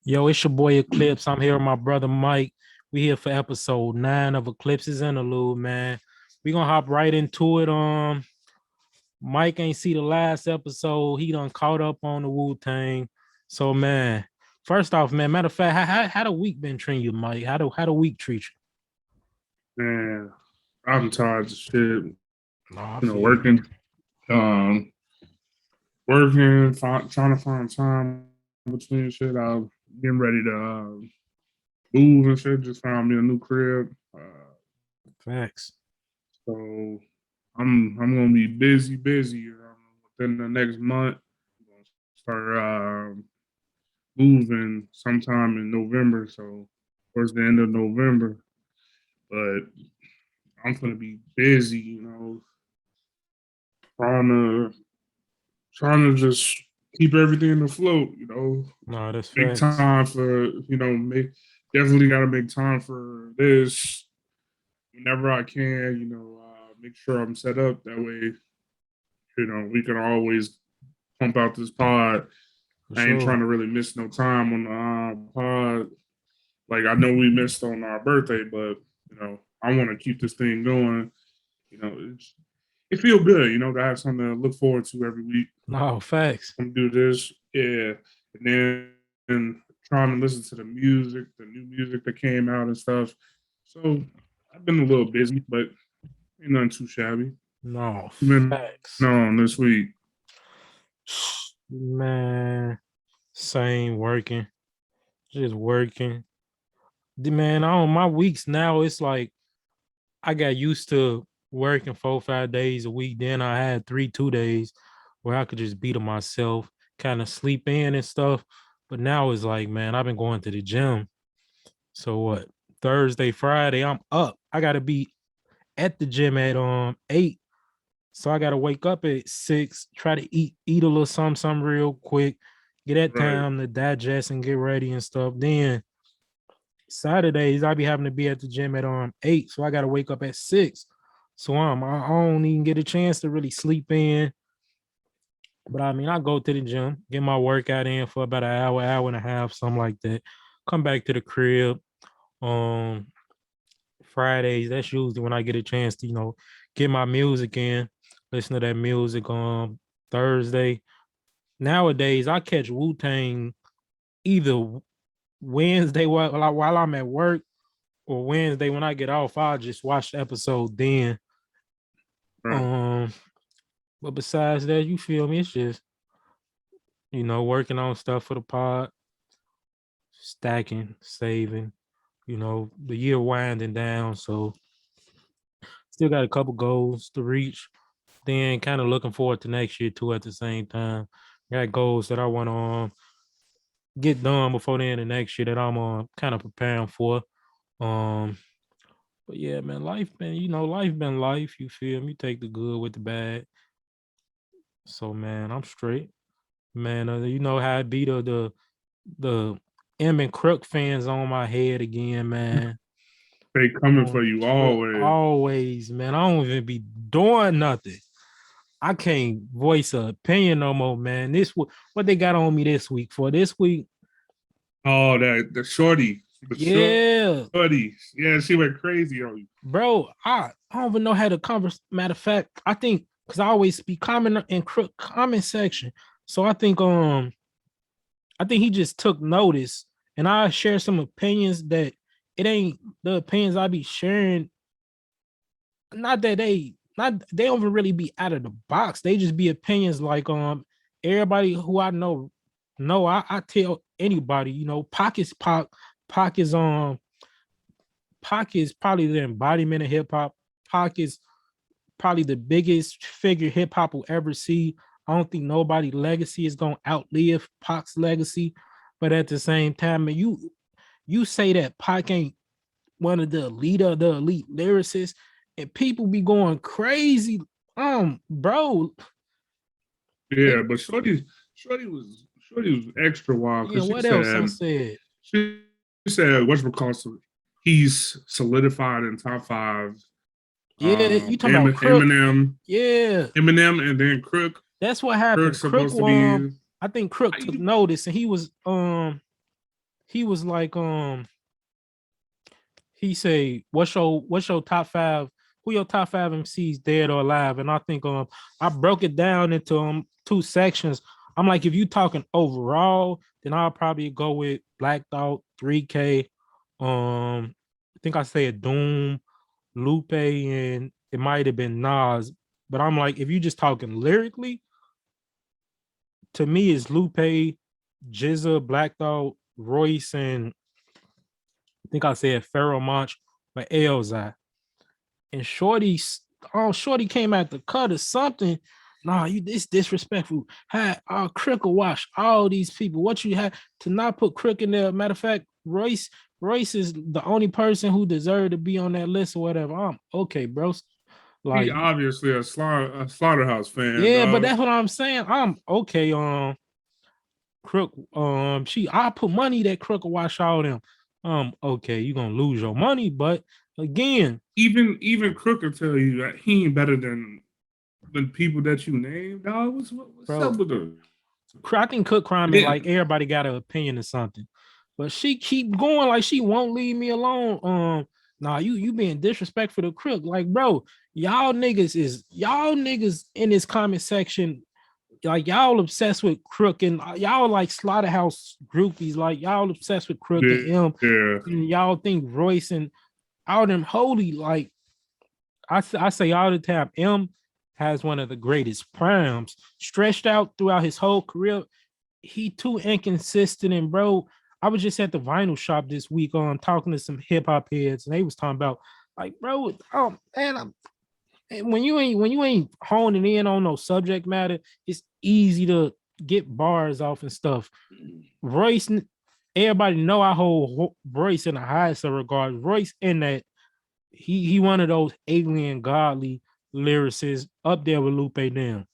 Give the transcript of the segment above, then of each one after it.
Yo, it's your boy Eclipse. I'm here with my brother Mike. We here for episode 9 of Eclipxs Interlude, man. We gonna hop right into it. Mike ain't see the last episode. He done caught up on the Wu Tang. So man, first off, man, matter of fact, how the week been treating you, Mike? How the week treat Man, I'm tired of shit. you? No, I feel you. Working, um, trying to find time between shit. I'm getting ready to move and shit. Just found me a new crib, Facts. so I'm gonna be busy. Within the next month, I'm gonna start moving sometime in November. So towards the end of November, but I'm gonna be busy. Trying to trying to just keep everything afloat. No, that's Make facts. time for make definitely got to make time for this whenever I can. Make sure I'm set up that way. We can always pump out this pod. For I ain't trying sure. to really miss no time on the pod. Like I know we missed on our birthday, but I want to keep this thing going. It feel good. To have something to look forward to every week. No, facts. I'm do this, yeah, and then trying to listen to the music, the new music that came out and stuff. So I've been a little busy, but ain't nothing too shabby. No, What's been facts. on this week? Man, same working. Just working. Man, on my weeks now, it's like I got used to working 4 or 5 days a week. Then I had 3 2 days where I could just be to myself, kind of sleep in and stuff. But now it's like, man, I've been going to the gym. So what? Thursday, Friday, I'm up. I gotta be at the gym at 8. So I gotta wake up at 6, try to eat a little something real quick, get that Right. time to digest and get ready and stuff. Then Saturdays I be having to be at the gym at 8, so I gotta wake up at 6. So I don't even get a chance to really sleep in. But I mean, I go to the gym, get my workout in for about an hour, hour and a half, something like that. Come back to the crib. Um, Fridays, that's usually when I get a chance to, get my music in, listen to that music on Thursday. Nowadays, I catch Wu Tang either Wednesday while I'm at work, or Wednesday when I get off, I'll just watch the episode then. Right. Um, but besides that, you feel me? It's just, working on stuff for the pod, stacking, saving, the year winding down. So still got a couple goals to reach. Then kind of looking forward to next year too at the same time. Got goals that I want to get done before the end of next year that I'm kind of preparing for. Um, but yeah, man, life been life. You feel me? Take the good with the bad. So man, I'm straight. Man, you know how it be the M and Crook fans on my head again, man. They coming On for the you trip, always. always, man. I don't even be doing nothing. I can't voice an opinion no more, man. What they got on me this week for this week? Oh, that the Yeah, shorty. Yeah, she went crazy on you. bro. I don't even know how to converse. Matter of fact, I think because I always be comment in Crook comment section, so I think he just took notice, and I share some opinions that it ain't the opinions I be sharing. Not that they don't even really be out of the box. They just be opinions like everybody who I know I tell anybody, Pockets Pockets Pockets probably the embodiment of hip hop. Pockets probably the biggest figure hip hop will ever see. I don't think nobody legacy is gonna outlive Pac's legacy. But at the same time, man, you say that Pac ain't one of the elite lyricists, and people be going crazy. Bro, they Yeah, but Shorty was extra wild yeah. because What else I said? she said he's solidified in top five. Yeah, you talking about Crook? Eminem, Yeah, and then Crook. that's what Crook's happened. Crook, supposed to be I think Crook took notice, and he was he was like, he say, what's your top five? Who your top five MCs dead or alive? And I think I broke it down into two sections. I'm like, if you talking overall, then I'll probably go with Black Thought, 3K. I think I said Doom, Lupe, and it might have been Nas. But I'm like, if you just talking lyrically, to me it's Lupe, Jizza, Black Thought, Royce, and I think I said Pharaoh Monch, but Elzai. And Shorty came at the cut or something. Nah, you this disrespectful. Had Crick wash all these people. What you had to not put Crick in there? Matter of fact, Royce is the only person who deserved to be on that list or whatever. Okay, bro. He Like, obviously a slaughterhouse fan, yeah, but dog. that's what I'm saying. I'm okay. Crook. I put money that Crook will wash all them. Okay, you're gonna lose your money, but again, Even Crook will tell you that he ain't better than people that you named, dog. What's up bro, with the? I think Cook crime is like Then, everybody got an opinion or something, but she keep going like she won't leave me alone. Nah, you being disrespectful to Crook, like bro, y'all niggas in this comment section, like y'all obsessed with Crook and y'all like slaughterhouse groupies, like y'all obsessed with Crook and M, yeah, and y'all think Royce and all them holy, like I say all the time, M has one of the greatest primes stretched out throughout his whole career. He too inconsistent, and bro, I was just at the vinyl shop this week on talking to some hip hop heads, and they was talking about like, bro, man, when you ain't honing in on no subject matter, it's easy to get bars off and stuff. Royce, everybody know I hold Royce in the highest of regards. Royce in that he one of those alien godly lyricists up there with Lupe Dem.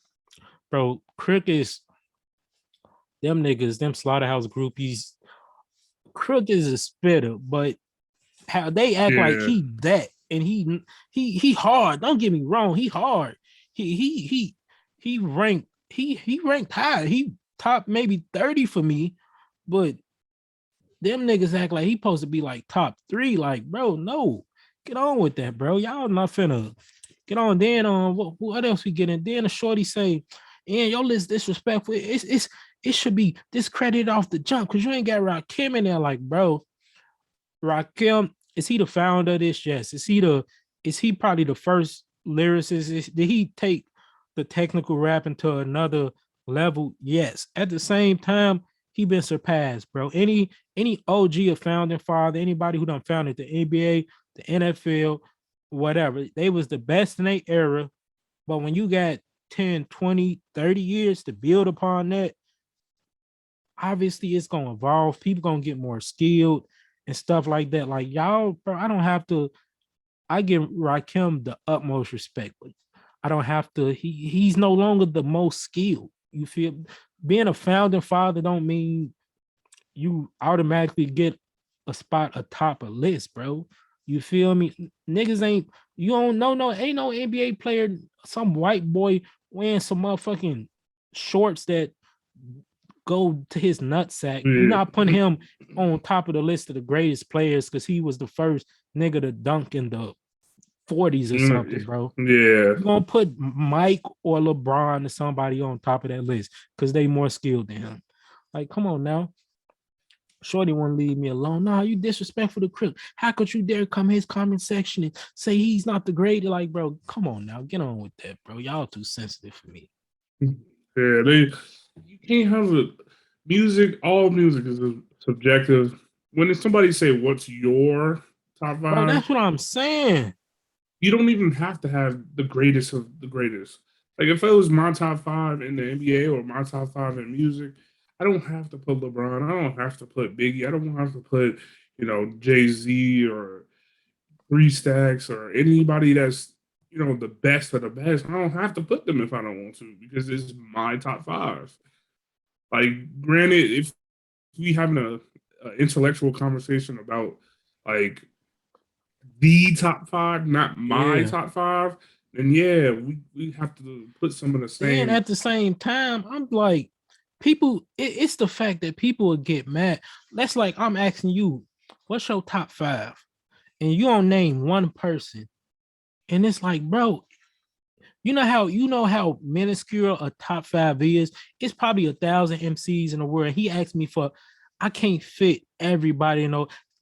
Bro, Crook is them niggas, them slaughterhouse groupies. Crook is a spitter, but how they act like yeah, he that and he hard. Don't get me wrong, he hard. He ranked he ranked high. He top maybe 30 for me, but them niggas act like he supposed to be like top three. Like, bro, no, get on with that, bro. Y'all not finna get on. Then what else we getting? Then the shorty say, and your list disrespectful. It should be discredited off the jump because you ain't got Rakim in there. Like, bro, Rakim, is he the founder of this? Yes. Is he probably the first lyricist? Did he take the technical rap into another level? Yes. At the same time, he been surpassed, bro. Any OG or founding father, anybody who done founded the NBA, the NFL, whatever, they was the best in their era. But when you got 10, 20, 30 years to build upon that, obviously it's gonna evolve. People gonna get more skilled and stuff like that. Like y'all, bro, I don't have to. I give Rakim the utmost respect, but I don't have to. He's no longer the most skilled. You feel being a founding father don't mean you automatically get a spot atop a list, bro. You feel me? Niggas ain't you don't know no ain't no NBA player, some white boy wearing some motherfucking shorts that go to his nutsack. You're yeah, not putting him on top of the list of the greatest players because he was the first nigga to dunk in the 40s or something, bro. yeah. You're gonna put Mike or LeBron or somebody on top of that list because they more skilled than him. Like, come on now. Shorty won't leave me alone. Nah, you disrespectful to Chris. How could you dare come his comment section and say he's not the greatest? Like, bro, come on now. Get on with that, bro. Y'all too sensitive for me. Yeah, you can't have a music. All music is subjective. When somebody say what's your top Bro, five, that's what I'm saying. you don't even have to have the greatest of the greatest. Like if it was my top five in the NBA or my top five in music, I don't have to put LeBron. I don't have to put Biggie. I don't have to put Jay-Z or Three Stacks or anybody that's the best of the best. I don't have to put them if I don't want to because it's my top five. Like, granted, if we having a intellectual conversation about like the top five, not my Yeah. top five, then yeah, we have to put some of the Then same. at the same time, I'm like, it's the fact that people would get mad. That's like I'm asking you, what's your top five? And you don't name one person. And it's like, bro, you know how minuscule a top five is. It's probably 1,000 MCs in the world. He asked me for, I can't fit everybody.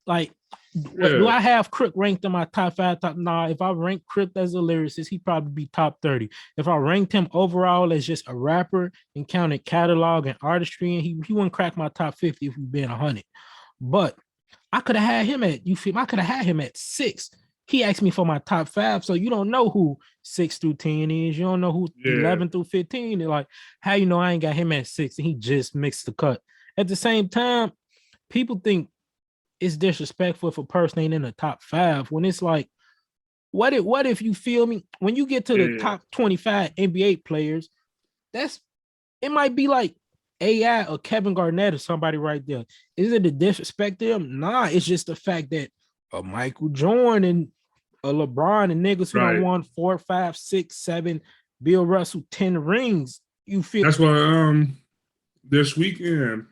Like, what do Yeah, I have Crook ranked in my top five? Nah, if I rank Crook as a lyricist, he'd probably be top 30. If I ranked him overall as just a rapper and counted catalog and artistry, and he wouldn't crack my top 50 if we been 100. But I could have had him at, you feel, I could have had him at 6. He asked me for my top five, so you don't know who 6 through 10 is. You don't know who yeah, 11 through 15 is. Like, how you know I ain't got him at 6 and he just mixed the cut. At the same time, people think it's disrespectful if a person ain't in the top five when it's like, what if you feel me? When you get to the yeah. top 25 NBA players, that's it might be like AI or Kevin Garnett or somebody right there. Is it a disrespect to them? Nah, it's just the fact that a Michael Jordan and a LeBron and niggas who don't Right. won 4, 5, 6, 7, Bill Russell 10 rings. You feel That's why this weekend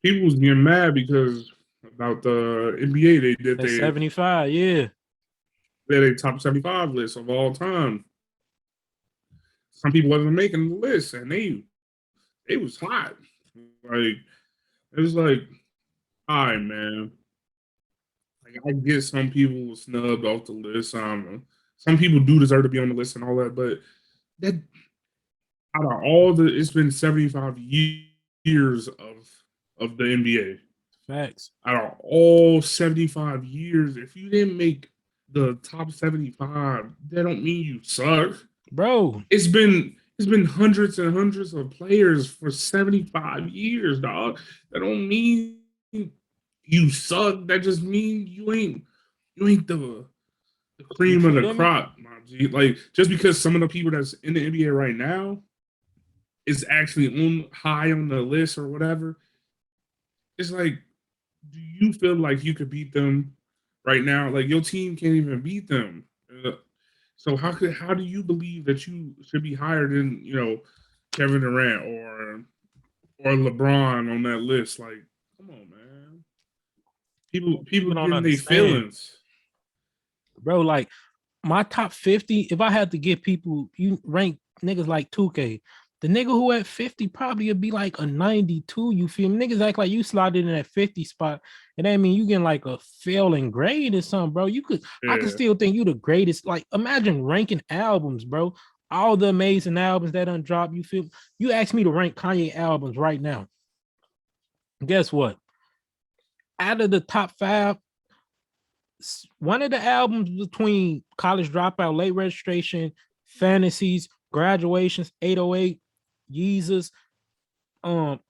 people was getting mad because about the NBA they did at 75? Yeah, their top 75 list of all time. Some people wasn't making the list, and they was hot. Like it was like, all right, man. Like I get some people snubbed off the list. Some people do deserve to be on the list and all that, but that out of all the, it's been 75 years of the NBA. facts, Out of all 75 years, if you didn't make the top 75, that don't mean you suck. bro. It's been hundreds and hundreds of players for 75 years, dog. That don't mean you suck. That just means you ain't the You cream of the feel me, crop, my G. Like just because some of the people that's in the NBA right now is actually on high on the list or whatever, it's like, do you feel like you could beat them right now? Like your team can't even beat them. So how do you believe that you should be higher than Kevin Durant or LeBron on that list? Like, come on, man. People people don't getting their understand, feelings. bro. Like my top 50, if I had to get people, you rank niggas like 2K, the nigga who at 50 probably would be like a 92. You feel me? Niggas act like you slotted in that 50 spot. And that mean you getting like a failing grade or something, bro. I could Yeah, still think you the greatest. Like imagine ranking albums, bro. All the amazing albums that undrop. You feel you ask me to rank Kanye albums right now. Guess what? Out of the top five, one of the albums between College Dropout, Late Registration, Fantasies, Graduations, 808, Yeezus, um,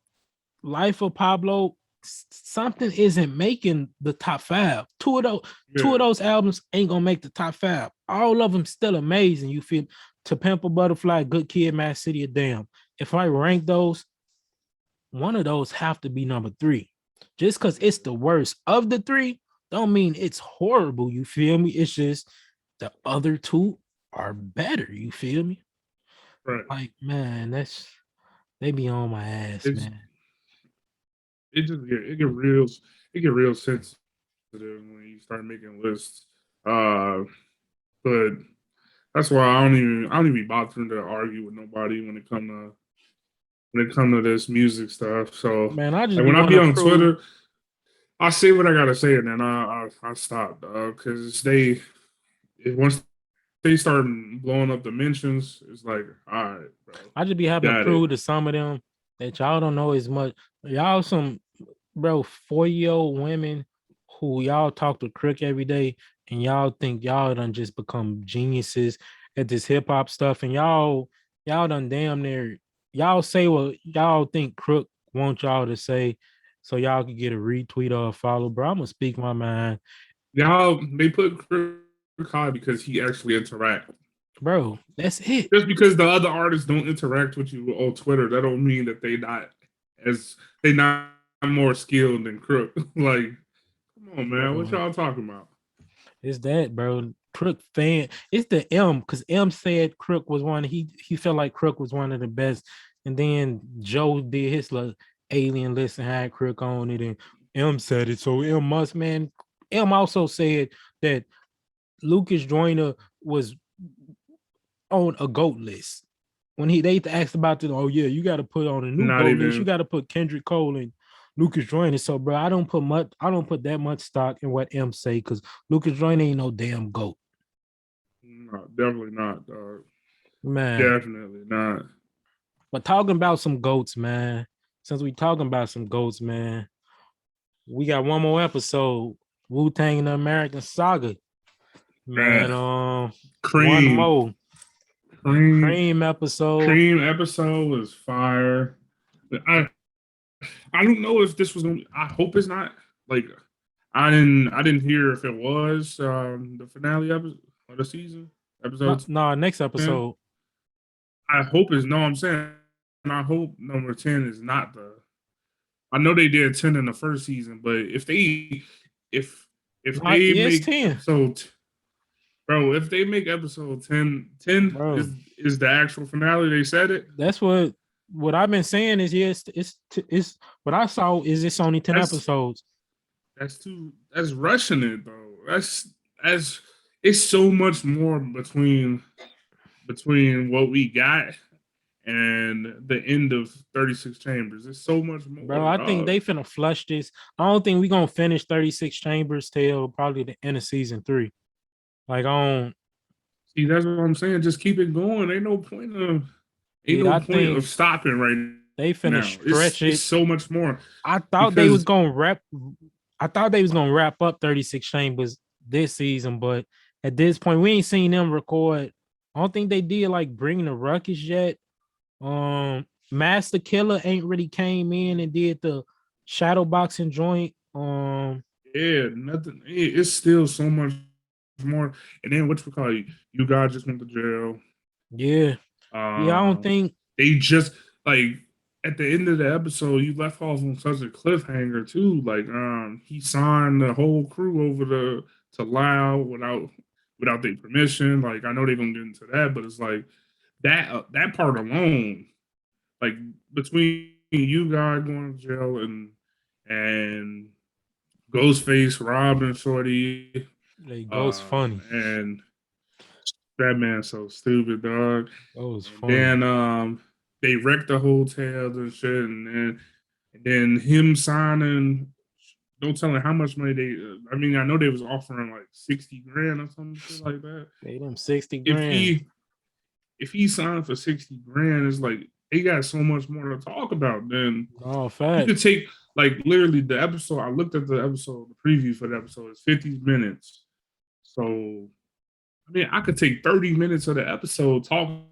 Life of Pablo, something isn't making the top five. Two of yeah, those albums ain't gonna make the top five. All of them still amazing. You feel To Pimp a Butterfly, Good Kid, Mad City of Damn. If I rank those, one of those have to be number 3. Just because it's the worst of the 3, don't mean it's horrible. You feel me? It's just the other 2 are better. You feel me? right. Like, man, they be on my ass, It's man. it just it get real sensitive when you start making lists. Uh, but that's why I don't even be bothering to argue with nobody when it come to this music stuff. So Man, I just like be when I want be to on prove, Twitter, I say what I gotta say, and then I stop, because once they start blowing up the mentions, it's like, all right, bro, I just be you having to got it. prove to some of them that y'all don't know as much. Y'all some, bro, 4-year-old women who y'all talk to Crook every day, and y'all think y'all done just become geniuses at this hip hop stuff, and y'all done damn near y'all say what y'all think Crook want y'all to say, so y'all can get a retweet or a follow. Bro, I'm gonna speak my mind, Y'all they put Chris high because he actually interact. bro. That's it, Just because the other artists don't interact with you on Twitter, that don't mean that as they not more skilled than Crook. Like, come on, man, what bro. y'all talking about? It's that, bro. Crook fan. It's the M because M said Crook was one. He felt like Crook was one of the best And then Joe did his little alien listen had Crick on it, and M said it. So M must, man. M also said that Lucas Joyner was on a GOAT list. When they asked about the, oh yeah, you got to put on a new Not GOAT list. You even. got to put Kendrick Cole and Lucas Joyner. So, bro, I don't put that much stock in what M say because Lucas Joyner ain't no damn GOAT. No, definitely not, dog. Man. Definitely not. But talking about some goats, man. Since we talking about some goats, man, we got one more episode. Wu Tang and the American Saga, man. Man, One cream, more. The cream, cream episode. cream episode was fire. I I don't know if this was gonna. I hope it's not. Like I didn't hear if it was the finale episode of the season, No, episode no, next 10. episode. I hope it's no. I'm saying I hope number 10 is not the. I know they did 10 in the first season, but if if No, they yeah, it's make 10. episode, bro, if they make episode 10 Bro. is the actual finale. They said it. That's what I've been saying is yes, it's what I saw is it's only 10 That's episodes. that's rushing it though. That's it's so much more between what we got and the end of 36 Chambers. It's so much Bro, more, I think dog. they finna flush this. I don't think we gonna finish 36 chambers till probably the end of season 3. Like on See, that's what I'm saying. Just keep it going. Ain't yeah, no I point think of stopping right they finna now. stretch It's it. so much more I thought they was because gonna wrap. I thought they was gonna wrap up 36 chambers this season, but at this point, we ain't seen them record. I don't think they did like bring the ruckus yet. Master Killer ain't really came in and did the shadow boxing joint. yeah, nothing. It's still so much more. And then what you call you guys just went to jail. Yeah, yeah. I don't Um, think they just like at the end of the episode, you left off on such a cliffhanger too. Like, he signed the whole crew over to Lao without their permission. Like, I know they're gonna get into that, but it's like that part alone, like between you guys going to jail and Ghostface, Rob, and Shorty, they ghost funny. and that man's so stupid, dog. That was And funny. then they wrecked the hotels and shit, and then him signing. Don't tell him how much money they. I mean, I know they was offering like 60 grand or something shit like that. Pay them 60 If grand. he signed for 60 grand, it's like they got so much more to talk about. Then Oh, you could facts. take like literally the episode. I looked at the episode, the preview for the episode is 50 minutes. So I mean, I could take 30 minutes of the episode talking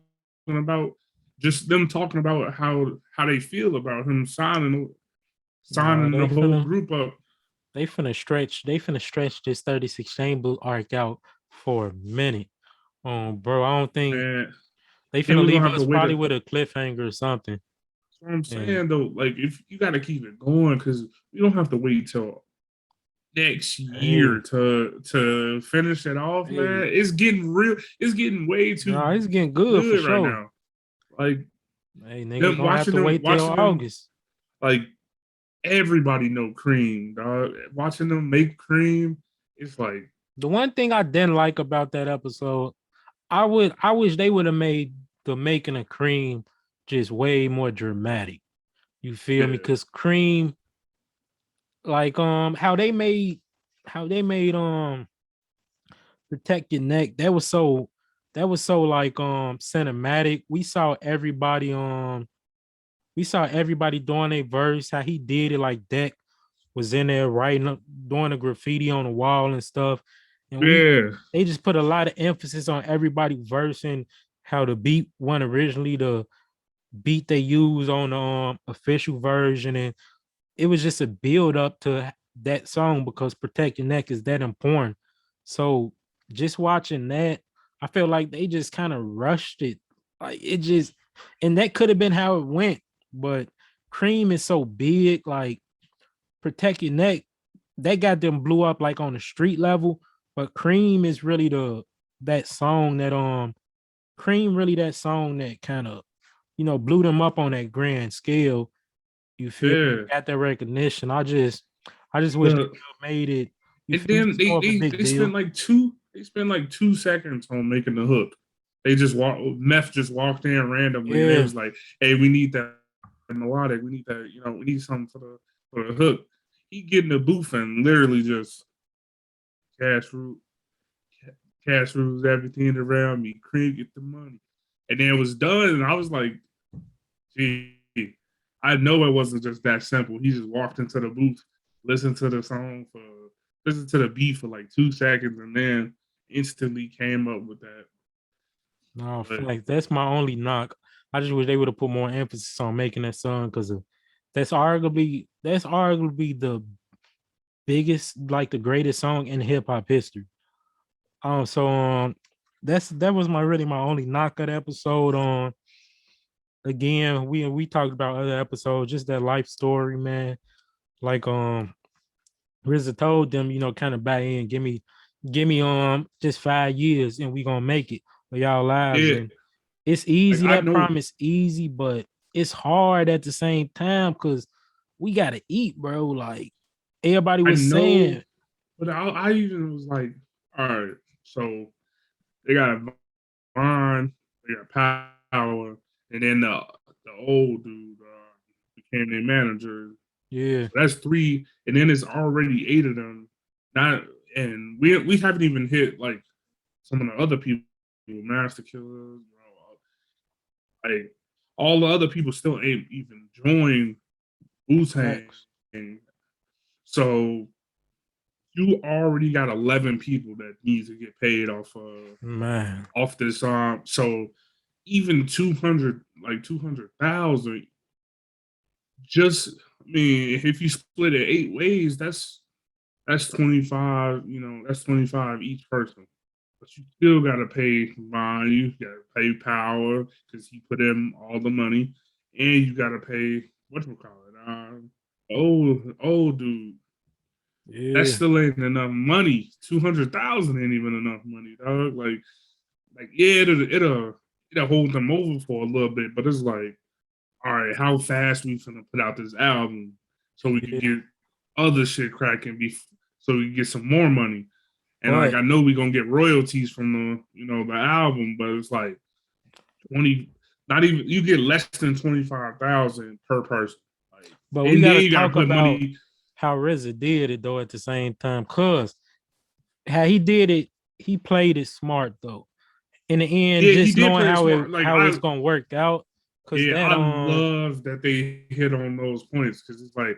about just them talking about how they feel about him No, signing the whole group up. they finna stretch this 36 chamber arc out for a minute. Bro, I don't think And they then finna we're leave gonna have to us wait probably a with a cliffhanger or something. that's what I'm And saying though. Like if you gotta keep it going because we don't have to wait till next year hey, to finish it off, man. hey, It's getting way too no, it's getting good for good right sure. now. Like Hey, niggas them gonna have to wait till watching them August. like everybody know Cream, dog. Watching them make Cream, it's like, The one thing I didn't like about that episode, I wish they would have made the making of Cream just way more dramatic. You feel me? yeah, Because Cream, like how they made protect your neck. That was so like cinematic. We saw everybody doing a verse, how he did it, like Deck was in there writing up, doing the graffiti on the wall and stuff. And yeah, they just put a lot of emphasis on everybody versing how the beat went originally, the beat they use on the official version. And it was just a build up to that song because Protect Your Neck is that important. So just watching that, I feel like they just kind of rushed it. Like it just, and that could have been how it went, but Cream is so big, like Protect Your Neck, that got them blew up like on the street level. But Cream is really that song that Cream really that song that kind of blew them up on that grand scale. You feel me? Yeah. Got that recognition. I just wish they The would have made it. You and feel me? then Just more of a big they spent deal. like 2 seconds on making the hook. They just Meth just walked in randomly and they Yeah, was like, "Hey, we need that melodic. We need that. We need something for the hook." He get in the booth and literally just cash root, cash rules everything around me. Cream, get the money, and then it was done. And I was like, "Gee, I know it wasn't just that simple." He just walked into the booth, listened to the song for, listened to the beat for like 2 seconds, and then instantly came up with that. no, But fact. That's my only knock. I just wish they would have put more emphasis on making that song because that's arguably the biggest, like the greatest song in hip hop history. So that was my only knock of the episode. Again, we talked about other episodes, just that life story, man. Like RZA told them, kind of back in, give me just 5 years and we gonna make it for y'all lives. yeah, And it's like easy, I that know, promise easy, but it's hard at the same time because we gotta eat, bro. Like everybody I was know, saying, but I even was like, all right, so they got Vaughn, they got Power, and then the old dude became their manager. yeah, So that's three, and then it's already eight of them. Not, and we haven't even hit like some of the other people, Master Killers, like all the other people still ain't even joined Wu Tang. facts, So you already got 11 people that need to get paid man. off this. So even 200, like 200,000, just, I mean, if you split it 8 ways, that's 25. That's 25 each person. But you still got to pay Vine. You got to pay Power because he put in all the money, and you got to pay what we call it. Old dude. That Yeah, still ain't enough money. 200,000 ain't even enough money, dog. Like yeah, it'll hold them over for a little bit, but it's like, all right, how fast we finna put out this album so we could yeah. get other shit cracking, so we can get some more money. And like But I know we gonna get royalties from the album, but it's like 20, not even, you get less than 25,000 per person. Like, but we and then gotta you gotta talk put about money. how RZA did it though at the same time. Cause how he did it, he played it smart though. In the end, Yeah, he just did knowing play it how it smart. Like how it's gonna work out. Cause yeah, that I love that they hit on those points because it's like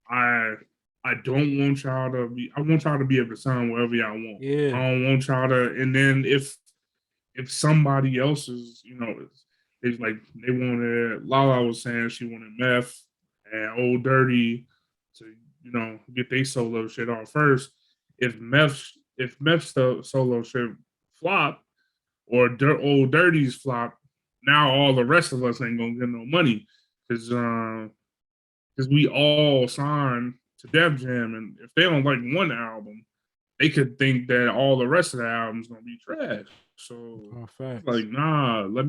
I I don't want y'all to be. I want y'all to be able to sign wherever y'all want. I yeah, don't want y'all to. And then if somebody else is like they wanted. Lala was saying she wanted Meth and Old Dirty to get their solo shit off first. If Meth's solo shit flop or Old Dirty's flop, now all the rest of us ain't gonna get no money because we all signed to Def Jam, and if they don't like one album, they could think that all the rest of the albums gonna be trash. So oh, it's like, facts. nah, let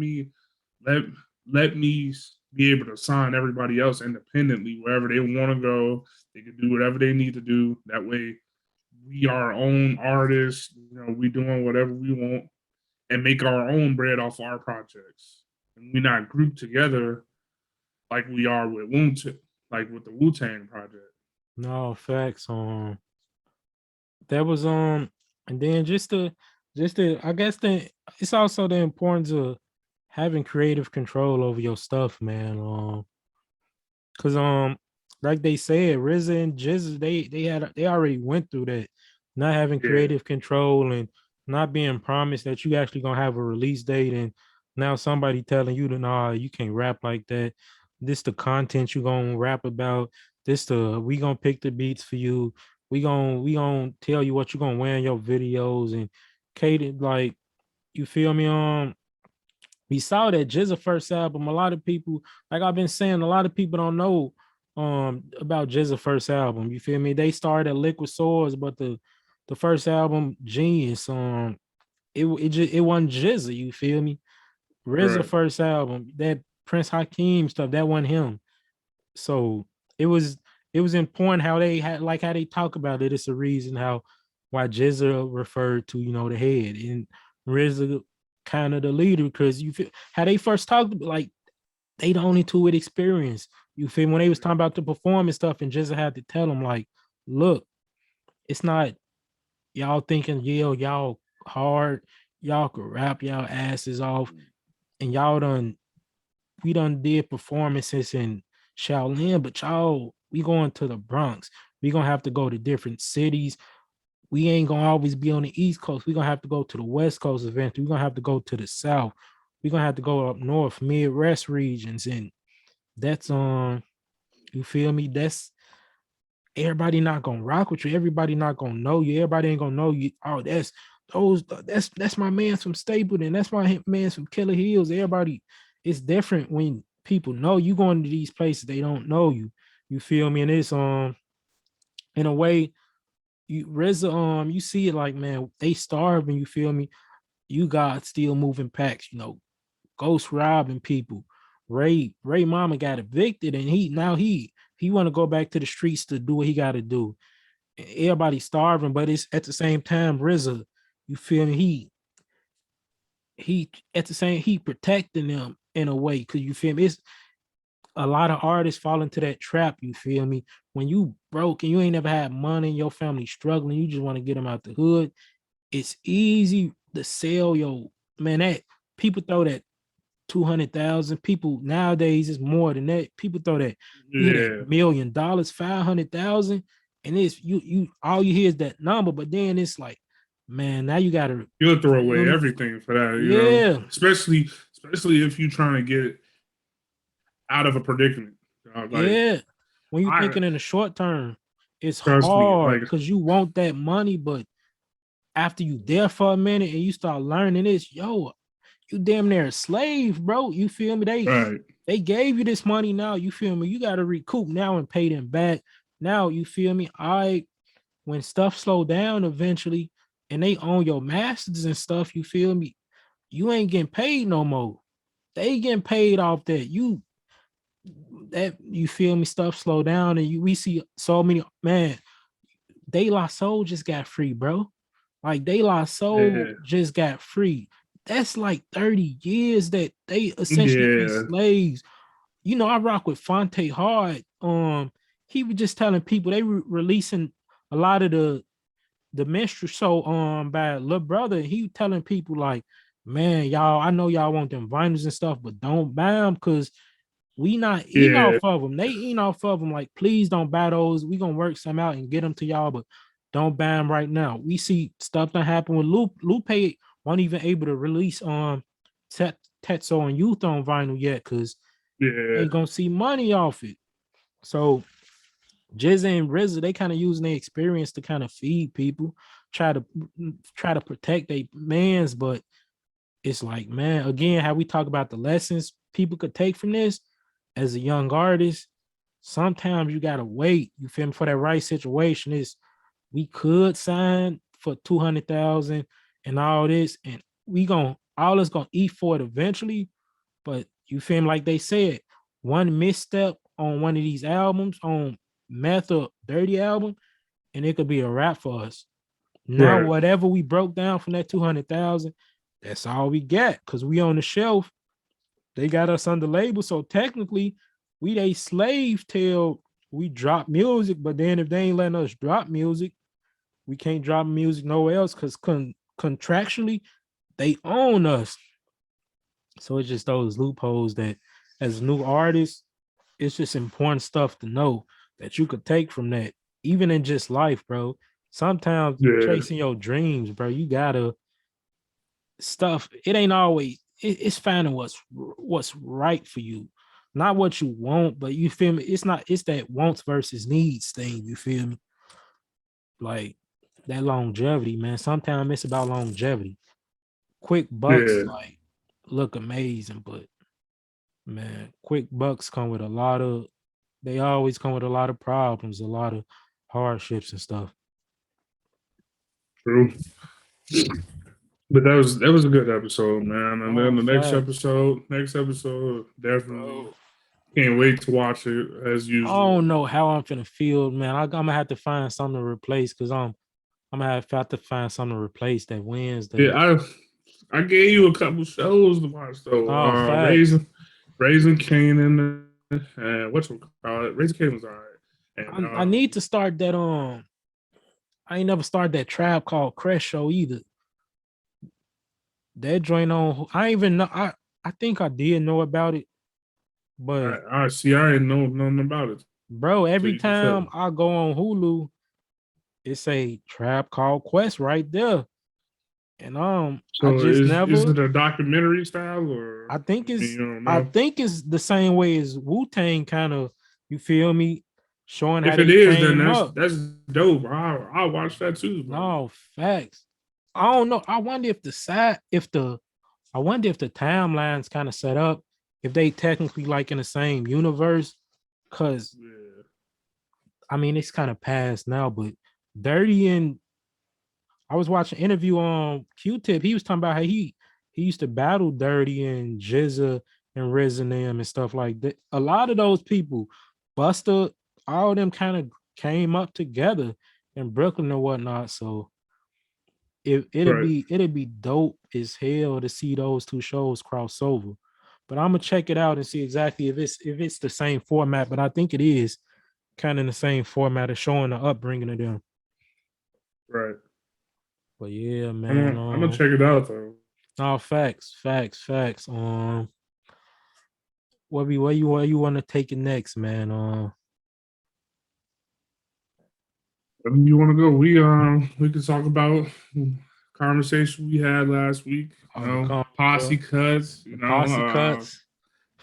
let me be able to sign everybody else independently wherever they want to go. They can do whatever they need to do. That way, we are our own artists. We doing whatever we want and make our own bread off our projects. And we're not grouped together like we are with like with the Wu Tang project. No facts. That was and then just to I guess it's also the importance of having creative control over your stuff, man. Cause like they said, RZA and Jizz, they already went through that, not having Yeah, creative control and not being promised that you actually gonna have a release date, and now somebody telling you that nah, you can't rap like that. This the content you gonna rap about. We gonna pick the beats for you. We gonna tell you what you gonna wear in your videos and cater like you feel me. We saw that Jizza first album. A lot of people, like I've been saying, a lot of people don't know about Jizza first album. You feel me? They started at Liquid Swords, but the first album, Genius, it wasn't Jizza, you feel me? RZA right. first album, that Prince Hakeem stuff. That wasn't him. So it was it was important how they had like how they talk about it. It's a reason how why Jizza referred to the head and RZA kind of the leader because you feel how they first talked like they the only two with experience. You feel when they was talking about the performance stuff and Jizza had to tell them like, look, it's not y'all thinking y'all hard, y'all could rap y'all asses off, and y'all done we done did performances in Shaolin, but y'all, we going to the Bronx. We gonna have to go to different cities. We ain't gonna always be on the East Coast. We gonna have to go to the West Coast eventually. We gonna have to go to the South. We gonna have to go up north, Midwest regions, and that's you feel me? That's everybody not gonna rock with you. Everybody not gonna know you. Everybody ain't gonna know you. Oh, that's my man from Stapleton. That's my man from Killer Hills. Everybody, it's different when people know you going to these places. They don't know you. You feel me? And it's in a way, you see it like man, they starving. You feel me? You got still moving packs. Ghost robbing people. Ray Mama got evicted, and he want to go back to the streets to do what he got to do. Everybody starving, but it's at the same time RZA. You feel me? He at the same he protecting them in a way because you feel me. It's a lot of artists fall into that trap. You feel me? When you broke and you ain't never had money, and your family struggling, you just want to get them out the hood. It's easy to sell your man. That people throw that 200,000 people nowadays is more than that. People throw that you hear that Yeah. $1,000,000, 500,000, and it's you all you hear is that number. But then it's like, man, now you gotta You'll throw feel away me? everything for that, Yeah, especially if you're trying to get out of a predicament. Like yeah. When you I thinking in the short term, it's trust me, hard like because you want that money, but after you there for a minute and you start learning this, yo, you damn near a slave, bro. You feel me? right, They gave you this money now. You feel me? You got to recoup now and pay them back. Now you feel me? When stuff slow down eventually and they own your masters and stuff, you feel me? You ain't getting paid no more. They getting paid off that you feel me? Stuff slow down and we see so many man. De La Soul just got free, bro. Like De La Soul yeah, just got free. That's like 30 years that they essentially been yeah, slaves. I rock with Fonte hard. He was just telling people they were releasing a lot of the minstrel show by Lil Brother. He telling people like, man, y'all, I know y'all want them vinyls and stuff, but don't buy them because we not eating yeah, off of them. They eating off of them. Like, please don't buy those. We gonna work some out and get them to y'all, but don't buy them right now. We see stuff that happen with Lupe won't even able to release Tetso and Youth on vinyl yet because yeah, ain't gonna see money off it. So Jizza and RZA, they kind of using their experience to kind of feed people, try to protect their mans, but it's like, man, again, how we talk about the lessons people could take from this as a young artist. Sometimes you gotta wait. You feel me for that right situation. Is we could sign for 200,000 and all this, and we gonna all us gonna eat for it eventually. But you feel me, like they said, one misstep on one of these albums, on Meth or Dirty album, and it could be a wrap for us. Now, right, whatever we broke down from that 200,000, that's all we get because we on the shelf. They got us under label, so technically, we they slave till we drop music. But then if they ain't letting us drop music, we can't drop music nowhere else because contractually they own us. So it's just those loopholes that, as a new artist, it's just important stuff to know that you could take from that, even in just life, bro. Sometimes yeah, chasing your dreams, bro, you gotta stuff. It ain't always. It's finding what's right for you, not what you want. But you feel me? It's not. It's that wants versus needs thing. You feel me? Like that longevity, man. Sometimes it's about longevity. Quick bucks yeah, like look amazing, but man, quick bucks come with a lot of. They always come with a lot of problems, a lot of hardships and stuff. true. But that was a good episode, man. And then Oh, the facts, next episode, definitely bro. can't wait to watch it as I usual. don't know how I'm finna feel, man. I'm gonna have to find something to replace because I'm gonna have to find something to replace that Yeah, Wednesday. I gave you a couple shows to watch though. Oh, facts. Raising Kane and what's it called? Raising Kane was all right. And I need to start that. I ain't never started that trap called Crash Show either. That joint on. I ain't even know. I think I did know about it, but I see. I didn't know nothing about it. bro, So every you just said time it. I go on Hulu, it's a trap called Quest right there, and I So just is never. it a documentary style or I think you it's don't I know? think it's the same way as Wu Tang kind of. You feel me? Showing how If it they is, then came up. that's dope. I'll watch that too, bro. No facts. I don't know. I wonder if the timelines kind of set up if they technically like in the same universe. Cause Yeah, I mean it's kind of past now, but Dirty and I was watching an interview on Q-Tip. He was talking about how he used to battle Dirty and Jizza and Riz and them and stuff like that. A lot of those people, Buster, all of them kind of came up together in Brooklyn and whatnot. So right, it'd be dope as hell to see those two shows cross over. But I'm gonna check it out and see exactly if it's the same format. But I think it is kind of in the same format of showing the upbringing of them. right. But yeah, man. I'm gonna check it out though. No facts. Where you want to take it next, man? If you want to go, we can talk about conversation we had last week. You The know, posse cuts. the posse cuts,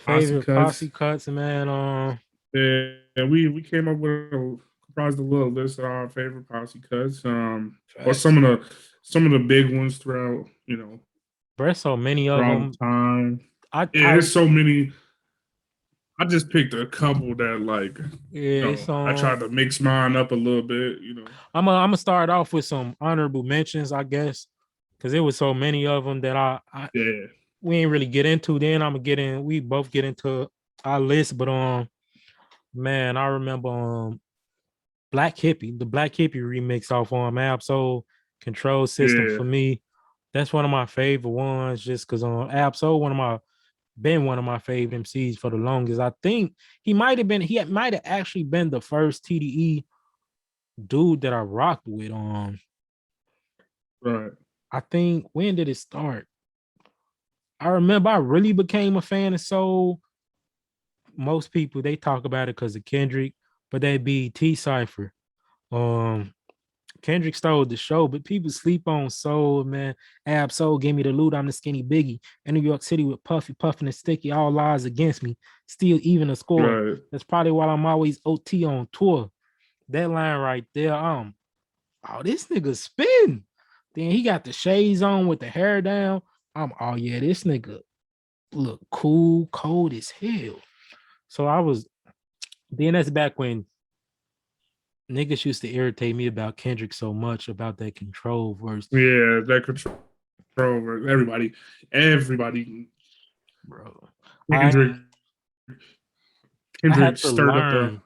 Posse favorite cuts. posse cuts, man. Yeah, we came up with comprised a little list of our favorite posse cuts. Or Facts. some of the big ones throughout. You know, There's so many of throughout them. time. Yeah, I there's so many. I just picked a couple that yeah, it's I tried to mix mine up a little bit. I'm gonna start off with some honorable mentions, I guess, because there was so many of them that I Yeah, we ain't really get into. Then I'm gonna get in. We both get into our list, but man, I remember Black Hippie, the Black Hippie remix off on Absol Control System yeah, for me. That's one of my favorite ones, just because on Absol, one of my favorite MCs for the longest. I think he might have actually been the first TDE dude that I rocked with. right. I think when did it start? I remember I really became a fan of soul. Most people they talk about it because of Kendrick, but that be T Cipher. Um, Kendrick stole the show, but people sleep on Soul, man. Ab Soul, give me the loot. I'm the skinny biggie. In New York City with Puffy, puffing and sticky, all lies against me. Still even a score. Right. That's probably why I'm always OT on tour. That line right there, oh, this nigga spin. Then he got the shades on with the hair down. Oh yeah, this nigga look cool, cold as hell. So then that's back when niggas used to irritate me about Kendrick so much about that control verse. Yeah, that control over everybody. Bro. I Kendrick, I had Kendrick to stirred up the learn,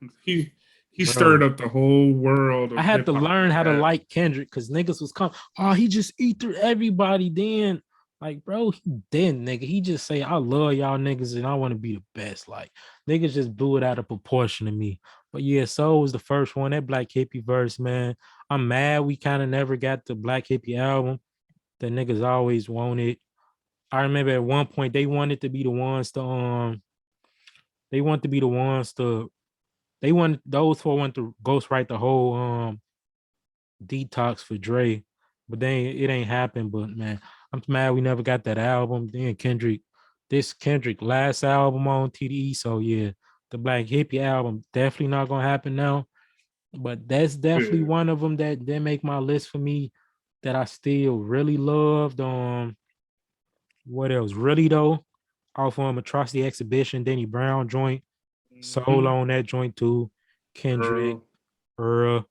he stirred bro. up the whole world I of had hip to hop learn with how to that. like Kendrick because niggas was coming. Oh, he just eat through everybody. Then, like, bro, he didn't, nigga. He just say, I love y'all niggas and I want to be the best. Like, niggas just blew it out of proportion to me. But yeah, Soul was the first one. That Black Hippie verse, man. I'm mad we kind of never got the Black Hippie album that niggas always wanted. I remember at one point they wanted to be the ones to they want to be the ones to they want those who want to ghostwrite the whole detox for Dre, but then it ain't happened. But man, I'm mad we never got that album. Then this Kendrick last album on TDE. So yeah, the Black Hippie album definitely not gonna happen now. But that's definitely Yeah, one of them that make my list for me that I still really loved. What else? Really though, off Atrocity Exhibition, Danny Brown joint, Soul mm-hmm. on that joint too, Kendrick, Earl.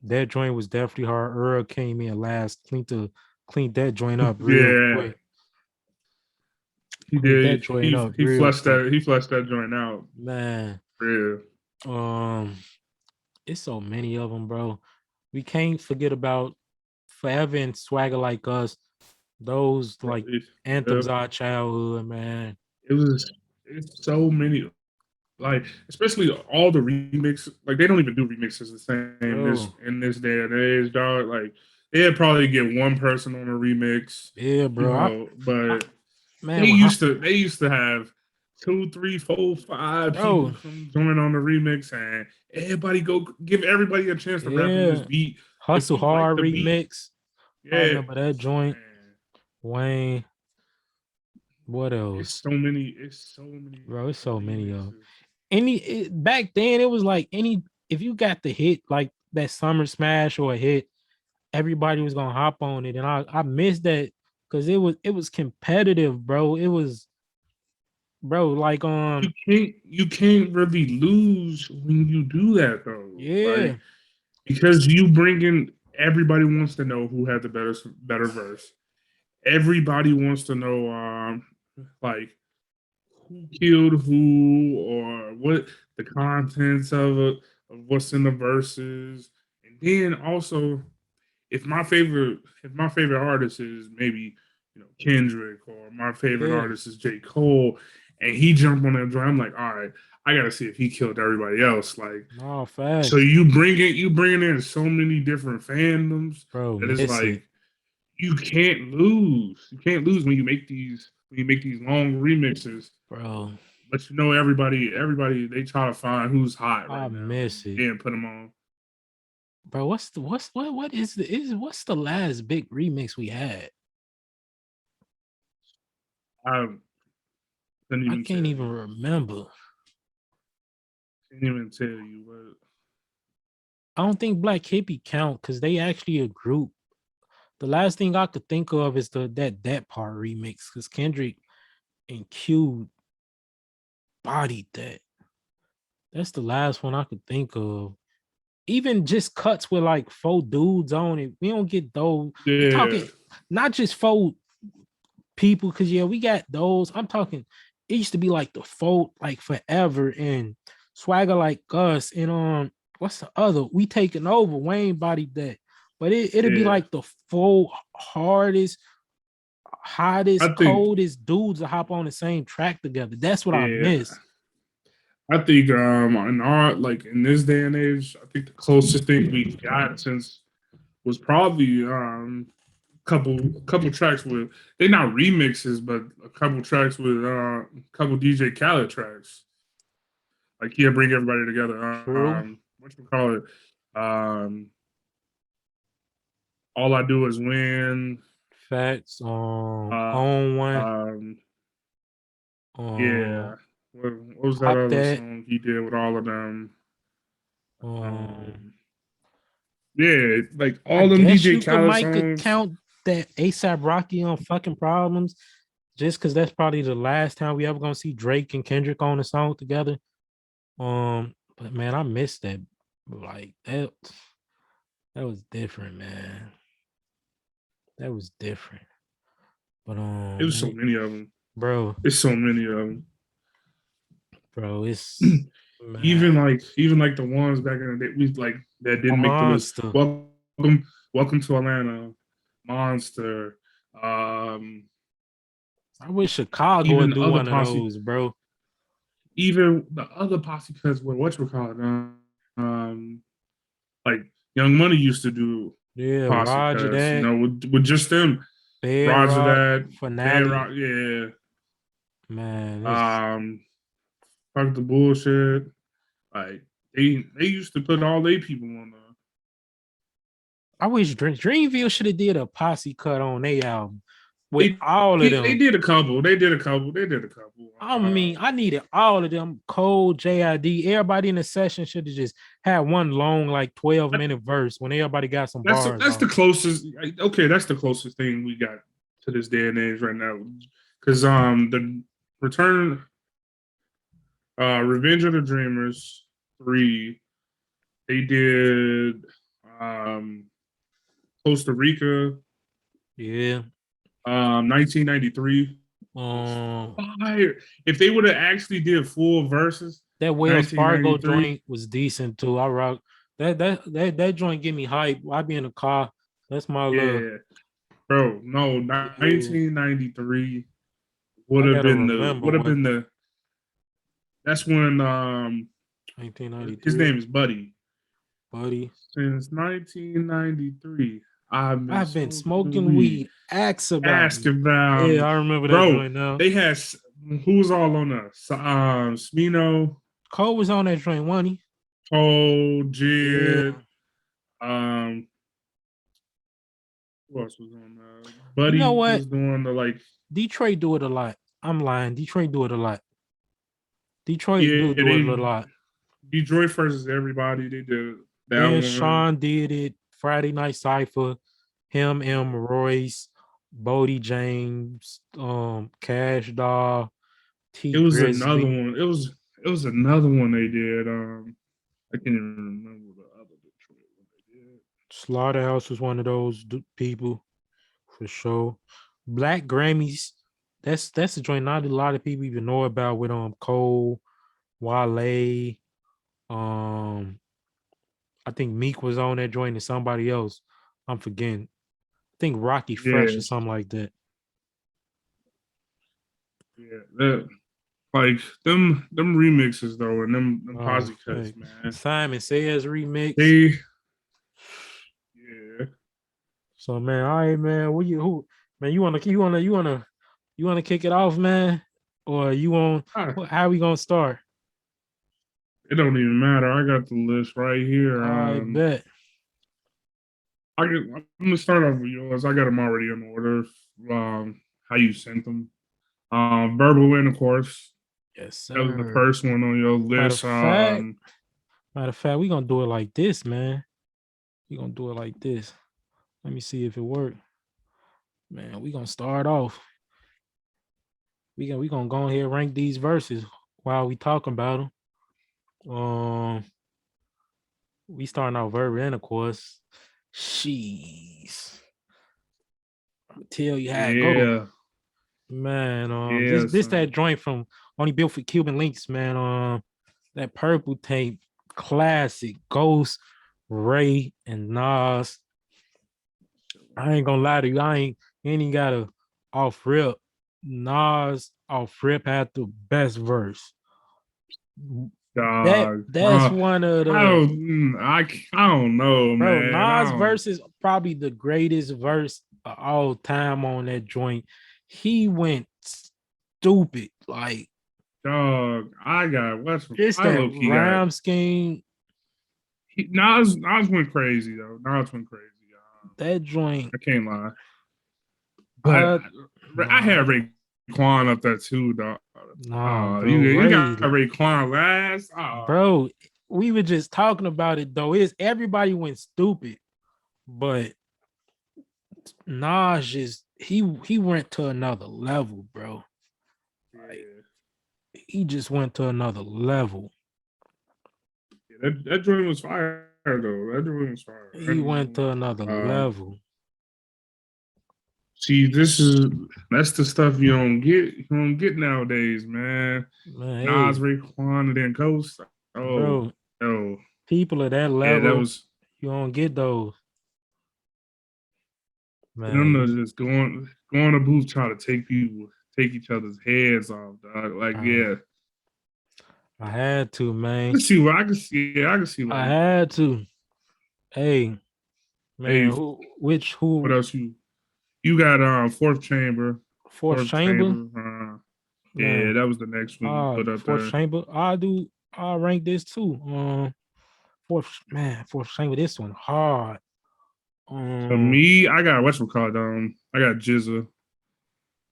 That joint was definitely hard. Earl came in last. Clinton cleaned that joint up real Yeah, quick. he Cleaned that did. joint up He real flushed quick. that joint out. Man, Yeah. um, it's so many of them, bro. We can't forget about Forever and Swagger Like Us. Those like Yeah. anthems of our childhood, man. It was it's so many, like especially all the remixes. Like they don't even do remixes the same this Bro. in this day and age, dog. Like they'd probably get one person on a remix, Yeah, you bro. know. I But man, when they used to have two, three, four, five people bro, come join on the remix, and everybody go give everybody a chance to rap on this yeah. beat. If Hustle you like Hard the beat, remix. I yeah, remember that joint. man. Wayne. What It's else? so many. It's so many Bro, it's so many of 'em. remixes. Back then it was like any if you got the hit like that summer smash or a hit, everybody was gonna hop on it. And I missed that because it was competitive, bro. It was bro, like You can't really lose when you do that though. yeah, Like because you bring in everybody wants to know who had the better verse. Everybody wants to know like who killed who or what the contents of it of what's in the verses. And then also if my favorite artist is maybe Kendrick or my favorite yeah. artist is J. Cole and he jumped on that joint, I'm like, all right, I gotta see if he killed everybody else. Like No so facts. you bring in so many different fandoms Bro, that it's miss it, like you can't lose. You can't lose when you make these long remixes. bro. But everybody they try to find who's hot I right now miss and it. then put them on. Bro, what is what's the last big remix we had? I couldn't I even tell can't even you. remember. Couldn't even tell you. But I don't think Black Hippie count because they actually a group. The last thing I could think of is that part remix because Kendrick and Q bodied that. That's the last one I could think of. Even just cuts with like four dudes on it. We don't get those. I'm yeah, talking not just four people, because yeah, we got those. I'm talking it used to be like the four like forever and swagger like us and what's the other? We taking over. Wayne bodied that. But it'll be yeah. like the four hardest, I hottest, think coldest dudes to hop on the same track together. That's what I yeah. miss. I think in our like in this day and age, I think the closest thing we got since was probably couple tracks with they not remixes, but a couple tracks with couple DJ Khaled tracks. Like he'll bring everybody together. True. What you call it? Um, All I do is win. Facts. Uh, On one. um, Um, yeah. What was that pop other that. song he did with all of them? Um, Um, yeah, like I all them guess DJ you could Khaled might songs. count that ASAP Rocky on fucking problems, just because that's probably the last time we ever gonna see Drake and Kendrick on a song together. But man, I missed that. Like that was different, man. That was different. But It was so many of them. bro, It's so many of them. it's man, Even like the ones back in the day, we like that a didn't make the list. monster. Welcome to Atlanta, Monster. Um, I wish Chicago even would the do other one of posse, those, bro. even the other posse, because what you call it, um, like Young Money used to do Yeah, posse, Roger because that, with just them, Roger Bedrock, that, Finale. Bedrock, yeah, Man, it's um, fuck the bullshit. Like they used to put all their people on the. I wish Dreamville should have did a posse cut on their album with They all of they them. did a couple. They did a couple. They did a couple. I mean, I needed all of them. Cole, JID, everybody in the session should have just had one long, like 12-minute verse when everybody got some bars That's off. the closest. Okay, that's the closest thing we got to this day and age right now. Because the return, Revenge of the Dreamers 3, they did um Costa Rica Yeah. 1993 was Um, fire. If they would have actually did full verses, that Wells Fargo 1993. joint was decent too. I rock that joint give me hype. I be in the car. That's my love. Yeah, bro. No, Yeah. 1993 I gotta remember would have when been the. That's when his 1993, name is Buddy. buddy. Since 1993, I've been I've been smoking smoking weed. weed. Ask about Ask me. about Yeah, me, I remember that bro. joint now. They had who was all on us? Smino, Cole was on that joint, wasn't he? Cole, Jid. Yeah. Um, who else was on? You know Buddy what? was doing the like. Detroit do it a lot. I'm lying. Detroit do it a lot. Detroit Yeah, do it a lot. Detroit versus everybody. They did that Then one. Sean did it. Friday Night Cypher. Him, M. Royce, Bodie James, Cash Doll, T It was another Grizzly. one. It was another one they did. I can't even remember the other Detroit one they did. Slaughterhouse was one of those people for sure. Black Grammys. That's a joint not a lot of people even know about with Cole, Wale. Um, I think Meek was on that joint and somebody else. I'm forgetting. I think Rocky Fresh Yeah, or something like that. yeah. That like them remixes though, and them Oh, posse cuts, hey. man. Simon Says remix. They yeah. So man, all right, man. What you who man? You wanna kick it off, man? Or you want Ah, how we gonna start? it don't even matter. I got the list right here. I bet. I'm gonna start off with yours. I got them already in order. How you sent them. Verbal Win, of course. Yes, That was the sir. first one on your Matter of list. fact, matter of fact, we gonna do it like this, man. We gonna do it like this. Let me see if it worked. Man, we gonna start off. We gonna go ahead and rank these verses while we talking about them. We starting out Verbal Win, of course. Sheesh. Tell you how it go. Yeah, Man, yeah, this son. that joint from Only Built for Cuban Links, man. That purple tape, classic, Ghost, Ray, and Nas. I ain't gonna lie to you, ain't got a off rip. Nas off rip had the best verse. Dog. That's one of the I don't know, bro. man. I Nas don't. verse is probably the greatest verse of all time on that joint. He went stupid, like Dog, I got what's just I that low key got rhyme scheme. Nas went crazy though. Nas went crazy. That joint, I can't lie, but I I nah, had Raekwon up there too, dog. nah, Oh, bro. you Ray, got Raekwon last. Oh, bro, we were just talking about it though. It's everybody went stupid, but Nas just he went to another level, bro. Like yeah. he just went to another level. That joint was fire though. That joint was fire. I He ain't went to another gonna lie. level. See, that's the stuff you don't get nowadays, man. Man, Nas, hey, Raekwon, and then Ghost. Oh, bro, oh, people of that yeah, that level, was you don't get those. them Man, to just go on the booth trying to take each other's heads off, dog. Like, yeah, I had to, I man. can see what I can see. Yeah, I can see I like, had to. Hey, man, hey, what who else you got? Fourth chamber, fourth fourth chamber? chamber. Yeah, Man, that was the next one you put up fourth there. chamber. I'll rank this too. Fourth chamber, this one hard. To Um me, I got what's called. I got Jizza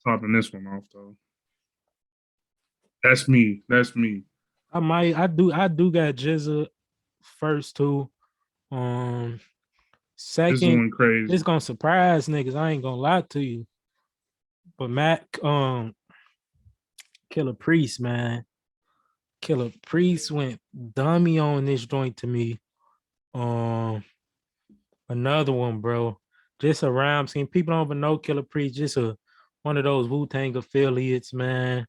topping this one off though. That's me. That's me. I do got Jizza first too. Um This Second, one crazy. it's gonna surprise niggas. I ain't gonna lie to you. But Mac, Killer Priest, man. Killer Priest went dummy on this joint to me. Um, Another one, bro. just a rhyme scheme. People don't even know Killer Priest, just a one of those Wu Tang affiliates, man.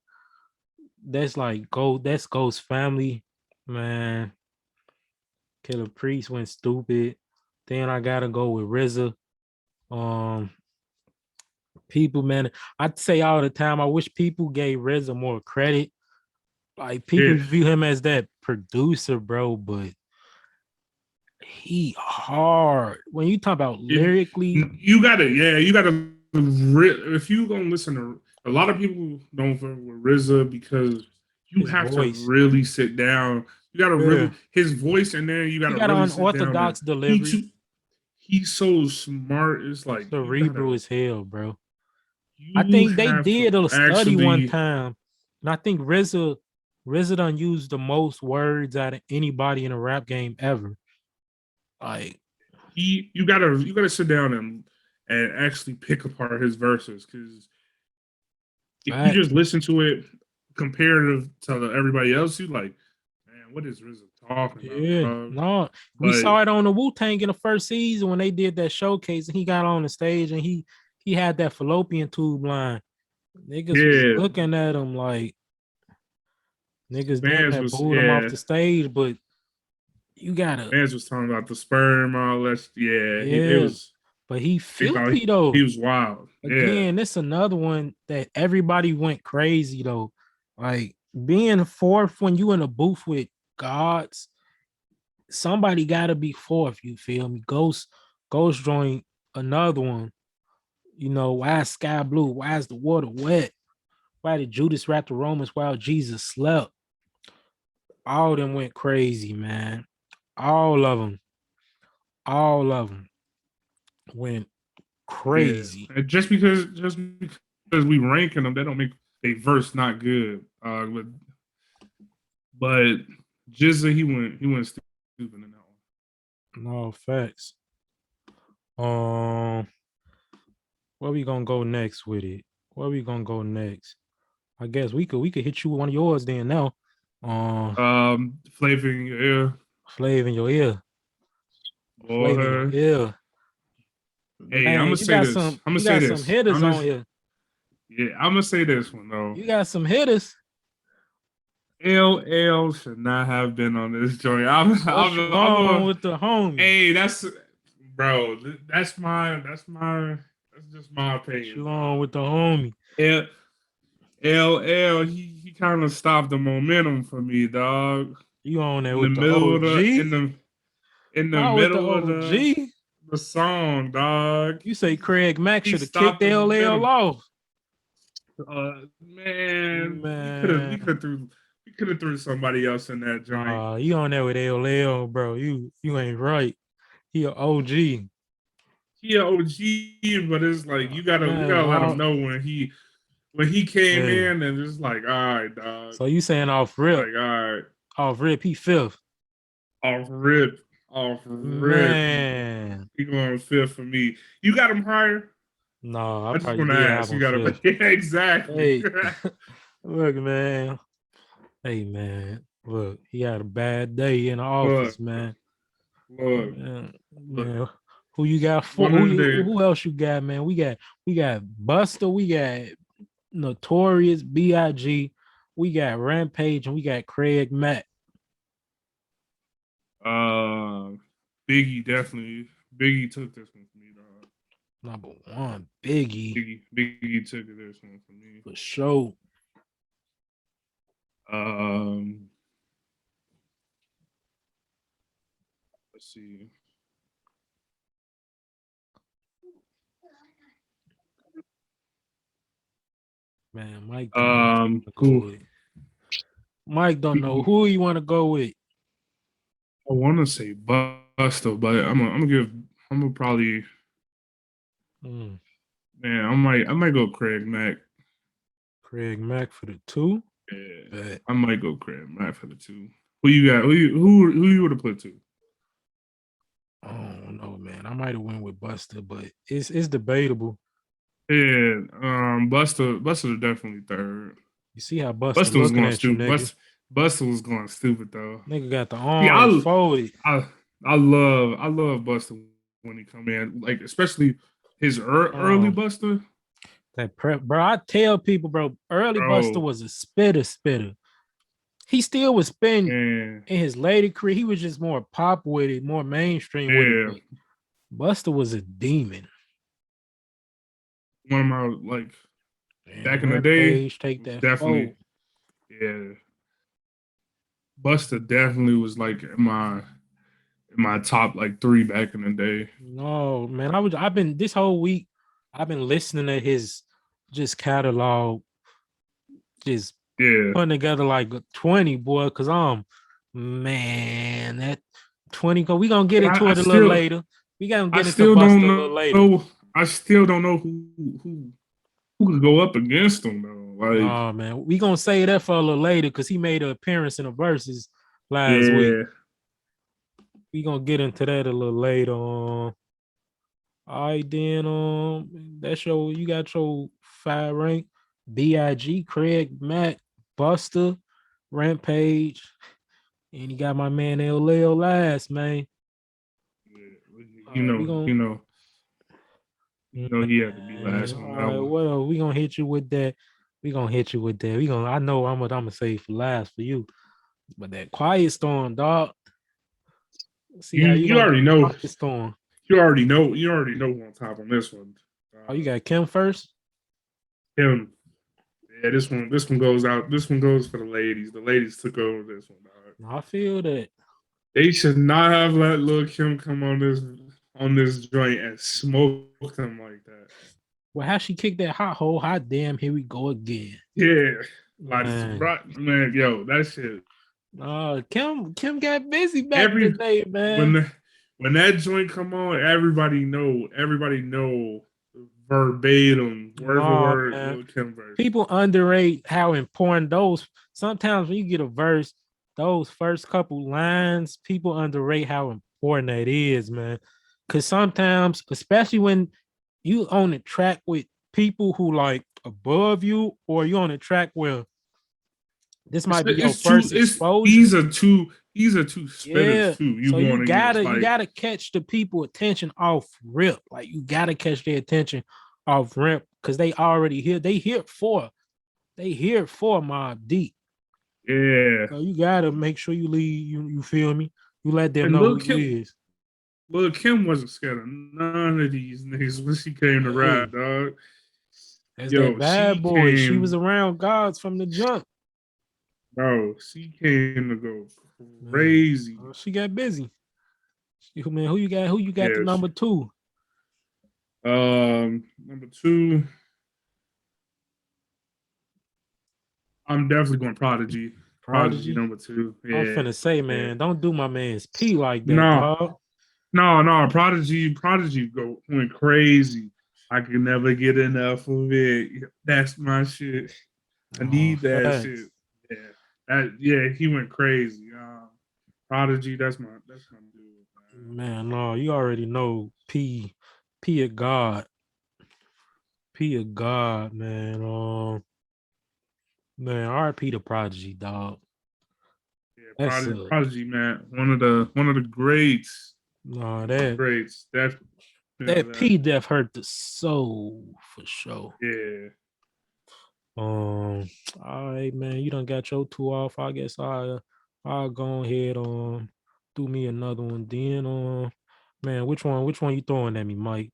That's like that's Ghost family, man. Killer Priest went stupid. Then I gotta go with RZA. Um, people, man, I'd say all the time, I wish people gave RZA more credit. Like people Yeah, view him as that producer, bro, but he hard. When you talk about it, lyrically, you gotta. If you gonna listen to a lot of people don't fuck with RZA because you his have to voice, really sit down. You gotta yeah, really his voice in there. You he gotta got an really sit down and unorthodox he delivery, too. He's so smart. It's like cerebral as hell, bro. I you think they have did to a study one actually time, and I think RZA done used the most words out of anybody in a rap game ever. Like, you gotta sit down and actually pick apart his verses because if you just facts. listen to it comparative to everybody else, you like, man, what is RZA talking about, Yeah, dog? no, we But saw it on the Wu Tang in the first season when they did that showcase, and he got on the stage and he had that fallopian tube line. Niggas was yeah, looking at him like niggas damn Mans near was booed him off the stage, but you gotta, Mans was talking about the sperm, all that. Yeah, it yeah, was. but he They thought filthy he though. was wild. Yeah, Again, this another one that everybody went crazy though. Like being fourth when you in a booth with gods, somebody gotta be fourth. You feel me? Ghost joint, another one. You know, why is sky blue? Why is the water wet? Why did Judas rap the Romans while Jesus slept? All of them went crazy, man. All of them, all of them went yeah. crazy. And just because we ranking them, that don't make a verse not good. But Jizza, he went stupid in that one. No facts. Um, where we gonna go next with it? Where we gonna go next? I guess we could hit you with one of yours then now. Flavor in your ear, Flav in your ear. Flav in your boy. ear. Hey, Man, I'm gonna you say got some this. hitters on here. I'm gonna say this one though. You got some hitters. LL should not have been on this joint. What's I'm wrong a, with the homie? hey, that's bro. That's just my What's opinion, wrong dog. with the homie? L, LL, he kind of stopped the momentum for me, dog. You on there In the with the middle of OG? the Not with the middle of OG. the song, dog. You say Craig Mack He should have kicked stopped the LL momentum. off. Man, Man, we could have threw somebody else in that joint. nah, you on there with LL, bro. You ain't right. He a OG. He a OG, but it's like we Man, gotta let him know when he came hey. in and it's like, all right, dog. So you saying Like, all right, off rip, he fifth. off rip, off rip. Man. He going fifth for me. You got him higher? No, I I just probably want to did have ask. him You got him? fifth. Yeah, exactly. Hey, look, man. Hey, man. Look, he had a bad day in the look, office, man. look, look. Man, who you got for? One of them days. Who else you got, man? We got Buster. We got Notorious B.I.G. We got Rampage, and we got Craig Mack. Biggie definitely. Biggie took this one for me, dog. Number one, Biggie Biggie took this one for me. for sure. Um, let's see. Man, Mike don't know who to go Who with. Mike don't know who you want to go with. I want to say Buster, but I'm gonna probably Mm, man. I might go Craig Mack. Craig Mack for the two. Yeah, Bet. I might go Craig Mack for the two. Who you got? Who you would have put two? I don't know, man. I might have went with Buster, but it's debatable. Yeah, Buster definitely third. You see how Buster Buster was looking going at you, stupid. nigga. Buster was going stupid though. Nigga got the Yeah, arms folded. I love Buster when he come in, like especially His early Buster, That prep, bro. I tell people, bro, early Buster bro. was a spitter. He still was spitting Man, in his later career. He was just more pop with it, more mainstream with it. yeah. But Buster was a demon. One of my like And back in the day Rampage, take was that definitely fold. yeah. Buster definitely was like in my top like three back in the day. No, man. I've been this whole week, I've been listening to his just catalog, just Yeah, putting together like 20, boy. Cause man, that 20 we gonna get but into it a little later. We gonna I get into still Buster don't a little later. know. I still don't know who could go up against him though. Like, No, man. We gonna say that for a little later because he made an appearance in the verses last week. yeah, We gonna get into that a little later. All right, then that's your you got your 5 rank. BIG, Craig, Matt, Buster, Rampage, and you got my man LL last, man. All you right, we know, gonna you know, you know, he had to be last all on that right, one. well, we gonna hit you with that. We gonna hit you with that. I know I'm gonna save for last for you. But that quiet storm, dog. See how you You gonna do already know. quiet storm. You already know who on top on this one. Oh, you got Kim first? Him. Yeah, this one goes out. This one goes for the ladies. The ladies took over this one, dog. I feel that. They should not have let Lil Kim come on this joint and smoke him like that. Well, how she kicked that hot hole? Hot damn, here we go again. Yeah, like Man. right, man, yo, that shit. Kim got busy back in the Every day, when man. the, when that joint come on, everybody know verbatim, word for No, word, man. Lil Kim verse. People underrate how important those sometimes when you get a verse, those first couple lines, people underrate how important that is, man. Cause sometimes, especially when you on a track with people who like above you, or you on a track where this might be your It's two. first It's exposure. these are two Yeah. spitters too. You So you going against gotta you like gotta catch the people attention off rip. Like you gotta catch their attention off rip because they already here. They here for Mob Deep. yeah. So you gotta make sure you leave. You feel me? You let them And know who you is. Lil Kim wasn't scared of none of these niggas when she came to rap, Hey, dog. that's that Yo, bad boy. She was around gods from the jump. she came to go Man, crazy. she got busy. Man, who you got? Who you got the Yeah, number two? number two, I'm definitely going Prodigy. Prodigy Prodigy. number two. I'm Yeah, finna say, yeah. man, don't do my man's P like that, No, dog. no. Prodigy went crazy. I could never get enough of it. That's my shit. I Oh, need that shit. facts. He went crazy. Prodigy, that's my dude, Man, no, you already know P a God. P a God, man. Man, RP the Prodigy, dog. man. Yeah, That's Prodigy, man, one of the greats, no one of the that greats. Definitely that that. P def hurt the soul for sure. Yeah, All right, man. You done got your two off. I guess I'll go ahead do me another one. Then man, which one you throwing at me, Mike?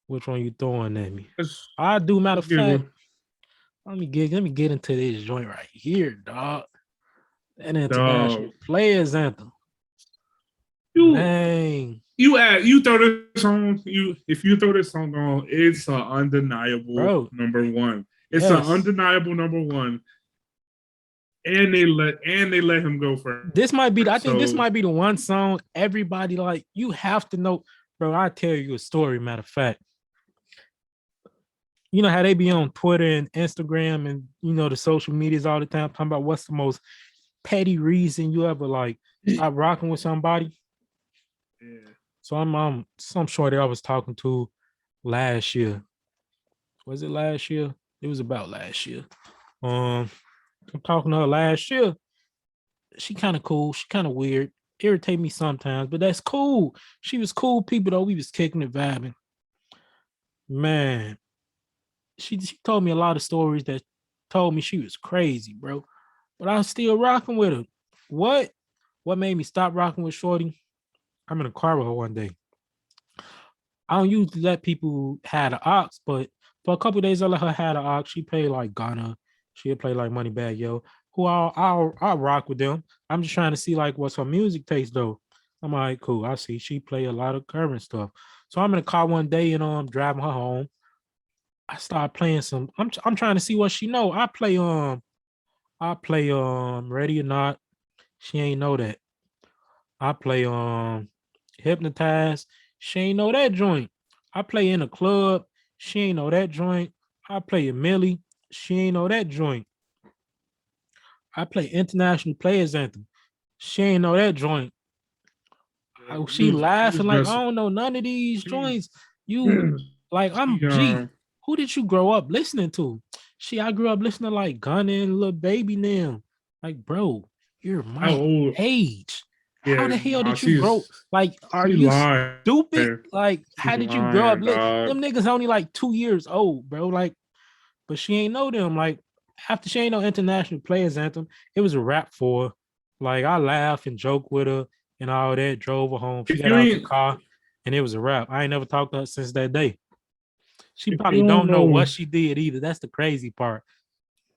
Which one you throwing at me? let's I do matter let's of give fact. him Let me get into this joint right here, dog. An dog. international players anthem. You Man, you throw this song. If you throw this song on, it's an undeniable bro. number one. It's an Yes. undeniable number one, and they let him go first. I think this So might be the one song everybody like. You have to know, bro. I tell you a story, matter of fact. You know how they be on Twitter and Instagram and the social medias all the time talking about what's the most petty reason you ever like stop rocking with somebody. yeah, So I'm some shorty I was talking to last year. Was it last year? It was about last year. I'm talking to her last year. She kind of cool. She kind of weird. Irritate me sometimes, but that's cool. She was cool people though. We was kicking it, vibing. Man, she told me a lot of stories that told me she was crazy, bro. But I was still rocking with her. What? What made me stop rocking with Shorty? I'm in a car with her one day. I don't usually let people have the ox, but for a couple days I let her have the ox. She played like Ghana. She'll play like Moneybag Yo, who I'll rock with them. I'm just trying to see like what's her music taste though. I'm like, cool. I see she play a lot of current stuff. So I'm in a car one day and I'm driving her home. I start playing some. I'm trying to see what she know. I play Ready or Not. She ain't know that. I play Hypnotize. She ain't know that joint. I play In the Club. She ain't know that joint. I play a Millie. She ain't know that joint. I play International Players Anthem. She ain't know that joint. She You was laughing like I messing. don't know none of these She, joints. You like I'm she G. Who did you grow up listening to? I grew up listening to like Gunna and Lil Baby now. Like, bro, you're how my old? age. How Yeah, the hell nah, did you grow? Like, are she you lying. stupid? Like, She how did you grow up? lying, dog. Them niggas only like 2 years old, bro. Like, but she ain't know them. Like, after she ain't know International Players Anthem, it was a rap for her. Like, I laugh and joke with her and all that, drove her home. She If got you out the ain't, car and it was a rap. I ain't never talked to her since that day. She if you probably don't don't know know, what she did either. That's the crazy part,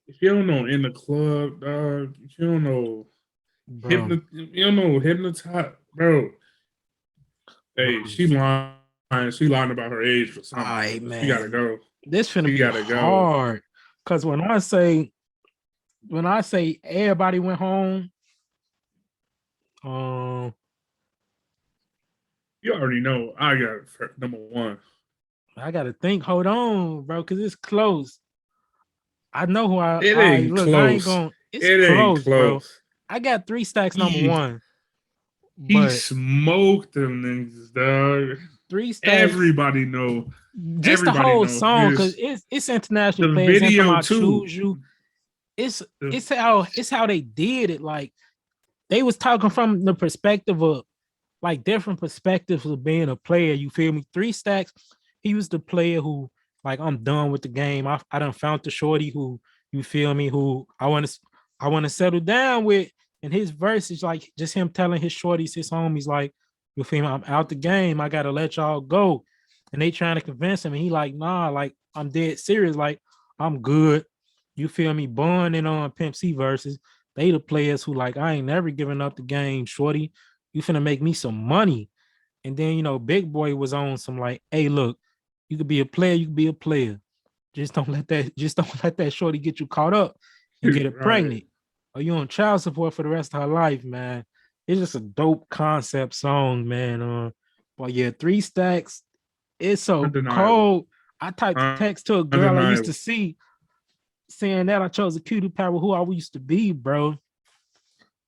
if you don't know In the Club, dog, if you don't know bro. you don't know Hypnotize, bro. Bro, Hey, she lying. She lying about her age for all something, right, bro. She gotta man. go. This finna She be gotta go. hard. Cause when I say everybody went home, um, You already know I got number one. I gotta think. Hold on, bro, cause it's close. I know who I. It I ain't look. I ain't close. going. It's It ain't close, bro. close. I got three stacks number He one, he but smoked them niggas, dog. three stacks. Everybody know. Just the Everybody whole know song, cause this. it's international The players anthem. video I too. choose you. It's The it's how they did it. Like they was talking from the perspective of like different perspectives of being a player. You feel me? Three stacks. He was the player who like I'm done with the game. I done found the shorty who you feel me who I want to settle down with. And his verse is like just him telling his shorties, his homies, like, you feel me? I'm out the game. I gotta let y'all go. And they trying to convince him. And he like, nah, like I'm dead serious. Like, I'm good. You feel me? Bun and on Pimp C verses. They the players who like I ain't never giving up the game, shorty. You finna make me some money. And then Big Boy was on some like, hey, look, you could be a player, you could be a player. Just don't let that shorty get you caught up and get her right. pregnant. Or you on child support for the rest of her life, man. It's just a dope concept song, man. But yeah, three stacks. It's so Undeniable. cold. I typed a text to a girl I used to Undeniable. see saying that I chose a cutie pie with who I used to be, bro.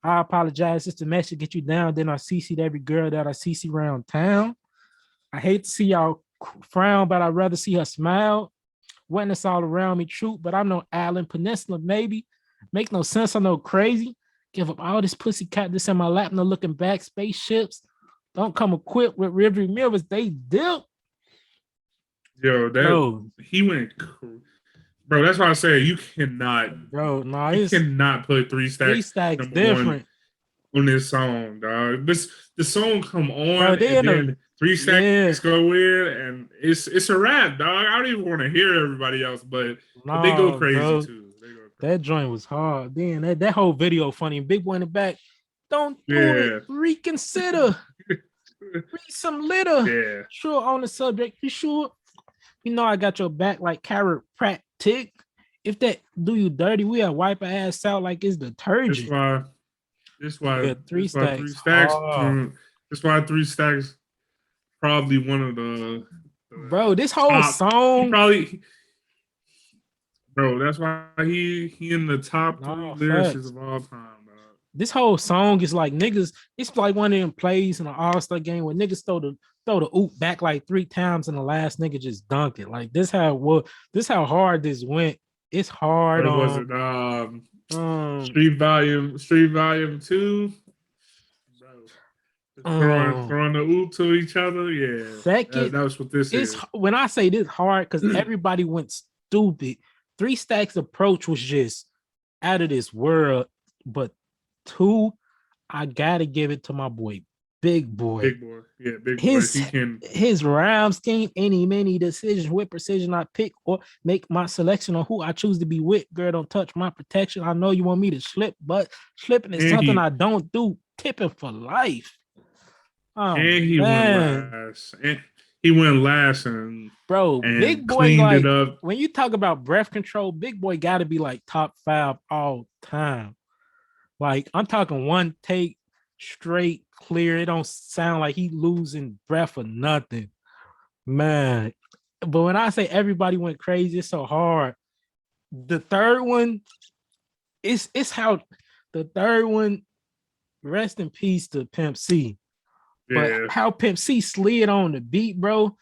I apologize. It's the message get you down. Then I CC'd every girl that I CC around town. I hate to see y'all frown, but I'd rather see her smile. Witness all around me, truth, but I'm no island peninsula, maybe. Make no sense. I'm no crazy. Give up all this pussy cat this in my lap, no looking back. Spaceships don't come equipped with rearview mirrors. They dip, Yo, that bro. he went, bro. That's why I say Bro, nah, you it's cannot put three three stacks stacks number one different, on this song, dog. The song come bro. on They and in a then three yeah, stacks go in and it's a wrap, dog. I don't even want to hear everybody else, but they go nah, crazy bro. too. They go crazy. That joint was hard. Then that whole video funny. Big Boy in the back. Don't do it. Yeah. Reconsider. Read some litter. Yeah. Sure on the subject. You sure? You know I got your back like chiropractic. If that do you dirty, we'll wipe our ass out like it's That's detergent. why that's why Yeah, three that's why three stacks. stacks Oh, that's why three stacks probably one of the bro, this whole top. He song. probably, bro. That's why he in the top three No lyricists facts. of all time, dog. This whole song is like niggas. It's like one of them plays in an all-star game where niggas throw the oop back like three times and the last nigga just dunked it. Like this how what this how hard this went. It's hard. What was it? Um Street Volume 2, bro. Um, throwing the oop to each other. Yeah, second, that's what this it's is. when I say this hard because everybody went stupid. Three Stacks approach was just out of this world, but two, I gotta give it to my boy, Big Boy. Big boy, yeah, big boy. his He can. his rhyme scheme, any many decisions with precision I pick or make my selection on who I choose to be with. Girl, don't touch my protection. I know you want me to slip, but slipping is And something he I don't do. Tipping for life. Oh and he went man, last. And he went last and bro, Big and Boy, cleaned it like up. when you talk about breath control, Big Boy got to be like top 5 all time. Like I'm talking one take straight clear. It don't sound like he losing breath or nothing. Man, but when I say everybody went crazy, it's so hard. The third one, it's how the third one, rest in peace to Pimp C. But Yeah, how Pimp C slid on the beat, bro.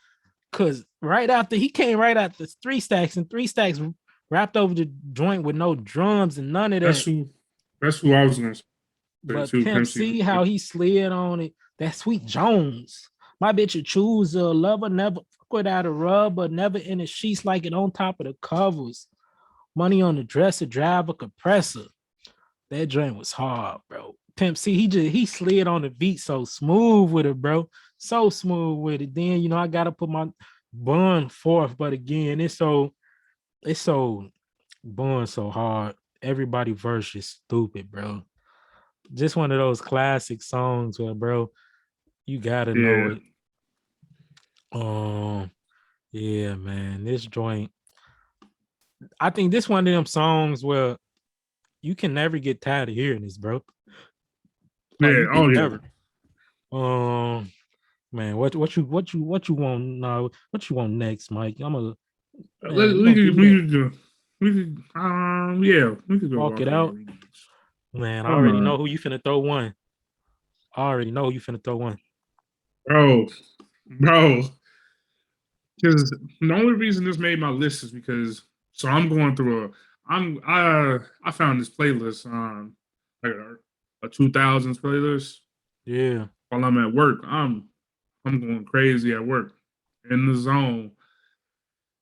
Cause right after he came right after Three Stacks, and Three Stacks rapped over the joint with no drums and none of that's that. who. That's who I was gonna say But too. Pimp Pimp C. C, how he slid on it, that Sweet Jones. My bitch would choose a lover, never fuck without a rubber, never in the sheets like it on top of the covers. Money on the dresser, drive a compressor. That joint was hard, bro. Pimp C, he slid on the beat so smooth with it, bro. So smooth with it. Then I gotta put my bun forth, but again, it's so bun so hard. Everybody verse is stupid, bro. Just one of those classic songs where, bro, you gotta know Yeah, it. Um, yeah, man, this joint. I think this one of them songs where you can never get tired of hearing this, bro. Like yeah. you Oh can yeah. never. Um, man, what you want now? What you want next, Mike? I'm a man. We We gonna do could we gonna yeah, we could go walk walk it it out out, remix. man. I Why already not? know who you finna throw one. I already know who you finna throw one. Bro, bro. Because the only reason this made my list is because I'm going through I found this playlist on like a 2000s playlist Yeah, while I'm at work. I'm going crazy at work in the zone.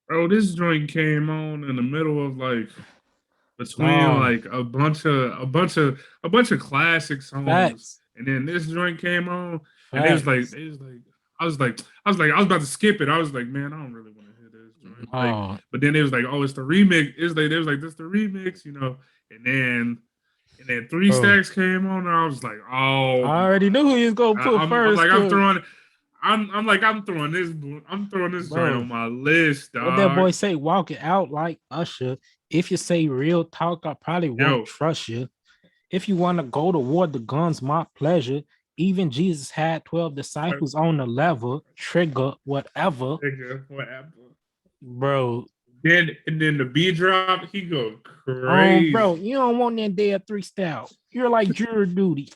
Bro, this joint came on in the middle of like between no like a bunch of classic songs, facts, and then this joint came on, and facts. I was about to skip it. I was like, man, I don't really want to hear this joint. Like, No, but then it was like, oh, it's the remix. It's like they was like, this the remix. And then Three bro. Stacks came on, and I was like, oh I already my knew who he was gonna god, put I'm first, like cause I'm throwing this joint on bro, my list, what that dog. boy say? Walk it out like Usher. If you say real talk, I probably won't Yo, trust you. If you want to go to war, the gun's my pleasure. Even Jesus had 12 disciples on the level, trigger, whatever. nigga, whatever. Bro, And then the B drop, he go crazy. bro, you don't want that day of three style. You're like jury duty.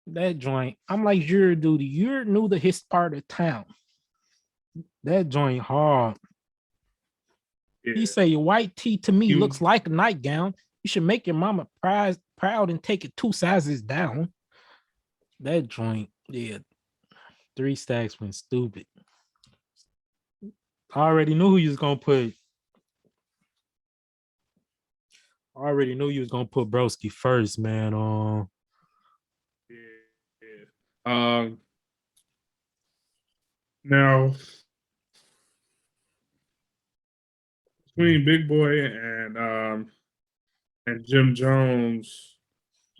That joint. I'm like jury duty. You're new to his part of town. That joint hard. He Yeah, say your white tee to me he looks like a nightgown. You should make your mama proud and take it 2 sizes down. That joint, yeah, Three Stacks went stupid. I already knew who you was gonna put. I already knew you was gonna put Broski first, man. yeah. Now between Big Boy and Jim Jones,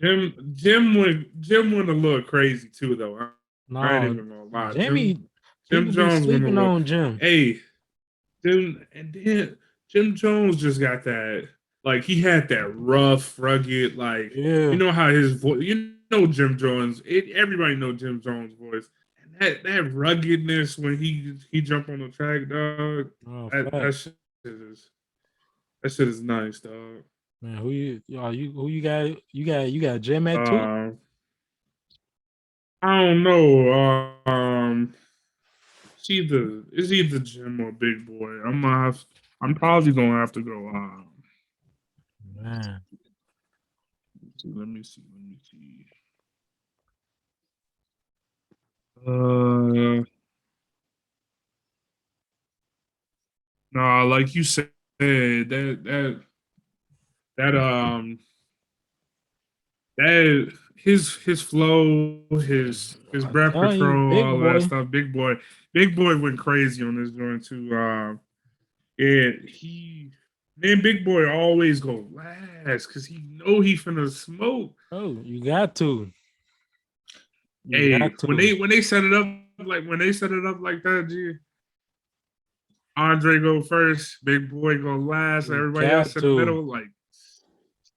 Jim went a little crazy too though. I ain't No, even gonna lie. Jimmy, Jim people be Jones went a sleeping little. on Jim. Hey, Jim Jones just got that. Like he had that rough, rugged, like you Yeah. know how his voice. You know Jim Jones. Everybody know Jim Jones' voice. And that ruggedness when he jumped on the track, dog. Oh, That facts. shit is that shit is nice, dog. Man, who you got? You got Jim at two? Uh, I don't know. It's either Jim or Big Boy. I'm probably gonna have to go. Man. Let me see. Let me see. Uh, nah, like you said, that that his flow, his I'm breath telling you, control, big all of that boy. stuff. Big boy went crazy on this joint too. And he then Big Boy always go last because he know he finna smoke. Oh, you got to. You Hey, got to. when they set it up like that, G, Andre go first, Big Boy go last, You everybody else got in the to. middle, like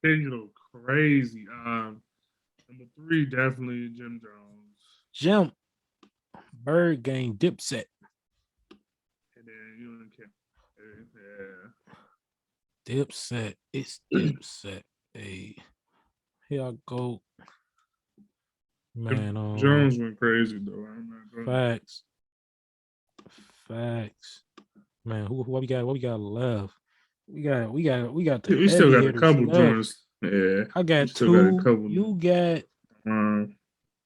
they go crazy. Number three, definitely Jim Jones. Jim, Bird Game, Dipset. And then you don't care. Yeah. Dipset. It's Dipset. Hey, here I go. Jim Man, Jones went crazy though. I'm not gonna. facts. Facts. Man, who what we got? What we got left? We got the We still heavy got a hitters couple left. joints. Yeah, I we got still got a two. couple. You got Um,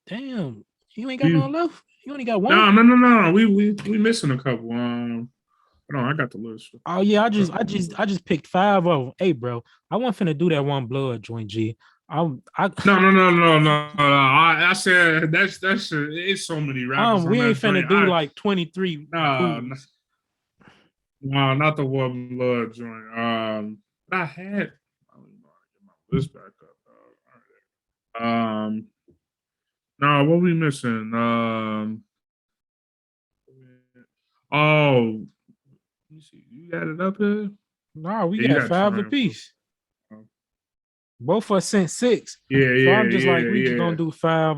damn. You ain't got we none left. You only got one. no. We missing a couple. Hold on, I got the list. Oh yeah, I just picked five of them. Hey, bro, I wasn't finna do that one blood joint. G. I No. I said that's it's so many rappers on we ain't that joint. finna do like 23 Nah, dudes. no, not the one blood joint. I had. I don't even know how to get my list back up. All right. No, what we missing? Oh, let me see. You got it up here? Nah, we Yeah, you got got five Triumph. apiece. Oh, Both of us sent six. yeah, So I'm just like, yeah, we just yeah. gonna do five.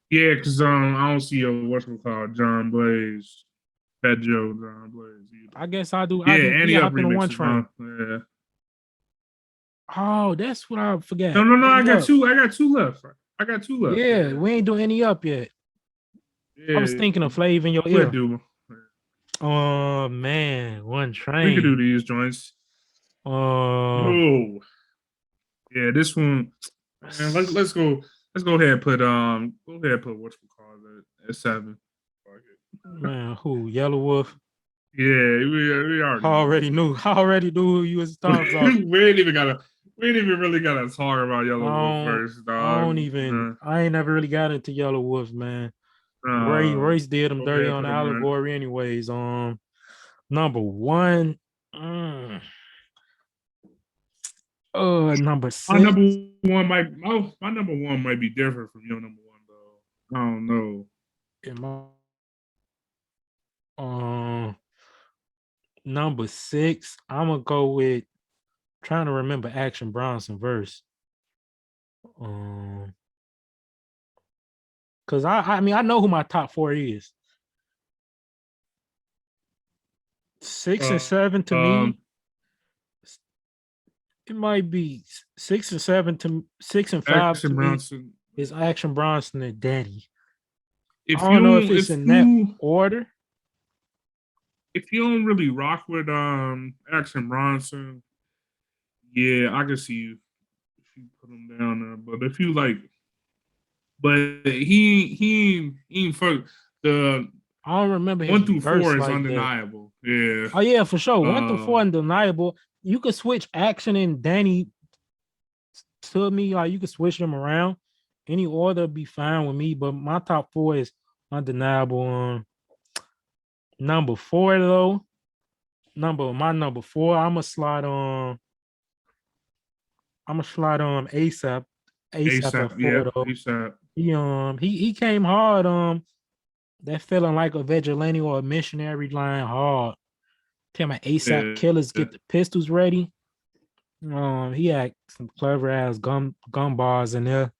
Yeah, because I don't see a what's called John Blaze, Fat Joe John Blaze either. I guess I do. I Yeah, do. and Yeah, he up hop in the one remixes, huh? train. Yeah. Oh, that's what I No, forgot. no, no. I Any got up? two. I got two left. I got two left. Yeah, Yeah, we ain't doing any up yet. I was yeah. thinking of Flav in your We ear. do. Oh man, one We could do train. these joints. Uh, Oh, yeah. This one, man. Let's go. Let's go ahead and put Go ahead and put what's called at seven. Fuck it. man, who? Yellow Wolf. Yeah, we I already know. already knew. I already knew who you was talking about. We ain't even really gotta talk about I Yellow Wolf don't. first, I dog. don't even. I ain't never really got into Yellow Wolf, man. Royce did him Go dirty ahead, on put the them in. allegory, anyways. Number one. Number My six. number my number one might be different from your number one though. I don't know. In my, um, number six. I'm gonna go with trying to remember Action Bronson verse. Um, cause I mean I know who my top four is. Six and Uh, seven to me, um, it might be six and seven to six and five to Action me Bronson. is Action Bronson and Daddy. I If don't know if you it's in that order. if you don't really rock with Action Bronson, yeah, I can see you if you put him down there. But if you like, but he ain't fuck the I don't remember his one through verse four is like that. undeniable. Yeah. Oh yeah, for sure. One through four Um. undeniable. You could switch Action and Danny to me, like you could switch them around. Any order be fine with me, but my top four is undeniable. Number four though, my number four, I'm gonna slide on ASAP ASAP. at four Yep. though. ASAP. He came hard. That feeling like a vigilante or a missionary line hard. Tell my ASAP Yeah. killers get the pistols ready. He had some clever ass gun bars in there.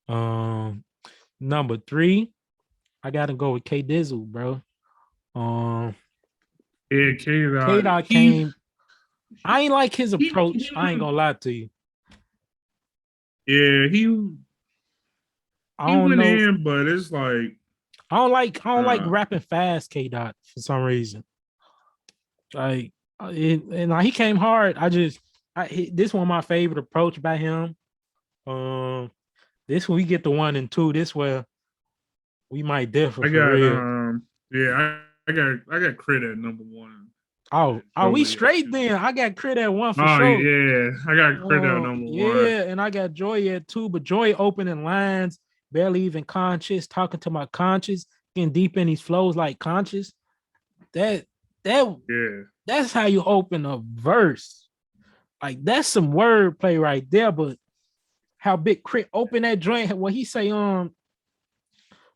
Um, Number three, I gotta go with K Dizzle, bro. Um, Yeah. K K Dot. Dot came. I ain't like his He approach. I ain't gonna lie to you. yeah, I he don't went know. in, but it's like I don't like uh rapping fast, K Dot, for some reason. Like, he came hard. This one my favorite approach by him. Um, this when we get the one and two. This where We might differ I for got real. yeah, I got Crit at number one. Oh, And we Joey at straight two. then. I got Crit at one for Oh sure. yeah, I got Crit at number one. Yeah, and I got Joy at two, but Joy opening lines, barely even conscious, talking to my conscious, getting deep in these flows like conscious. That that Yeah, that's how you open a verse. Like that's some wordplay right there. But how Big Crit open that joint? What he say?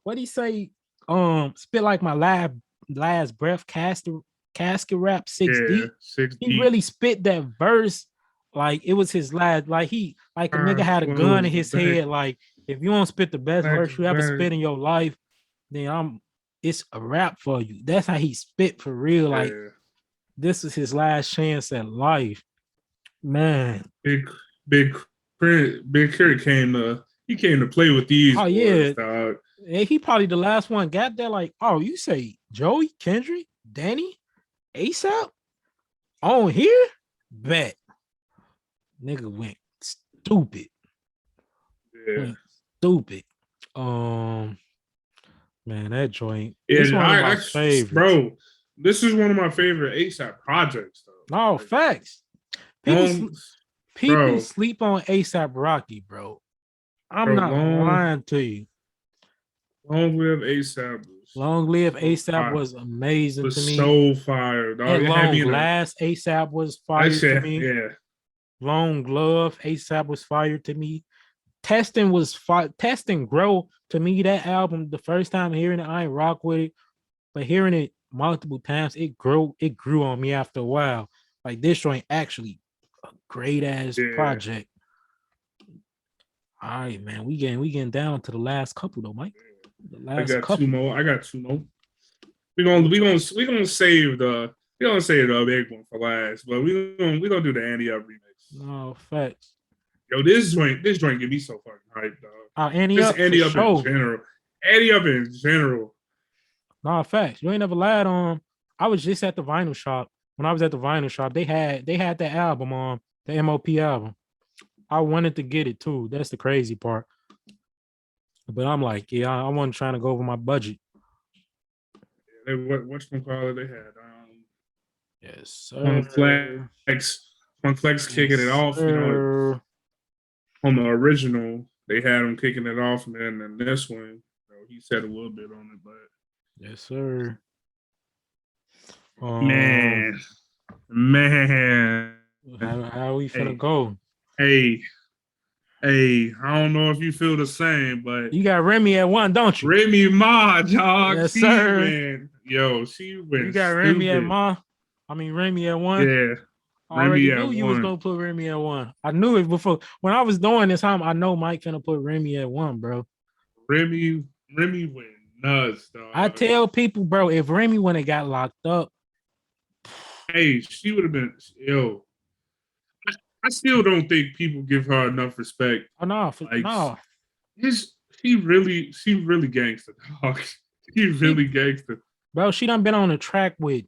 What he say? Spit like my last breath. Casket rap 6 deep. six He deep. really spit that verse like it was his last. Like a nigga had a gun in Close his back, head. Like if you don't spit the best back verse to you ever back. spit in your life, then it's a rap for you. That's how he spit for real. Like Yeah, this is his last chance at life, man. big big Big Crit came to play with these Oh boys, yeah, dog. and he probably the last one got there. Like, oh, you say Joey, Kendrick, Danny, ASAP on here? Bet nigga went stupid. Yeah, Went stupid. Um, man, that joint. This and one of my favorites. bro, this is one of my favorite ASAP projects, though. No Like, facts. People long, people bro, sleep on ASAP Rocky, bro. I'm bro, not lying to you. long live ASAP Long Live so ASAP fire. was amazing to Was me. so fire, At dog. It had Long me in a Last, ASAP was that fire to shit. me. Yeah, Long Glove, ASAP was fire to me. Testing was fire. Testing Grow to me. That album, the first time hearing it, I ain't rock with it, but hearing it multiple times, it grew. It grew on me after a while. Like this joint actually a great ass yeah. project. All right, man. We getting down to the last couple though, Mike. The I last got two couple. more. I got two more. We gonna save the big one for last, but we gonna do the Andy Up remix. No facts. Yo, this joint get me so fucking hyped, dog. Annie Just up for Andy Up in sure. general. Andy Up in general. No facts. You ain't never lied on. I was just at the vinyl shop. When I was at the vinyl shop, they had that album on the MOP album. I wanted to get it too. That's the crazy part. But I'm like, yeah, I wasn't trying to go over my budget. What's gonna call it? They had Yes, on sir. Flex, on Flex kicking it Yes, off. sir. On the original, they had him kicking it off, and then in this one, he said a little bit on it, but Yes, sir. Um, man, man, how we finna hey, go? hey, hey, I don't know if you feel the same, but You got Remy at one, don't you? Remy Ma, dog, Yes, sir. she You went got Remy at stupid. ma. I mean Remy at one. Yeah, I already Remy knew at you was one. gonna put Remy at one. I knew it before. When I was doing this time, I know Mike finna put Remy at one, bro. Remy, Remy went nuts, I dog. tell people, bro, if Remy when it got locked up, Hey, she would have been, yo. I still don't think people give her enough respect. oh no, Like, no, his, she really gangster, dog. She she, really gangster. bro, she done been on the track with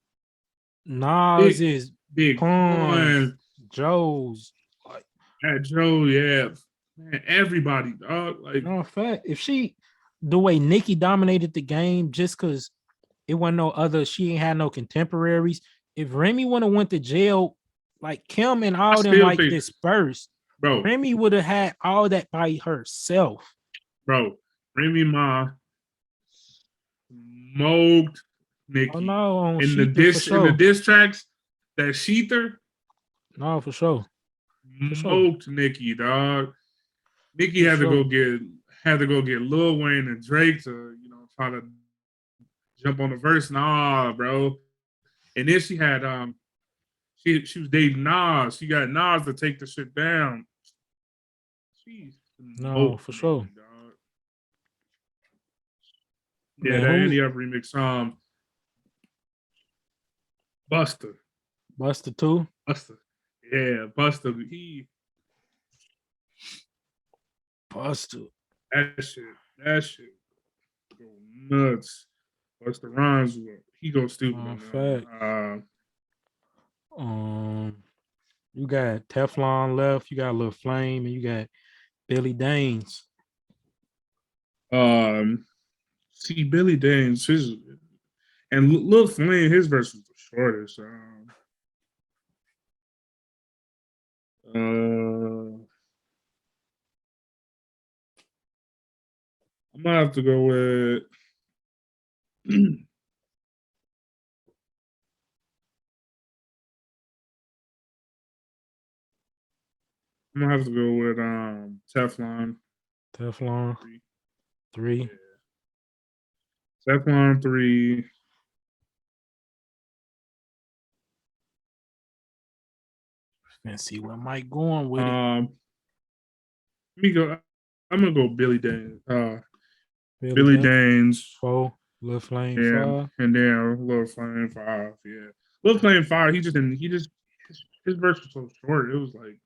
Big, Nas's, big Pun's, pun Joe's. Like, at Joe, yeah, man, everybody, dog. Like, no fact, if she the way Nicki dominated the game, just because it wasn't no other, she ain't had no contemporaries. If Remy would have went to jail, like Kim and I all them still like think, dispersed, bro, Remy would have had all that by herself. bro, Remy Ma smoked Oh Nicki no, on Sheether for in the sure. diss tracks. That Sheether No, for sure. For sure. smoked Nicki, dog. Nicki For sure. had to go get Lil Wayne and Drake to try to jump on the verse. Nah, bro. And then she had she was dating Nas. She got Nas to take the shit down. She No, smoked for sure. Nicki, dog. Yeah, Man, that who Andy Up remix. Buster, Buster too? Buster. Yeah, Buster. Buster. That shit go nuts. Buster Rhymes, he goes stupid on Fact. that one. Um, you got Teflon left, you got Lil Flame, and you got Billy Danes. Um, See, Billy Danes, his and Lil Flame, his verse was the shortest. I'm gonna have to go with. I'm gonna have to go with Teflon. Teflon 3. 3. Yeah. Teflon 3. Let's see where Mike going with it. Let me go. I'm gonna go Billy Danes. Billy Billy Dane Danes. 4. Lil Flame Yeah, 5. and then Lil Flame 5. Yeah, Lil Flame 5. He just didn't. He just his verse was so short. It was like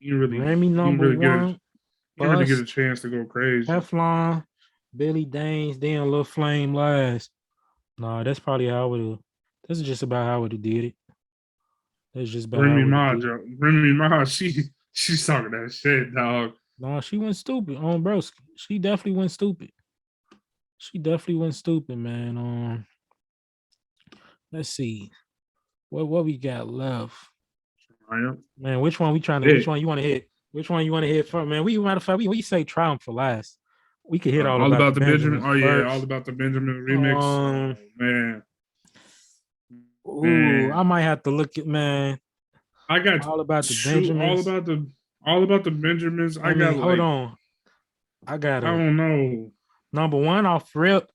Remy he didn't number really get a one. he didn't really get Bust. a chance to go crazy. Teflon. Billy Danes. Then Lil Flame last. Nah, that's probably how I would have. This is just about how I would have did it. That's just about how I Remy would have Ma, did it. Remy Ma, she's talking that shit, dog. Nah, she went stupid on bro. She definitely went stupid. She definitely went stupid, man. Let's see. What we got left? Man, which one we trying to which one you want to hit? Which one you want to hit for, man? We matter of fact, we say Triumph for last. We could hit all All about the about the Benjamin. Benjamins Oh yeah, all first. about the Benjamin remix. Oh man, Ooh, I man. might have to look at, man. I got All about the shoot Benjamins. all about the Benjamins. I Let got me hold like on. I got I a don't know. number one off rip.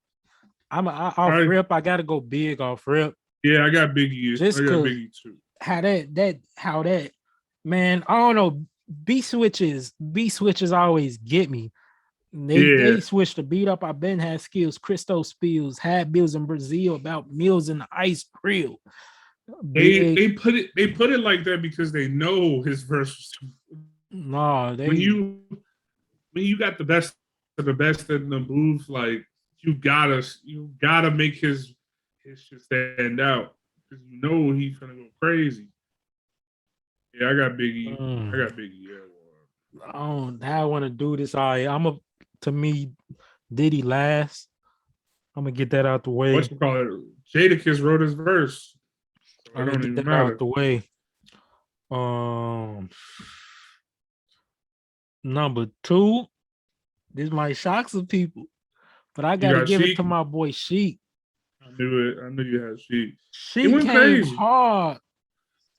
Off I rip. I gotta go big off rip. Yeah, I got Biggie. I Just got cause Biggie too. how that man, I don't know. B switches always get me. They Yeah, switched the beat up. I've been had skills. Christo spills, had bills in Brazil about meals in the ice grill. Big. they put it like that because they know his verse was too. No, When they you got the best of the best in the booth, like you gotta make his shit stand out because you know he's gonna go crazy. Yeah, I got Biggie. I got Biggie. Yeah, I don't how I want to do this. To me, Diddy last. I'm gonna get that out the way. what you call it? Jadakiss wrote his verse, so I'm it gonna don't get even that out matter. the way. Number two, this might shock some people, but I You gotta got give it to Sheik. my boy Sheik. I knew it. I knew you had Sheik. It Sheik went came crazy. hard.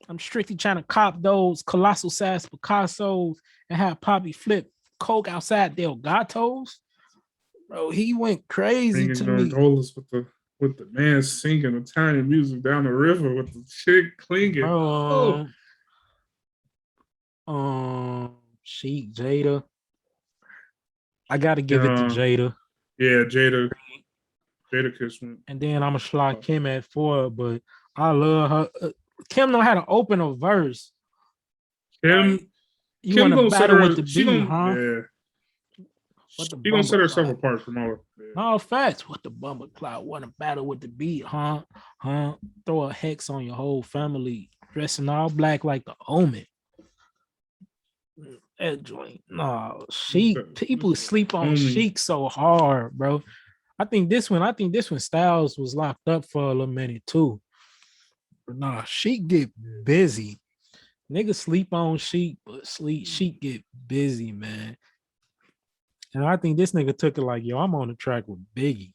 I'm strictly trying to cop those colossal size Picassos and have Poppy flip coke outside Del Gatos. Bro, he went crazy Singing to me. gondolas with the man singing Italian music down the river with the chick clinging. Oh, Bro, Sheik, Jada. I gotta give it to yeah, Jada. yeah. Jada Kiss went. And then I'm gonna slot Kim at 4, but I love her. Kim know how to open a verse. Like, Kim you Kim want to gonna set battle with her. the beat, huh? What the She gonna bumper set herself clock? apart from all. Yeah. No facts. What the bumper clock? Want to battle with the beat, huh? Huh? Throw a hex on your whole family, dressing all black like the omen. That joint, no, people sleep on Homie. Sheik so hard, bro. I think this one Styles was locked up for a little minute too. But nah, Sheik get busy. Niggas sleep on Sheik, but Sheik get busy, man. And I think this nigga took it like, yo, I'm on the track with Biggie.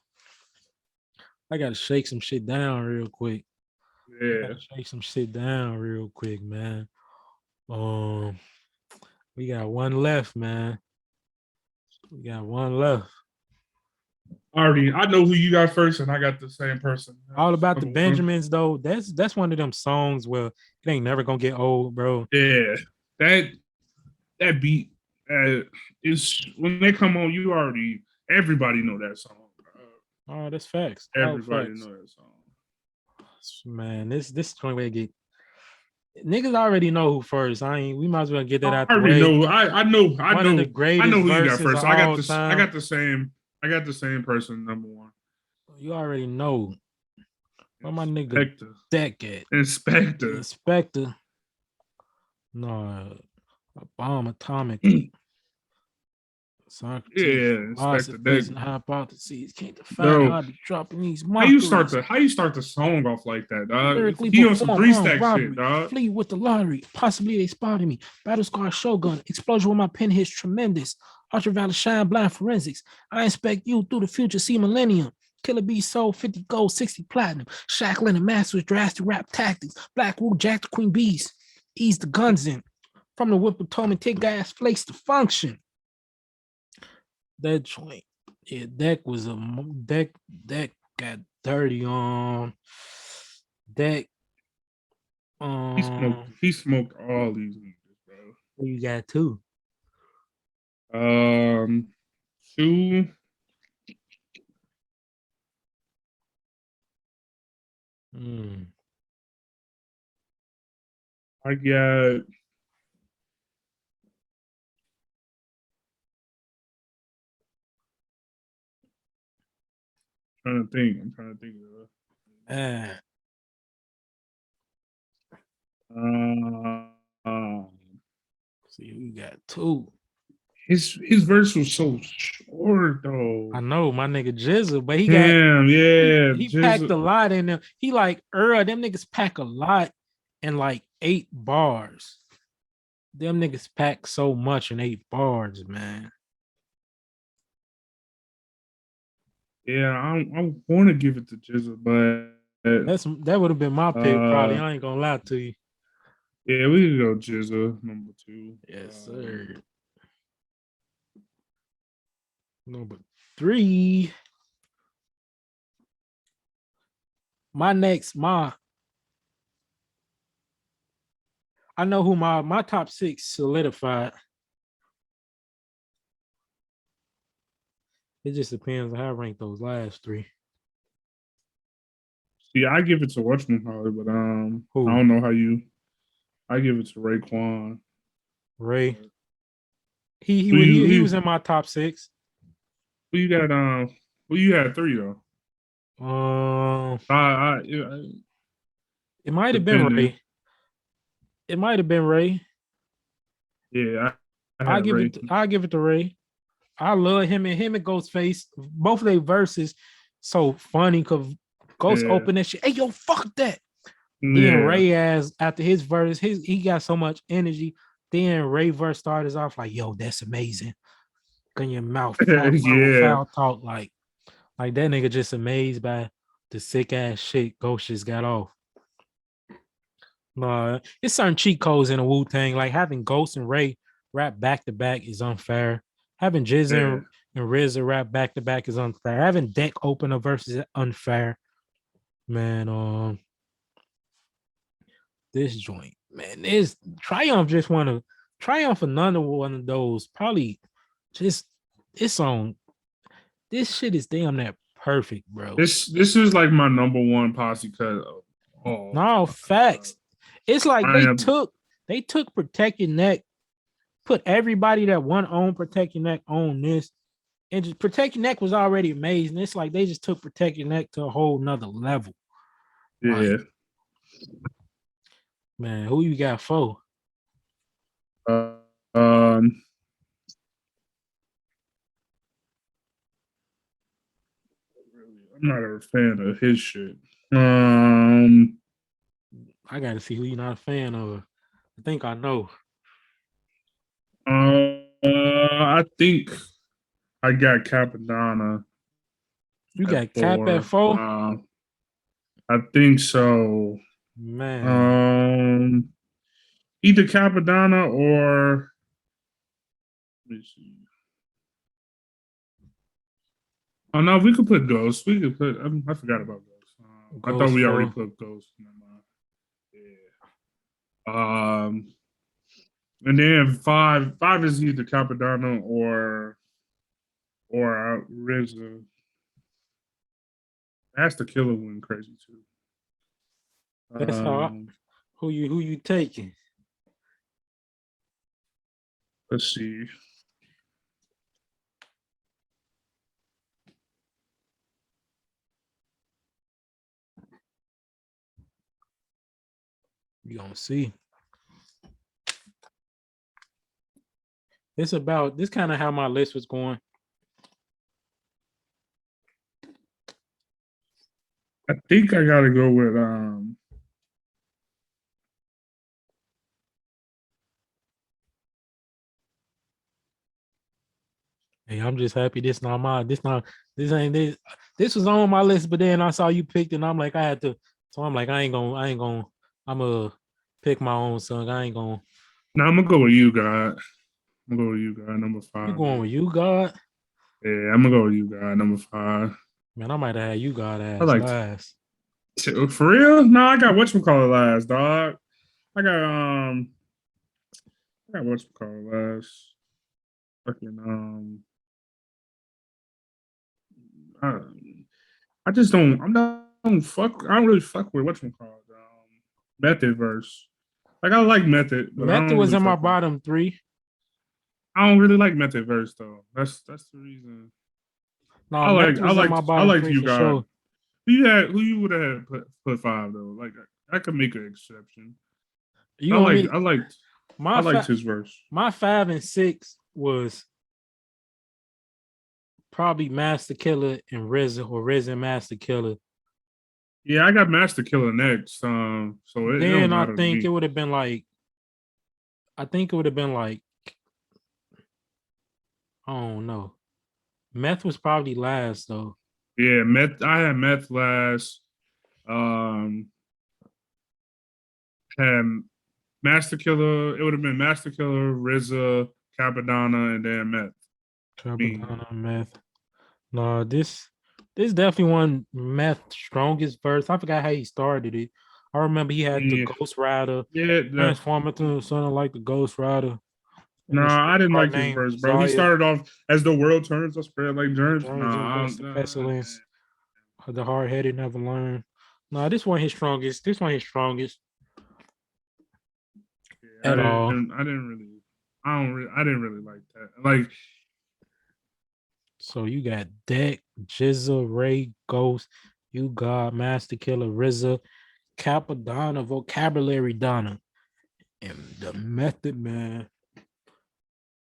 I gotta shake some shit down real quick. Yeah. Shake some shit down real quick, man. We got one left, man. We got one left. I know who you got first, and I got the same person. All about the Number one. Benjamins, though. That's one of them songs where it ain't never gonna get old, bro. Yeah, that beat is when they come on. Everybody know that song. Oh, that's facts. All Everybody facts. know that song. Man, this joint way get niggas already know who first. We might as well get that I out the already way. know. I know. One of the greatest who you got verses first. of I got all this. I time. got the same. I got the same person. Number one. You already know. Where my nigga Inspector. Deck at? Inspector. Inspector. No, a bomb atomic. Socrates, Yeah, inspect the deck. philosophies and hypotheses can't define how Bro, I be dropping these how you start the song off like that, dog? lyrically He on some perform three armed stack shit, robbery, dog. flee with the lottery. Possibly they spotted me. Battle scar shogun, explosion with my pen hits tremendous. Ultraviolet shine blind forensics. I inspect you through the future, see millennium. Killer B sold 50 gold, 60 platinum. Shackling and masters, drastic rap tactics. Black Wool, Jack the Queen Bees. Ease the guns in. From the whip of Tommy, take gas flakes to function. That joint, yeah, deck was a deck got dirty on deck. Um, He smoked all these niggas, bro. you got two. Two. Mm. I got. Trying to think. I'm trying to think of. Ah, Uh, see, you got two. his verse was so short I though. know my nigga Jizzle, but Damn, yeah, he just packed a lot in there. He like them niggas pack a lot in like 8 bars. Them niggas pack so much in 8 bars, man. yeah. I want to give it to Jizzle, but That would have been my pick, probably. uh, I ain't gonna lie to you. yeah, we could go Jizzle number two. Yes, sir. Number 3. My I know who my top 6 solidified. It just depends on how I rank those last 3. See, I give it to whatchamacallit, but I Who? don't know how you. I give it to Raekwon. Ray. Who you He was in my top 6. who you got? Who you had three though? Um, I it might have been depending. Ray. It might have been Ray. Yeah, I had Ray. I give it to Ray. I love him and Ghostface. Both of their verses so funny because Ghost Yeah, opened that shit. Hey yo, fuck that. Then yeah, Ray as after his verse, he got so much energy. Then Ray verse started off like, yo, that's amazing. In your mouth, yeah. foul talk, like that nigga just amazed by the sick ass shit Ghost just got off. It's certain cheat codes in a Wu Tang. Like having Ghost and Ray rap back to back is unfair. Having Jizz Yeah. and RZA rap back to back is unfair. Having Deck open a verse is unfair. Man, this joint, man, this Triumph just want to Triumph another one of those. Probably just it's on. This shit is damn that perfect, bro. This is like my number one posse cut. Oh, No facts. It's like I am. they took Protect Your Neck, put everybody that one on Protect Your Neck on this, and just Protect Your Neck was already amazing. It's like they just took Protect Your Neck to a whole nother level. Yeah. Like, man, who you got for? Uh, um. I'm not a fan of his shit. I gotta see who you're not a fan of. I think I know. I think I got Capadonna You at got Cap at four. 4? I think so. Man, Um, Either Capadonna or let me see. Oh no, we could put Ghost. We could put. I forgot about Ghost. I thought goes we already for put Ghost. Never mind. Yeah. And then five is either Capadonna or RZA. That's the killer one, crazy too. that's how Um, who you taking? let's see. You gonna see. It's about this kind of how my list was going. I think I gotta go with Hey, I'm just happy this not my this not this ain't this this was on my list, but then I saw you picked it and I'm like I had to, so I'm like I'm gonna pick my own song. I ain't gonna. no, I'm gonna go with you, God. I'm gonna go with you, God, number You five. going with you, God? Yeah, I'm gonna go with you, God, number five. Man, I might have had you, God, I ass like last. for real. No, I got whatchamacallit last, dog. I got I got whatchamacallit last. Fucking I, I just don't. I'm not. I don't fuck. I don't really fuck with whatchamacallit. Method verse. Like I like method, but I Method don't was really in my fuck with. bottom three. I don't really like method verse though. That's the reason. No, Method was in my I bottom liked three you, for God. sure. Who you would have put five though? Like I could make an exception. You want me? I My liked his verse. my 5 and 6 was probably Master Killer and RZA or RZA and Master Killer. Yeah, I got Master Killer next. So it don't Then I matter to think it me. would have been like I think it would have been like I don't know. Meth was probably last though. Yeah, meth. I had meth last. Um, had Master Killer. It would have been Master Killer, RZA, Capadonna, and then meth. Me. Carbonana Meth. No, this definitely one Meth strongest verse. I forgot how he started it. I remember he had the Yeah, Ghost Rider yeah. transform into something like the Ghost Rider No, and the I didn't streetcar like his named verse, bro. He Zaya. started off as the world turns, I spread like germs. Germs and Nah, bust the pestilence. The hard headed never learn. No, this one his strongest. This one his strongest yeah, at all. I didn't really, I didn't really like that. Like, So you got Deck, Jizza, Ray, Ghost, you got Master Killer, RZA, Capadonna, Vocabulary Donna, and the Method Man.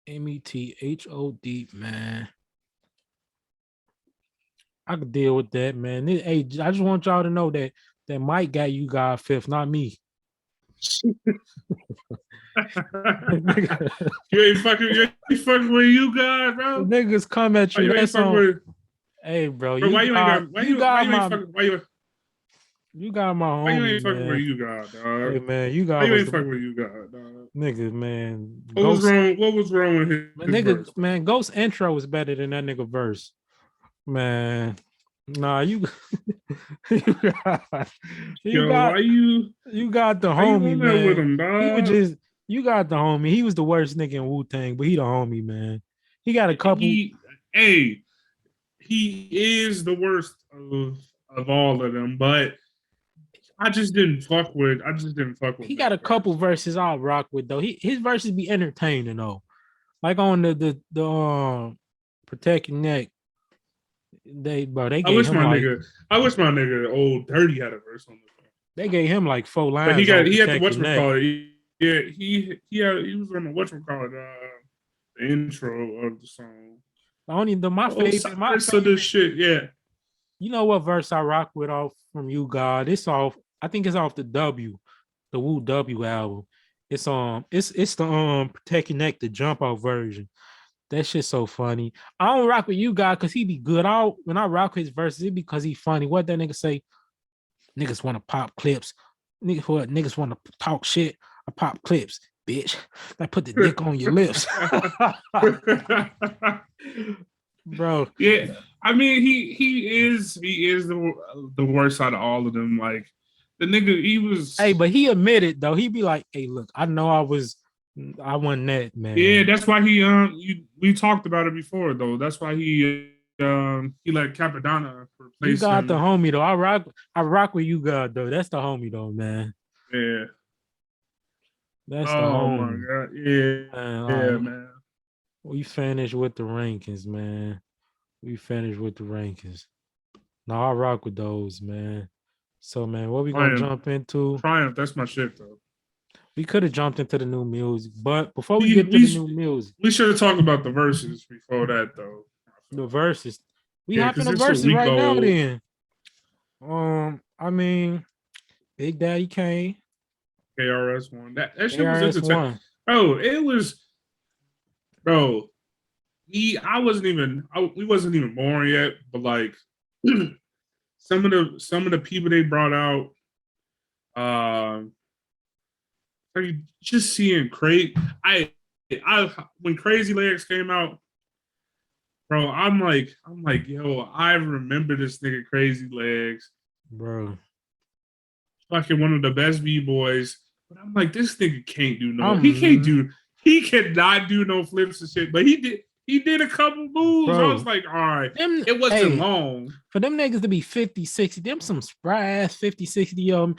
METHOD, man. I could deal with that, man. Hey, I just want y'all to know that Mike got you guys fifth, not me. you ain't fucking with you, God, bro. Niggas come at Why you. you ain't That's fucking on. with? Hey, bro, Bro, you got my why you homie, ain't fucking with man. you, God, Hey, dog? man, you Why guys you was ain't the fucking with you, God, dog? niggas, man. What was Ghost, wrong? What was wrong with his nigga, verse, though? man. Ghost intro was better than that nigga verse, man. Nah, you, you got, you Yo, got, you got the why you homie, on that with man. him, He was dog? just, you got the homie. He was the worst nigga in Wu Tang, but he the homie, man. He got a couple. Hey, he is the worst of all of them, but I just didn't fuck with He that got a couple verse. verses I'll rock with though. His verses be entertaining though. Like on the Protect Your Neck, they I gave wish him my like nigga, I wish my nigga Old Dirty had a verse on this one. they gave him like 4 lines But on he had the Protect Your Neck. whatchamacallit. Yeah, he was on the whatchamacallit, the intro of the song. Only my Oh, favorite, my sides of this favorite. shit, yeah. You know what verse I rock with off from you, God? It's off. I think it's off the Wu W album. It's the Protect Your Neck, the jump out version. That shit's so funny. I don't rock with you, God, because he be good. When I rock his verses, it because he funny. What that nigga say? Niggas want to pop clips. Niggas want to talk shit. I pop clips, bitch. I put the dick on your lips. Bro. Yeah, I mean he is the worst out of all of them. Like the nigga, he Hey, was. but he admitted though, he be like, hey, look, I know I wasn't that, Yeah, man. that's why we talked about it before though. That's why he let Capadonna You replace got the him. homie though. I rock with you, God, though. That's the homie though, man. Yeah. That's the Oh my homie. god. Yeah. Man, all Yeah, right. man. We finished with the rankings, man. We finished with the rankings. Now I rock with those, man. So, man, what we gonna Triumph. jump into? Triumph. That's my shit though. We could have jumped into the new music, but before we We get to the we new music, we should have talked about the verses before that though. the verses, we Yeah, hop in because the it's a verses week right now. old. Then, I mean, Big Daddy Kane, KRS One. That shit was ARS entertaining. one, Bro, it was bro. We wasn't even born yet, but like some of the people they brought out, like just seeing I when Crazy Legs came out, bro, I'm like, yo, I remember this nigga Crazy Legs, bro. fucking one of the best b-boys. But I'm like, this nigga can't do no, I'm he cannot do no flips and shit. But he did a couple moves. I was bro. like, all right, Them, it wasn't hey, long. for them niggas to be 50, 60, them some spry ass 50, 60 Bro,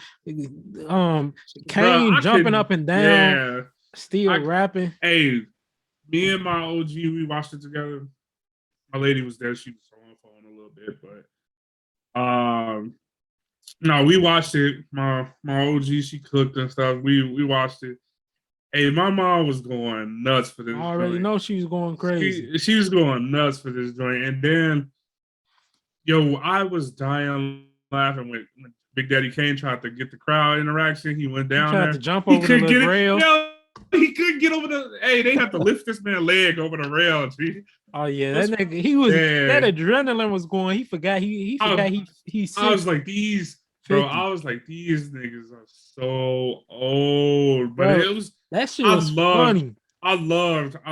Kane I jumping could, up and down, yeah. still I rapping. Hey, me and my OG, we watched it together. My lady was there. She was on the phone a little bit, but no, we watched it. My OG, she cooked and stuff. We watched it. Hey, my mom was going nuts for I this already joint. know she was going crazy. She was going nuts for this joint, and then yo, I was dying laughing when Big Daddy Kane tried to get the crowd interaction. He went He down tried to there. jump He over the couldn't little get it. rail. Yo, he couldn't get over the. Hey, they have to lift this man's leg over the rail. G. Oh yeah, That's, that nigga, he was that yeah. adrenaline was going. He forgot he forgot I, he's I was 60, like, these, bro. 50. I was like, these niggas are so old. But Bro, it was. that shit I was loved. funny. I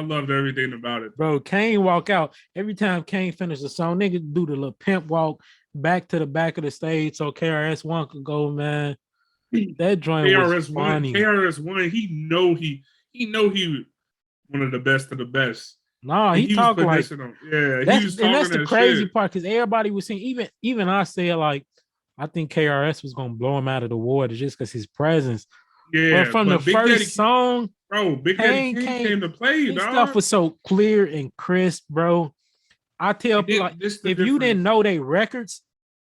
loved everything about it. Bro, Kane walk out. Every time Kane finished the song, nigga do the little pimp walk back to the back of the stage so KRS-One could go, man. That joint was KRS One, funny. KRS One. He one of the best of the best. Nah, And he he was talk putting that like shit on. Yeah, he that's was and that's talking the that crazy shit. part because everybody was saying, even I said like I think KRS was gonna blow him out of the water just because his presence. But Yeah, from the but Big Daddy, first song, Big Daddy Kane King came, came to play, his stuff dog. was so clear and crisp, bro. I tell And people like then this the if you didn't difference. know they records,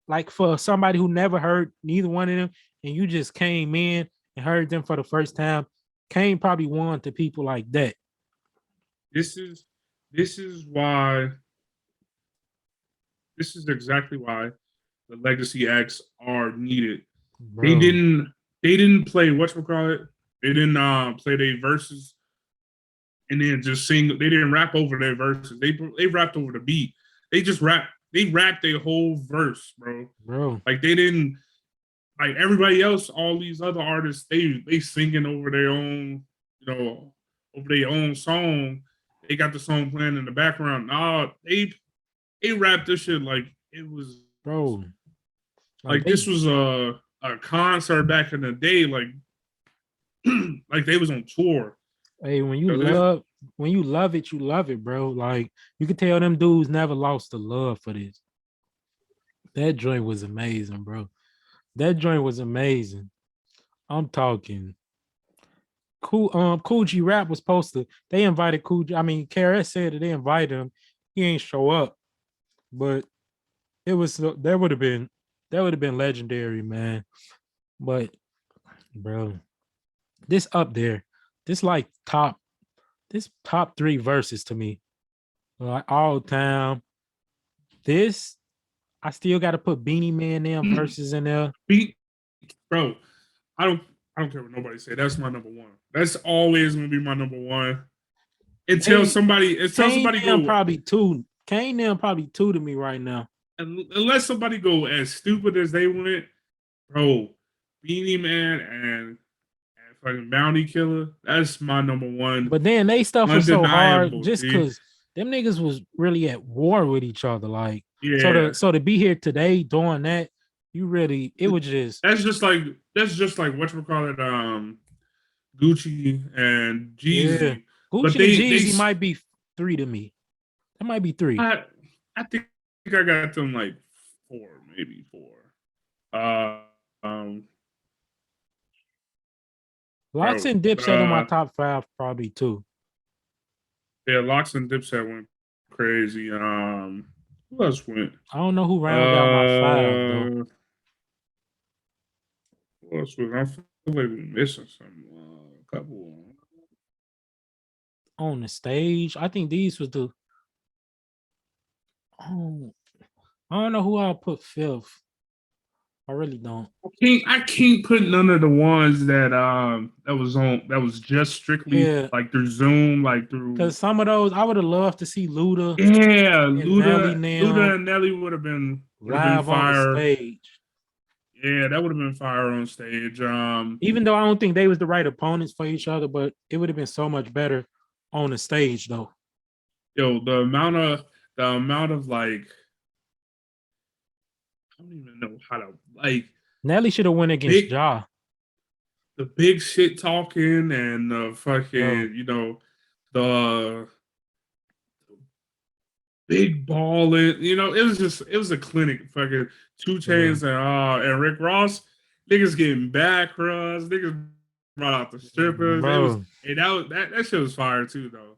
like for somebody who never heard neither one of them, and you just came in and heard them for the first time, Kane probably won to people like that. This is this is why this is exactly why the legacy acts are needed. They Bro, didn't they didn't play whatchamacallit. They didn't play their verses and then just sing. They didn't rap over their verses. They rapped over the beat. They rapped their whole verse, bro. bro. Like they didn't like everybody else. All these other artists, they singing over their own, over their own song. They got the song playing in the background. Nah, they rapped this shit like it was Bro, like like they this was a concert back in the day. Like like they was on tour. hey, So this when you love it, bro. Like you can tell them dudes never lost the love for this. That joint was amazing, bro. That joint was amazing. I'm talking Cool G Rap was supposed to. They invited Cool G. I mean, KRS said that they invited him. He ain't show up, but it was that would have been legendary, man. But bro, this up there, this like top three verses to me, like all time. This I still got to put Beanie Man them verses in there. beat, bro. I don't I don't care what nobody say. That's my number one. That's always gonna be my number one. They Until somebody go Kane them probably two to me right now. unless somebody go as stupid as they went, bro. Beanie Man and fucking Bounty Killer. That's my number one. But then they stuff was so hard Undeniable. just G. because them niggas was really at war with each other. Like Yeah. so to be here today doing that, you really it was just That's just like whatchamacallit, Gucci and yeah. Jeezy. But Gucci and they Jeezy might be three to me. That might be three. I think I got them like four, maybe four. Uh, um, Locks bro, and Dipset in my top five, probably two. yeah, Locks and Dipset went crazy. Who else went? I don't know who rounded out my five though. Who else was? I feel like we're missing some. couple. on the stage. I think these was the. Oh, I don't know who I'll put fifth. I really don't. I can't put none of the ones that was just strictly Yeah, like through Zoom, like through because some of those I would have loved to see Luda yeah, and Nelly Luda now and Nelly would have been live on the fire. stage. Yeah, that would have been fire on stage. Even though I don't think they was the right opponents for each other, but it would have been so much better on the stage though. Yo, the amount of like I don't even know how to like Nelly should have went against big Ja. the big shit talking and the Yo, fucking the big balling. It was a clinic. Fucking Two yeah, Chains and Rick Ross. Niggas getting back rubs. Niggas brought out the strippers. It was bro, hey, that shit was fire too though.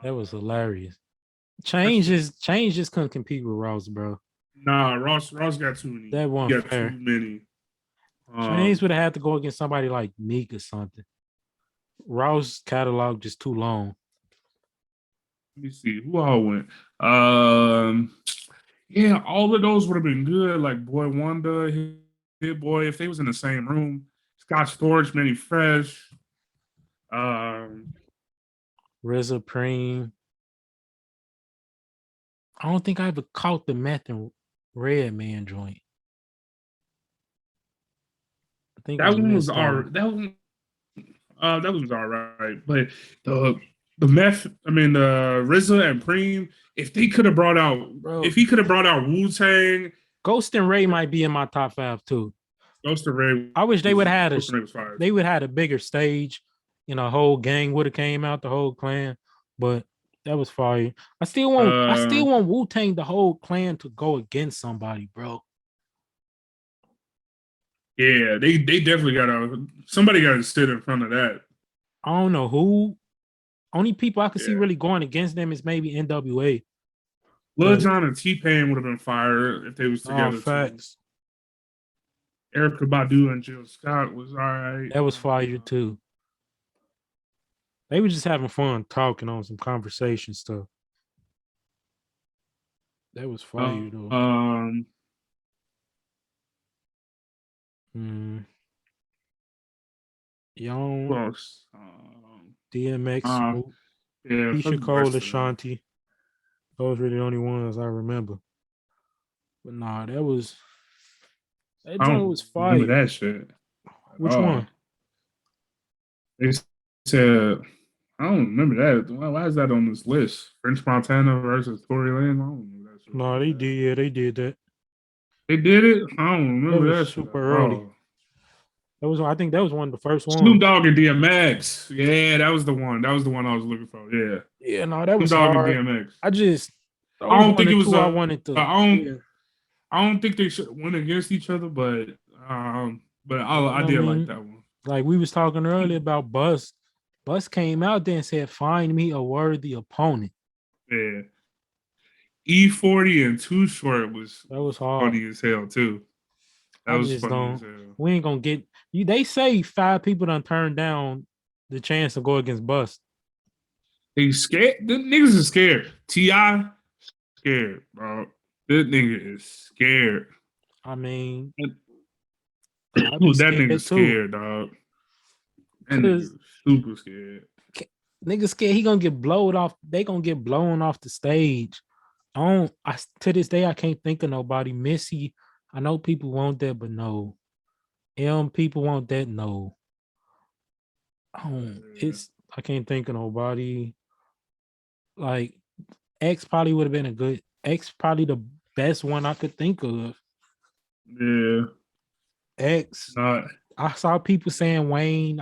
that was hilarious. Especially Change just couldn't compete with Ross, bro. nah, Ross got too many. That He wasn't got too fair. many. Chains Um, would have had to go against somebody like Meek or something. Ross catalog just too long. let me see who all went. Um, yeah, all of those would have been good. Like Boy Wonder, Hit Boy, if they was in the same room. Scott Storch, Manny Fresh. Um, RZA Preem. I don't think I ever caught the meth and Red Man joint. I think I that one was missed that all one. that one was all right. But the the meth, I mean the RZA and Preem, Bro, if he could have brought out Wu Tang, Ghost and Ray might be in my top five too. Ghost of Ray I wish they would have had Ghost of Ray was fire. they would have had a bigger stage. Whole gang would have came out, the whole clan. But that was fire. I still Uh, want Wu Tang the whole clan to go against somebody, bro. yeah, they definitely somebody got to sit in front of that. I don't know who. Only people I could see Yeah, really going against them is maybe NWA. Lil But Jon and T-Pain would have been fire if they was no together too. facts. Erica Badu and Jill Scott was all right. That was fire too. They were just having fun talking on some conversation stuff. That was Uh, fire though. um, Mm, who Young, else? DMX, Uh, Smoke, yeah, fuck Keisha the Cole, rest of them. Ashanti. Those were the only ones I remember. But nah, that I joint don't was remember fire. that shit at Which all. one? They said I don't remember that. Why is that on this list? French Montana versus Tory Lanez. I don't remember that shit No, like they that. did. Yeah, they did that. They did it. I don't That remember was that shit super at early. all. I think that was one of the first Snoop ones. Dogg and DMX. Yeah, that was the one. That was the one I was looking for. Yeah, Yeah, no, that Snoop was Dogg and hard. DMX. I just I those don't one think or it was two I a. wanted to. I don't. Yeah, I don't think they should win against each other, but you know I what I did like mean? that one. Like we was talking earlier about Bus. Bus came out there and said, "Find me a worthy opponent." Yeah, E40 and Too Short was That was hard. funny as hell too. That I was just funny as don't. hell. We ain't gonna get you. They say 5 people done turned down the chance to go against Bus. They scared. The niggas is scared. Ti scared, bro. This nigga is scared. I mean, That I'd be nigga scared too. scared, dog. That Cause nigga super scared. nigga scared he gonna get blowed off. They gonna get blown off the stage. To this day I can't think of nobody. Missy. I know people want that, but no. People want that, no. Yeah. I can't think of nobody. Like X probably would have been a good X probably the best one I could think of. Yeah. X. Not I saw people saying Wayne.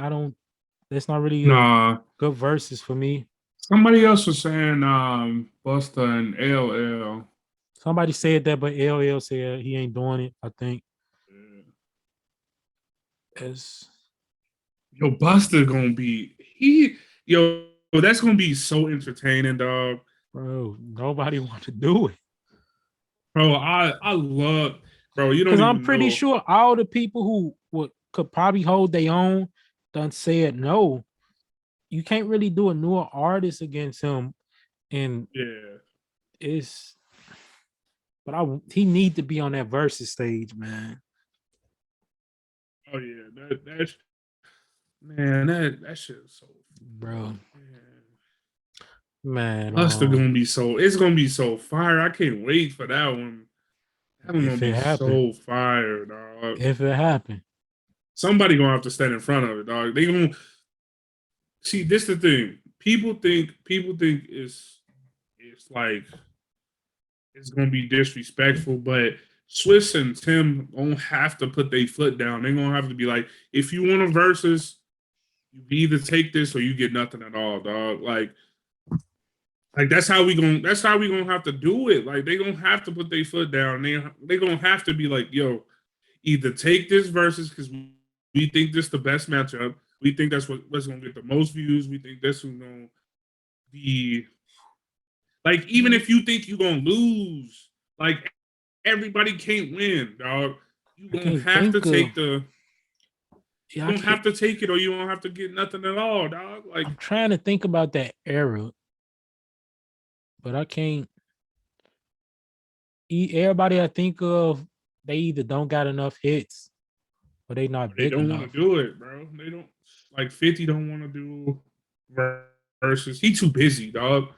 That's not really a nah. good verses for me. Somebody else was saying Busta and LL. Somebody said that, but LL said he ain't doing it. I think Yeah. as Yo, Busta gonna be that's gonna be so entertaining, dog. bro, nobody want to do it. Bro, I love bro, you Because don't I'm even pretty know. sure all the people who could probably hold their own done said no. you can't really do a newer artist against him, and Yeah. it's. But he need to be on that versus stage, man. Oh yeah, that's man, that shit is so Bro, man. man. Buster gonna be so it's gonna be so fire. I can't wait for that one. That one gonna If it be happen, so fire, dog. if it happen, Somebody gonna have to stand in front of it, dog. They gonna see this the thing. People think it's like it's gonna be disrespectful, but Swiss and Tim don't have to put their foot down. They're gonna have to be like, if you want a versus, you either take this or you get nothing at all, dog. Like that's how we gonna have to do it. Like they gonna have to put their foot down. They gonna have to be like, yo, either take this versus because we think this the best matchup. We think that's what's gonna get the most views. We think this is gonna be like even if you think you're gonna lose, like everybody can't win, dog. You I gonna can't have to think take of. the Yeah, you I don't can't. have to take it or you don't have to get nothing at all, dog. Like I'm trying to think about that era, but I can't. Everybody I think of, they either don't got enough hits or they not they big don't want to enough. do it, bro. They don't like 50 don't want to do versus. He too busy, dog.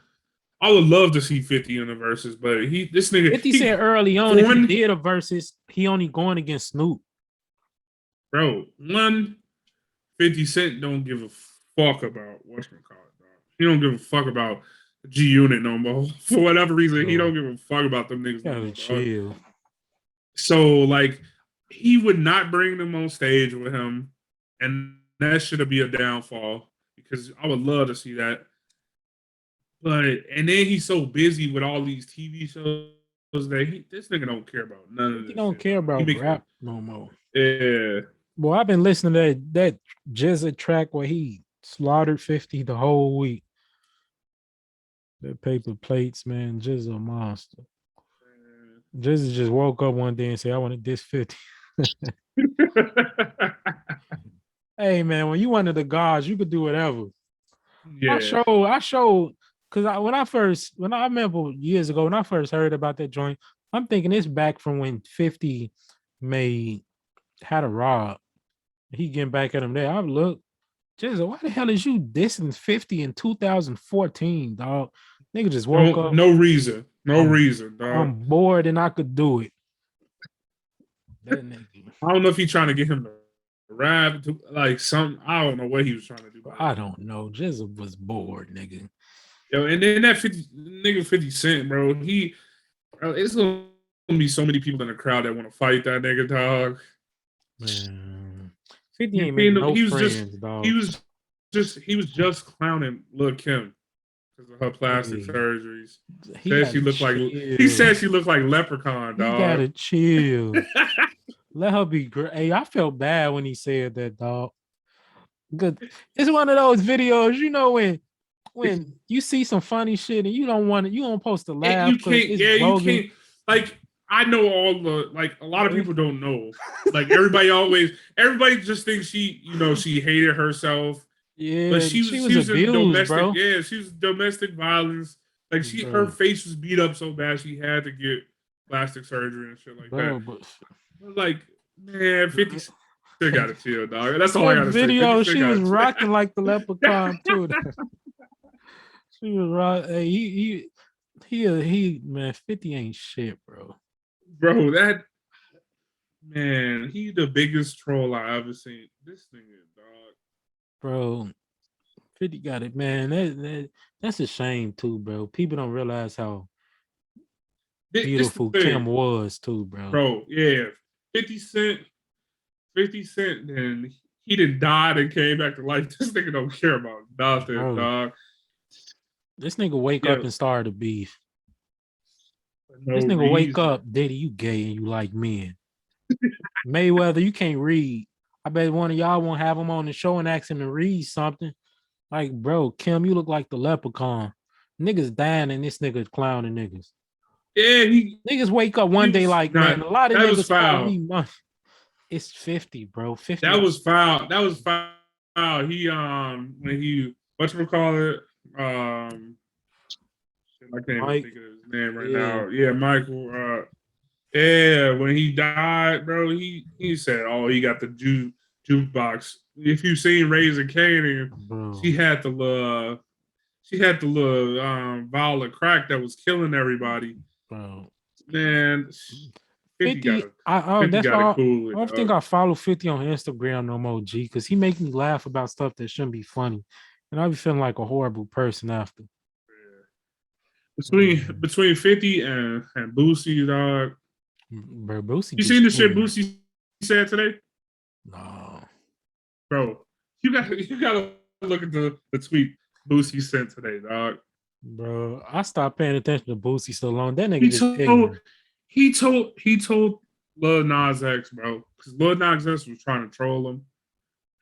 I would love to see 50 in the verses, but this nigga 50 he said early on if he one did a versus, he only going against Snoop. bro, 50 Cent don't give a fuck about what's gonna call it, dog. He don't give a fuck about G Unit no more. For whatever reason, he Bro, don't give a fuck about them niggas no gotta more, dog. chill. So like he would not bring them on stage with him, and that should be a downfall because I would love to see that. But and then he's so busy with all these TV shows that this nigga don't care about none of 50 this don't shit, care dog. He about making rap no more. yeah. Boy, I've been listening to that Jizza track where he slaughtered 50 the whole week. The paper plates, man, Jizza a monster. Jizza just woke up one day and said, I want to diss 50. Hey man, when you one of the gods, you could do whatever. Yeah. I showed because when I remember years ago when I first heard about that joint, I'm thinking it's back from when 50 made had a rob. He getting back at him there. I look, Jizzle, why the hell is you dissing 50 in 2014, dog? Nigga just woke up. No reason. No I'm, reason, dog. I'm bored and I could do it. That nigga. I don't know if he's trying to get him to rap, like some. I don't know what he was trying to do. I don't know. Jizzle was bored, nigga. Yo, and then that 50 Cent, bro. It's gonna be so many people in the crowd that want to fight that nigga, dog. Man, 50 ain't make no friends, dog. He was just clowning Lil' Kim because of her plastic surgeries. He said she looked like Leprechaun, dog. You gotta chill. Let her be great. Hey, I felt bad when he said that, dog. Good. It's one of those videos, you know, when you see some funny shit and you don't post to laugh. You can't. Like, I know a lot of people don't know. Like everybody just thinks she hated herself. Yeah, but she was abused, domestic, bro. Yeah, she was domestic violence. Like her face was beat up so bad she had to get plastic surgery and shit like that. But like, man, 50 still gotta chill, dog. That's all I gotta video, say. She was rocking like the leprechaun too. She was right. Hey, he man, 50 ain't shit, bro. Bro, that man, he the biggest troll I ever seen. This nigga, dog. Bro, 50 got it, man. That's a shame too, bro. People don't realize how beautiful Kim was too, bro. Bro, yeah. 50 Cent, then he done died and came back to life. This nigga don't care about nothing, dog. This nigga wake up and start a beef. This nigga wake up, Diddy, you gay and you like men. Mayweather, you can't read. I bet one of y'all won't have him on the show and ask him to read something. Like, bro, Kim, you look like the leprechaun. Niggas dying and this nigga clowning niggas. Yeah, niggas wake up one day like, man, a lot of niggas call me money. It's 50, bro. 50. That was foul. He when he whatchamacallit, um, I can't even Mike, think of his name right yeah, now. Yeah, Michael. Yeah, when he died, bro, he said, "Oh, he got the jukebox." If you seen Raising Kane, bro, she had the vial of crack that was killing everybody. bro. Man, 50 got 50, to I 50 that's got to why cool I it, don't think dog. I follow 50 on Instagram no more, G, because he make me laugh about stuff that shouldn't be funny. And I be feeling like a horrible person after. Yeah. Man, Between 50 and Boosie, dog. bro, Boosie You gets seen the to shit me. Boosie said today, No, bro? You gotta look at the tweet Boosie sent today, dog. bro. I stopped paying attention to Boosie so long. That nigga He just told ignorant. he told Lil Nas X, bro, because Lil Nas X was trying to troll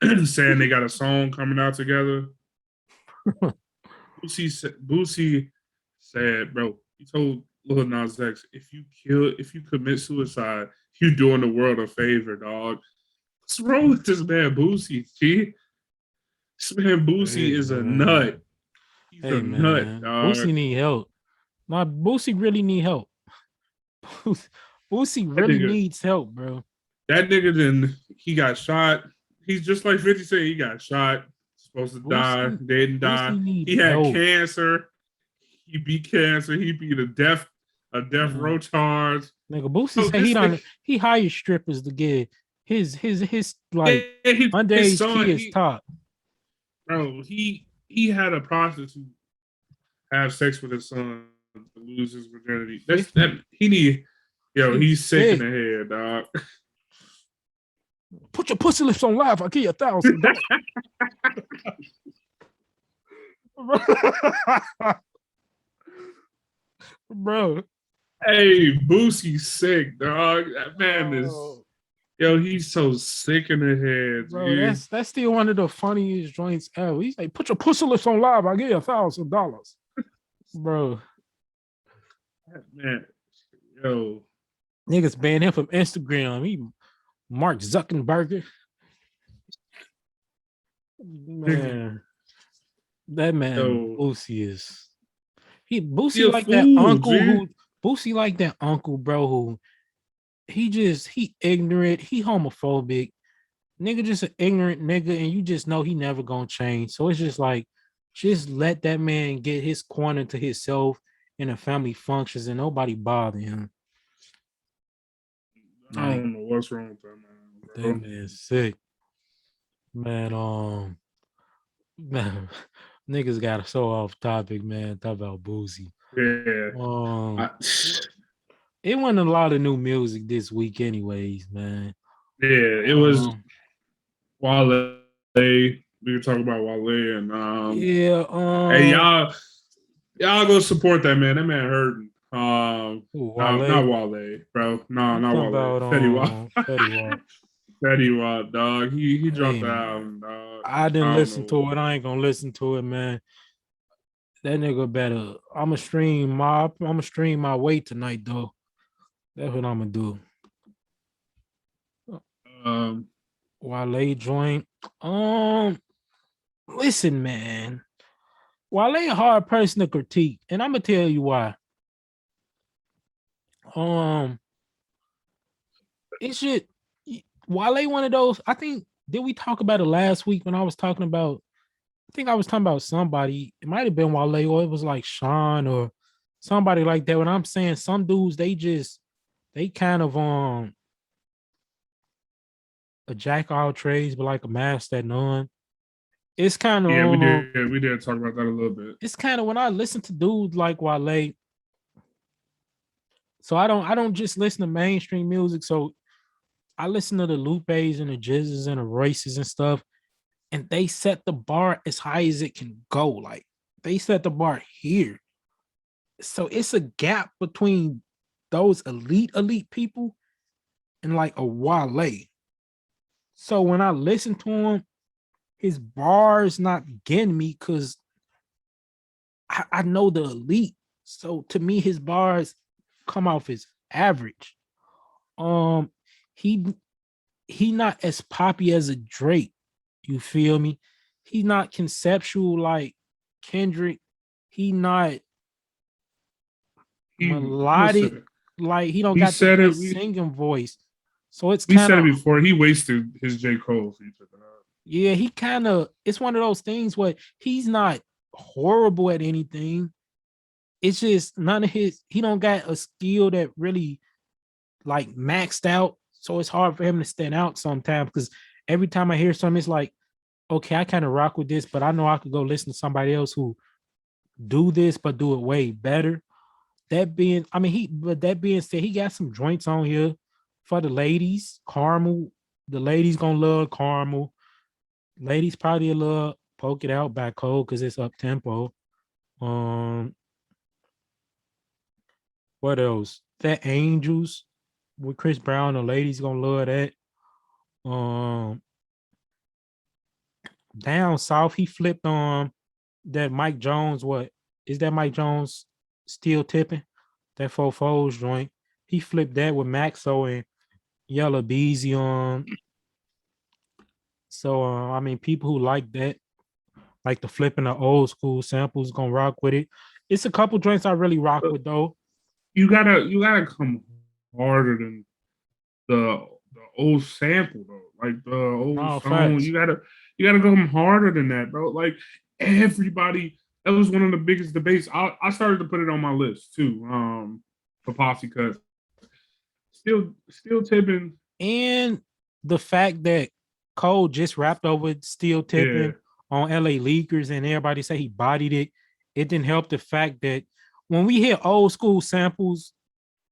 him, saying they got a song coming out together. Boosie said, bro, he told Lil Nas X, if you commit suicide, you doing the world a favor, dog. What's wrong with this man, Boosie? G? This man Boosie Hey is a man, nut. He's a hey nut, man, dog. Boosie need help. My Boosie really need help. Boosie That really nigga, needs help, bro. that nigga then he got shot. He's just like 50 said, he got shot, supposed to die, Boosie, didn't die. Boosie need He had help. cancer. He beat cancer. He beat a death row Man. charge. Nigga, Boosie Bro, said he this nigga, done he hired strippers to get his yeah, like his underage son, kids top. he had a prostitute have sex with his son to lose his virginity. That's 50, that he need. Yo, he's he's sick in sick. the head, dog. Put your pussy lips on live. I'll give you $1,000. Bro. Hey, Boosie's sick, dog. That man is Oh, yo. He's so sick in the head, bro, dude. that's still one of the funniest joints ever. He's like, put your pussy lips on live. I'll give you $1,000. Bro. That man, yo, Niggas banned him from Instagram. He Mark Zuckerberg. nigga, Man, that man yo, Boosie is he Boosie a like that fool, uncle G. who Boosie like that uncle, bro, who he ignorant, he homophobic, nigga just an ignorant nigga, and you just know he never gonna change. So it's just like just let that man get his corner to himself in the family functions and nobody bother him. I Like don't know what's wrong with that man, that bro. man sick. Man, man, niggas got so off topic, man. Talk about Boosie. Yeah, Um, I, it wasn't a lot of new music this week, anyways, man. yeah. It was Um, Wale. We were talking about Wale and yeah, hey y'all go support that man. That man hurting. No, not Wale. Wale, bro. No, You not talking Wale. about Fetty Wap. Fetty Wap. Fetty Wap, dog. He dropped Hey the man, album, dog. I I didn't don't listen know. to it. I ain't gonna listen to it, man. That nigga better. I'ma stream my weight tonight, though. That's what I'ma do. Um, Wale joint. Um, listen, man. Wale a hard person to critique, and I'm gonna tell you why. Um, it should Wale one of those. I think did we talk about it last week when I was talking about? I think I was talking about somebody. It might have been Wale, or it was like Sean or somebody like that. When I'm saying some dudes, they kind of a jack of all trades, but like a master at none. It's kind of yeah, we did talk about that a little bit. it's kind of when I listen to dudes like Wale. So I don't just listen to mainstream music. So I listen to the Lupes and the Jizzes and the Royces and stuff, and they set the bar as high as it can go. Like they set the bar here. So it's a gap between those elite people and like a Wale. So when I listen to him, his bars not getting me because I know the elite. So to me, his bars come off as average. Um, he he not as poppy as a Drake. You feel me? he's not conceptual like Kendrick. He not He melodic, listen. like he don't We got the said it. great singing voice. So it's We kind said it of, before. He wasted his J. Cole feature. yeah, he kind of, it's one of those things where he's not horrible at anything. It's just none of his, he don't got a skill that really like maxed out. So it's hard for him to stand out sometimes because every time I hear something, it's like, okay, I kind of rock with this, but I know I could go listen to somebody else who do this, but do it way better. That being, I mean, but that being said, he got some joints on here for the ladies. Caramel, the ladies gonna love Caramel. Ladies probably a little Poke It Out by Cole because it's up tempo. Um, what else? That Angels with Chris Brown, the ladies gonna love that. Um, Down south, he flipped on that Mike Jones. What is that Mike Jones still tipping? That Faux Foes joint. He flipped that with Maxo and Yellow Beezy on. So I mean, people who like that, like the flipping the old school samples, gonna rock with it. It's a couple joints I really rock with though. You gotta come harder than the old sample though, like the old No song. facts. You gotta come harder than that, bro. Like everybody, that was one of the biggest debates. I started to put it on my list too. For Posse cuts, still tipping. And the fact that Cole just rapped over Steel Yeah, Tipping on LA Leakers and everybody say he bodied it. It didn't help the fact that when we hear old school samples,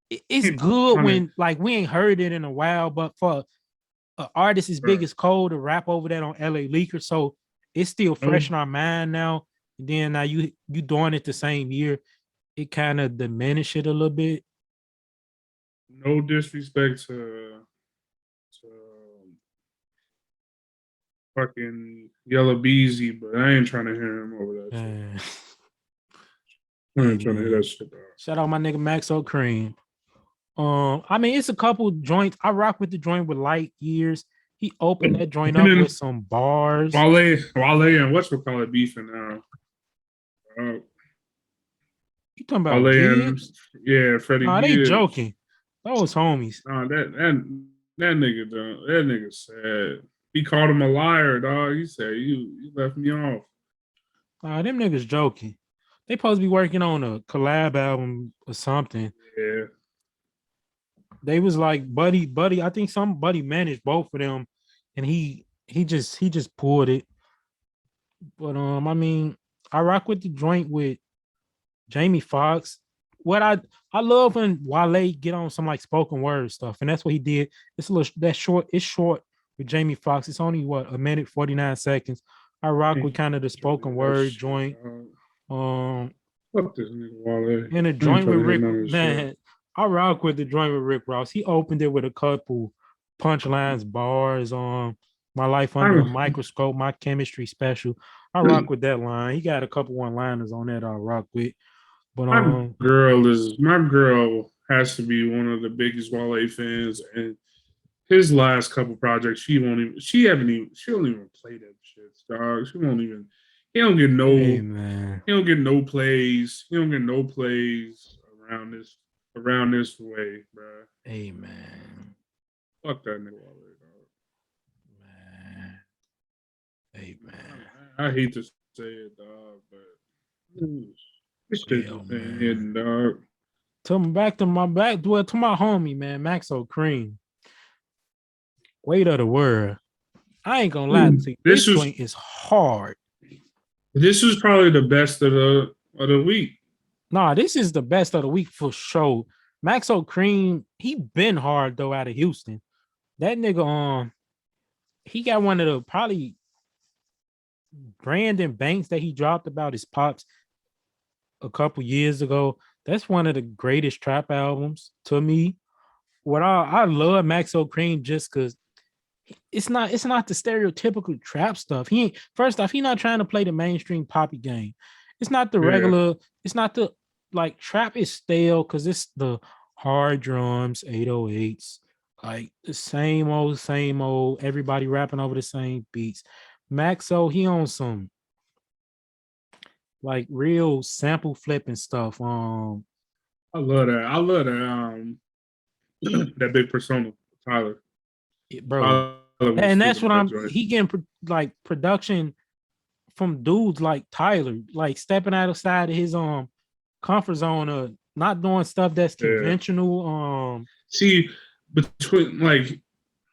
it's can't good kind of when like we ain't heard it in a while, but for an artist as big as Cole to rap over that on LA Leakers, so it's still fresh no in our mind now. And then now you doing it the same year, it kind of diminish it a little bit. no disrespect to fucking Yellow Beezy, but I ain't trying to hear him over that shit. Man. I Hey ain't trying to hear man. that shit. Bro. Shout out my nigga Max O'Cream. I mean, it's a couple joints. I rock with the joint with Light Years. He opened that joint And up then with some bars. Wale, and what's we call it beefing now? Uh, You talking about Wale and Gibbs? yeah, Freddie Nah, they Gibbs. joking. Those homies. That nigga done, that nigga said he called him a liar, dog. He said you left me off. Nah, them niggas joking. They supposed to be working on a collab album or something. Yeah, They was like buddy. I think somebody managed both of them, and he just pulled it. But I mean, I rock with the joint with Jamie Foxx. What I love when Wale get on some like spoken word stuff, and that's what he did. It's a little that short. It's short with Jamie Foxx. It's only what, a minute 49 seconds. I rock with kind of the trying to spoken hear that word shit, joint. dog. Um, Fuck this nigga Wale. and the I ain't joint trying with to hear Rick, none of this shit. man, I rock with the joint with Rick Ross. He opened it with a couple punchlines, bars on my life under a I'm, microscope, my chemistry special. I rock with that line. He got a couple one liners on that I rock with. But my girl has to be one of the biggest Wale fans, and his last couple projects, she don't even play that shit, dog. She won't even. He don't get hey no, man, he don't get no plays. He don't get no plays around this way, bro. hey man, Fuck that nigga Wale, dog. man, hey man. I hate to say it, dog, but this shit Well, just ain't man. hitting, dog. To my homie, man, Max O'Cream. Weight of the world. I ain't gonna lie to you. This This was joint is hard. this was probably the best of the week. Nah, this is the best of the week for sure. Max O'Cream, he been hard though out of Houston. That nigga, he got one of the probably Brandon Banks that he dropped about his pops a couple years ago. That's one of the greatest trap albums to me. What I love Max O'Cream just because it's not the stereotypical trap stuff. He ain't, first off, he not trying to play the mainstream poppy game. It's not the Yeah, regular, it's not the like trap is stale because it's the hard drums, 808s, like the same old, everybody rapping over the same beats. Maxo, he on some like real sample flipping stuff. I love that. I love that. That big persona, Tyler. Bro, Tyler was and killing that's what that I'm. joint. He getting like production from dudes like Tyler, like stepping outside of his comfort zone of not doing stuff that's Yeah. conventional. See, between like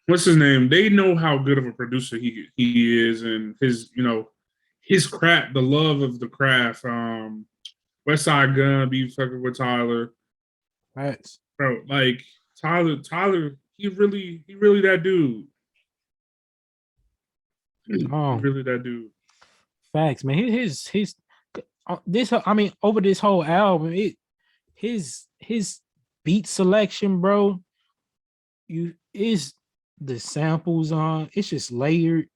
what's his name? They know how good of a producer he is, and his his craft, the love of the craft. West Side Gun be fucking with Tyler, Facts. bro. Like Tyler, he really that dude. He Um, really that dude. facts, man. His this. I mean, over this whole album, his beat selection, bro. You is the samples on. It's just layered.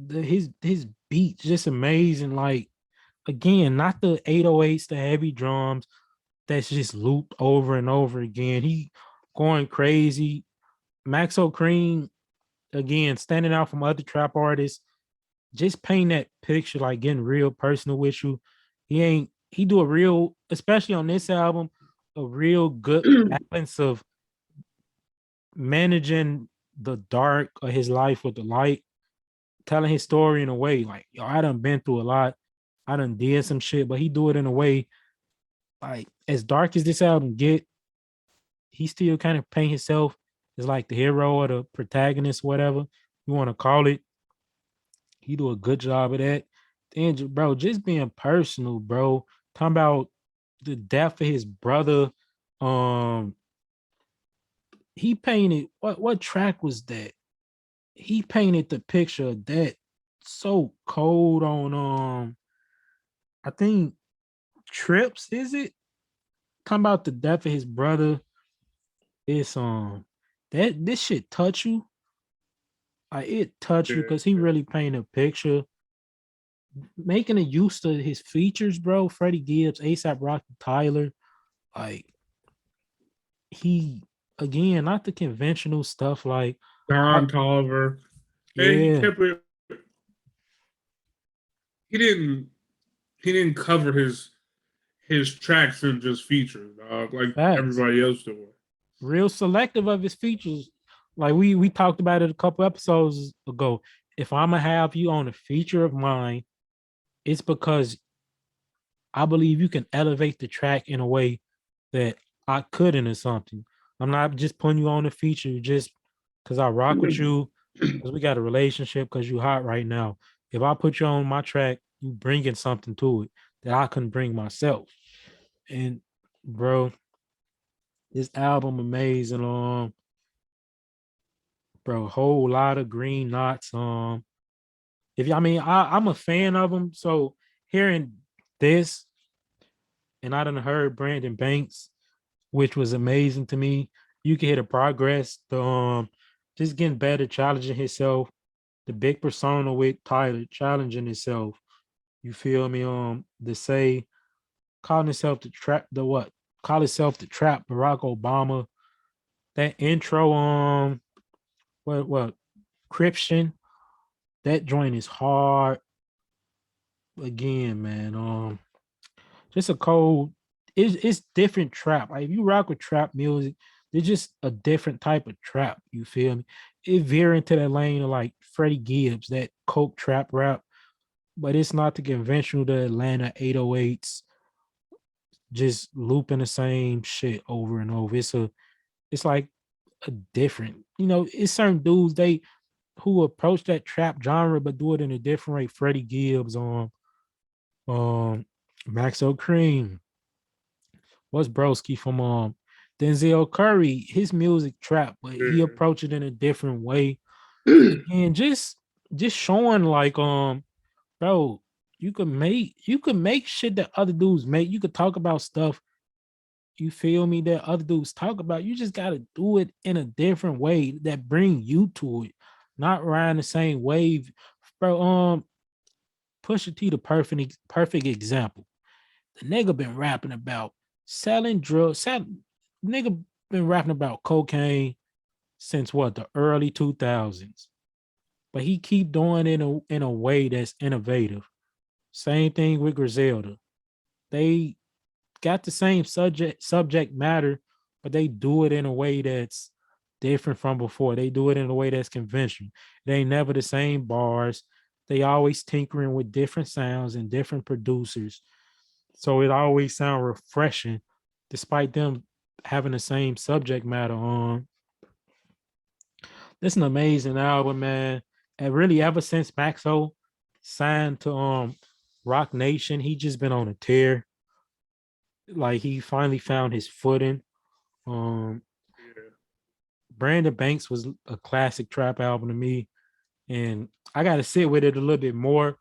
His beats just amazing. Like again, not the 808s, the heavy drums that's just looped over and over again. He going crazy. Maxo Cream again standing out from other trap artists. Just paint that picture, like getting real personal with you. He do a real, especially on this album, a real good balance of managing the dark of his life with the light, telling his story in a way like, yo, I done been through a lot. I done did some shit, but he do it in a way like as dark as this album get, he still kind of paint himself as like the hero or the protagonist, whatever you want to call it. He do a good job of that. And bro, just being personal, bro. Talking about the death of his brother. Um, he painted what track was that? He painted the picture of that so cold on I think Trips, is it? Talking about the death of his brother. It's that this shit touch you. Like it touch you because he Yeah. really painted a picture, making a use of his features, bro. Freddie Gibbs, ASAP Rocky, Tyler, like he again, not the conventional stuff. Like, Don Tolliver, and he yeah, kept it. He didn't. He didn't cover his tracks and just features, like facts. everybody else doing. Real selective of his features. Like we talked about it a couple episodes ago. If I'm gonna have you on a feature of mine, it's because I believe you can elevate the track in a way that I couldn't or something. I'm not just putting you on a feature just because I rock with you, because we got a relationship, because you hot right now. If I put you on my track, you bringing something to it that I couldn't bring myself. And bro, this album amazing. Bro, whole lot of green knots. If I mean, I'm a fan of them. So hearing this, and I done heard Brandon Banks, which was amazing to me. You can hear the progress, the just getting better, challenging himself, the big persona with Tyler, challenging himself. You feel me? To say calling himself the trap, the what? Call himself the trap, Barack Obama. That intro, what, Christian, that joint is hard. Again, man. Just a cold. It's different trap. Like if you rock with trap music, it's just a different type of trap. You feel me? It veer into that lane of like Freddie Gibbs, that coke trap rap, but it's not the conventional, the Atlanta 808s, just looping the same shit over and over. It's like a different, it's certain dudes they who approach that trap genre but do it in a different way. Freddie Gibbs on Maxo Cream. What's Broski from Denzel Curry? His music trap, but he approached it in a different way. And just showing like bro, you could make shit that other dudes make. You could talk about stuff, you feel me, that other dudes talk about. You just gotta do it in a different way that bring you to it, not riding the same wave. Bro, Pusha T the perfect example. The nigga been rapping about selling drugs. Nigga been rapping about cocaine since what, the early 2000s. but he keep doing it in a way that's innovative. Same thing with Griselda. They got the same subject matter, but they do it in a way that's different from before. They do it in a way that's conventional. They ain't never the same bars. They always tinkering with different sounds and different producers. So it always sound refreshing, despite them having the same subject matter on. It's an amazing album, man. And really, ever since Maxo signed to Rock Nation, he just been on a tear. Like he finally found his footing. Um, Yeah. Brandon Banks was a classic trap album to me, and I got to sit with it a little bit more.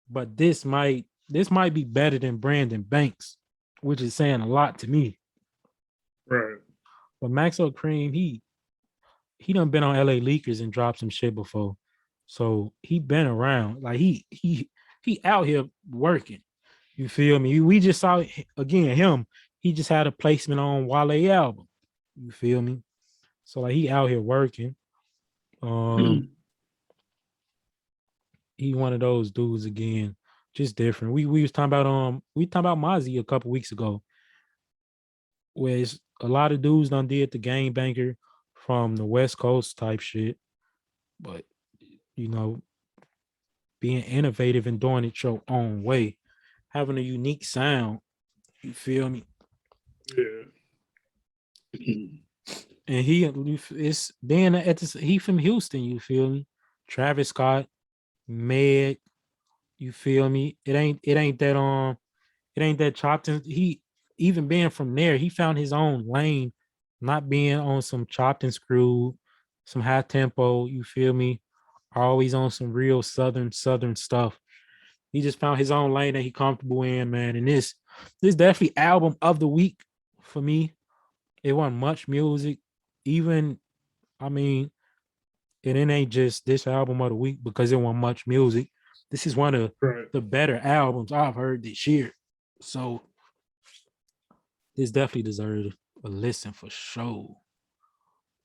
But this might be better than Brandon Banks, which is saying a lot to me. Right. But Maxo Cream, he done been on LA Leakers and dropped some shit before. So he been around. Like he out here working. You feel me? We just saw again him. He just had a placement on Wale album. You feel me? So like he out here working. Um, he one of those dudes again, just different. We was talking about Mozzie a couple weeks ago, where it's a lot of dudes done did the game banker from the West Coast type shit, but you know, being innovative and doing it your own way, having a unique sound. You feel me? Yeah. And it's being at this, he from Houston. You feel me? Travis Scott, Meg. You feel me? It ain't that chopped. He even being from there, he found his own lane, not being on some chopped and screwed, some high tempo. You feel me? Always on some real southern stuff. He just found his own lane that he comfortable in, man. And this definitely album of the week for me. It wasn't much music. Even I mean, and it ain't just this album of the week because it wasn't much music. This is one of Right. the better albums I've heard this year. So this definitely deserves a listen for sure.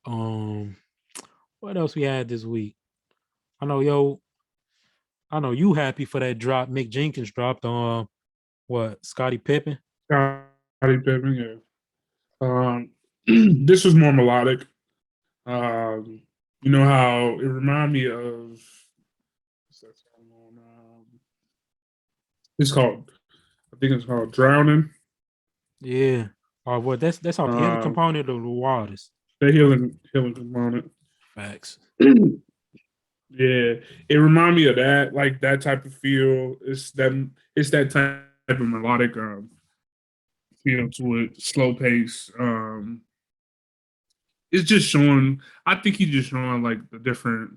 Um, what else we had this week? I know, I know you happy for that drop. Mick Jenkins dropped on what Scottie Pippen. Scottie Pippen. Yeah. This was more melodic. You know how it reminded me of what's that song on? It's called. I think it's called "Drowning." Yeah. Or what? That's off the healing Um, component of the waters. the healing component. Facts. Yeah, it reminded me of that, like that type of feel. It's that type of melodic feel to it, slow pace. It's just showing. I think he's just showing like the different,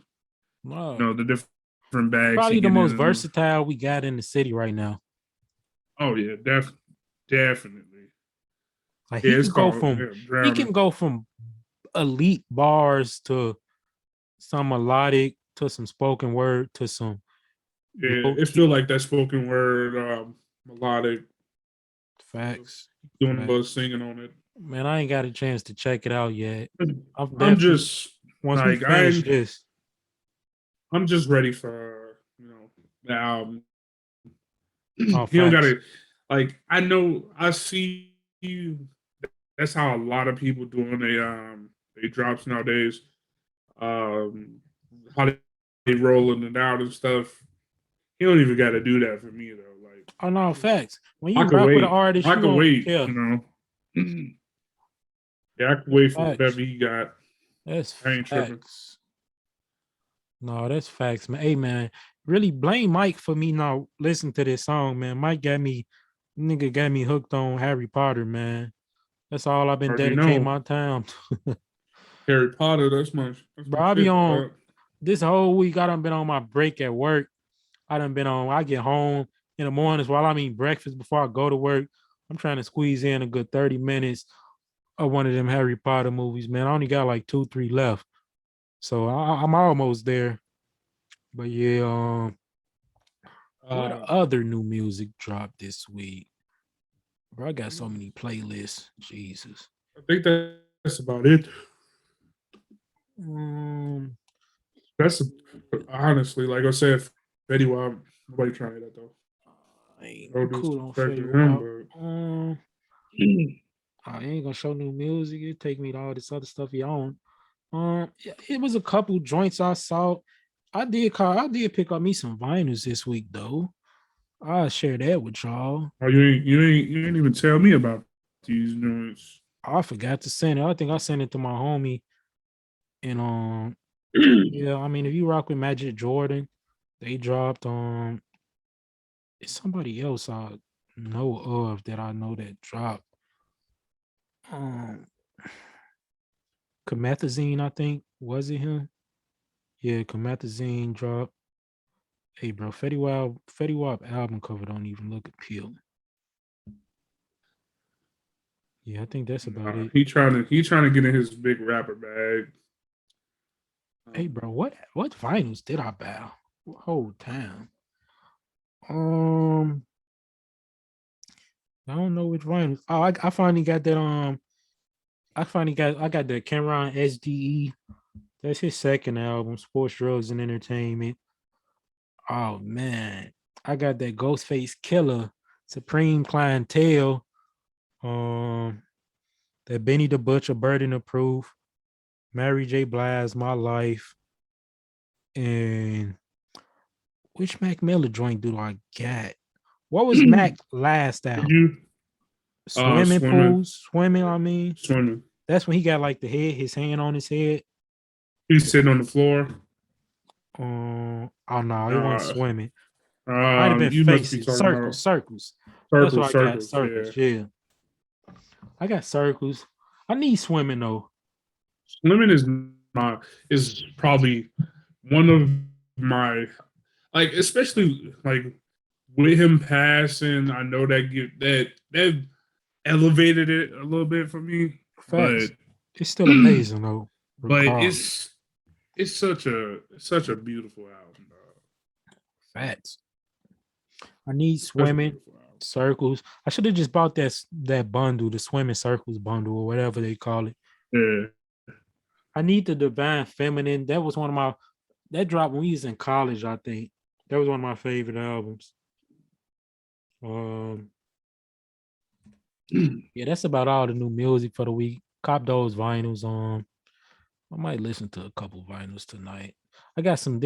No, the different bags he probably the get most in. versatile we got in the city right now. Oh yeah, definitely. Like Yeah, it's called he Drowning. can go from elite bars to some melodic to some spoken word to some Yeah, low it key feel like that spoken word, melodic, facts. doing a Facts. little singing on it. Man, I ain't got a chance to check it out yet. I'm I'm definitely just once we like finish this. I'm just ready for the album. Oh, He don't facts. gotta like I know I see you. That's how a lot of people doing they drops nowadays. Um, how they rolling it out and stuff. He don't even got to do that for me though. Like Oh no, facts. When I you could rock with an wait. artist, I you could don't wait. care. Yeah, I could wait for Facts. whatever he got. That's I ain't tripping. facts. No, that's facts, man. Hey man, really blame Mike for me not listening to this song, man. Mike got me hooked on Harry Potter, man. That's all I've been Already dedicating know my time to. Harry Potter. That's Bro, my I be shit, on dog. this whole week. I done been on my break at work. I get home in the mornings while I'm eating breakfast before I go to work. I'm trying to squeeze in a good 30 minutes of one of them Harry Potter movies, man. I only got like 2, 3 left. So I'm almost there. But yeah, what Um, other new music dropped this week? Bro, I got so I many playlists. Jesus. think that's about it. Um, That's honestly, like I said, Fetty Wap. Nobody trying that though. I'm No cool on disrespect to Fetty him, Wap. but I ain't gonna show new music. It take me to all this other stuff he own. It was a couple joints I saw. I did pick up me some vinyls this week though. I'll share that with y'all. oh, you ain't even tell me about these joints. I forgot to send it. I think I sent it to my homie. And yeah, I mean, if you rock with Magic Jordan, they dropped it's somebody else I know of that I know that dropped. Um Comethazine, I think. Was it him? Yeah, Comethazine dropped. Hey bro, Fetty Wap album cover don't even look appealing. Yeah, I think that's about Nah, it. he trying to get in his big rapper bag. Hey bro, what vinyls did I buy? Whole time. Um, I don't know which vinyls. Oh, I finally got that. I got the Cameron SDE. That's his second album, Sports, Drugs, and Entertainment. Oh man, I got that Ghostface Killer, Supreme Clientele. Um, that Benny the Butcher, Burden of Proof, Mary J. Blige, My Life, and which Mac Miller joint do I got? What was Mac last album? You Swimming swimming, pools, swimming. I mean, swimming. that's when he got like the head, his hand on his head. He's sitting on the floor. Oh no, it wasn't Uh, swimming. Might have been you must be faces, talking about circles. That's what circles, I got. circles. Circles, Yeah, yeah. I got circles. I need swimming though. swimming is probably one of my like, especially like with him passing. I know that elevated it a little bit for me, but Facts. It's still amazing though, but regardless. it's such a beautiful album, dog. Facts. I need Such a swimming beautiful album. circles. I should have just bought that bundle, the swimming circles bundle or whatever they call it. Yeah, I need the Divine Feminine. That was one of my that dropped when we was in college, I think. That was one of my favorite albums. Um, yeah, that's about all the new music for the week. Cop those vinyls. I might listen to a couple vinyls tonight. I got some of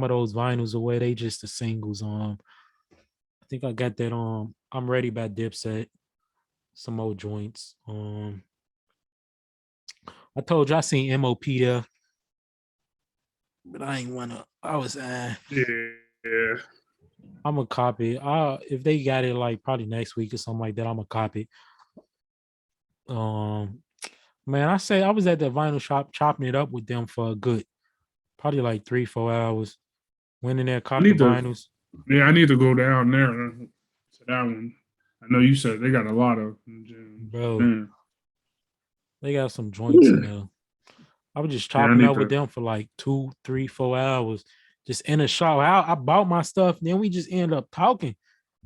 those vinyls away. They just the singles. I think I got that I'm Ready by Dipset. Some old joints. I told you I seen MOP there, but I ain't wanna. I was yeah. I'm gonna copy. If they got it like probably next week or something like that, I'm gonna copy. Um, man, I say I was at the vinyl shop chopping it up with them for a good, probably like 3-4 hours. Went in there, I copped the need to, vinyls, yeah, I need to go down there to that one. I know you said they got a lot of gems. bro. Man, They got some joints in there. I was just yeah, I chopping need up with to. them for like 2, 3, 4 hours, just in the shop. I bought my stuff, then we just ended up talking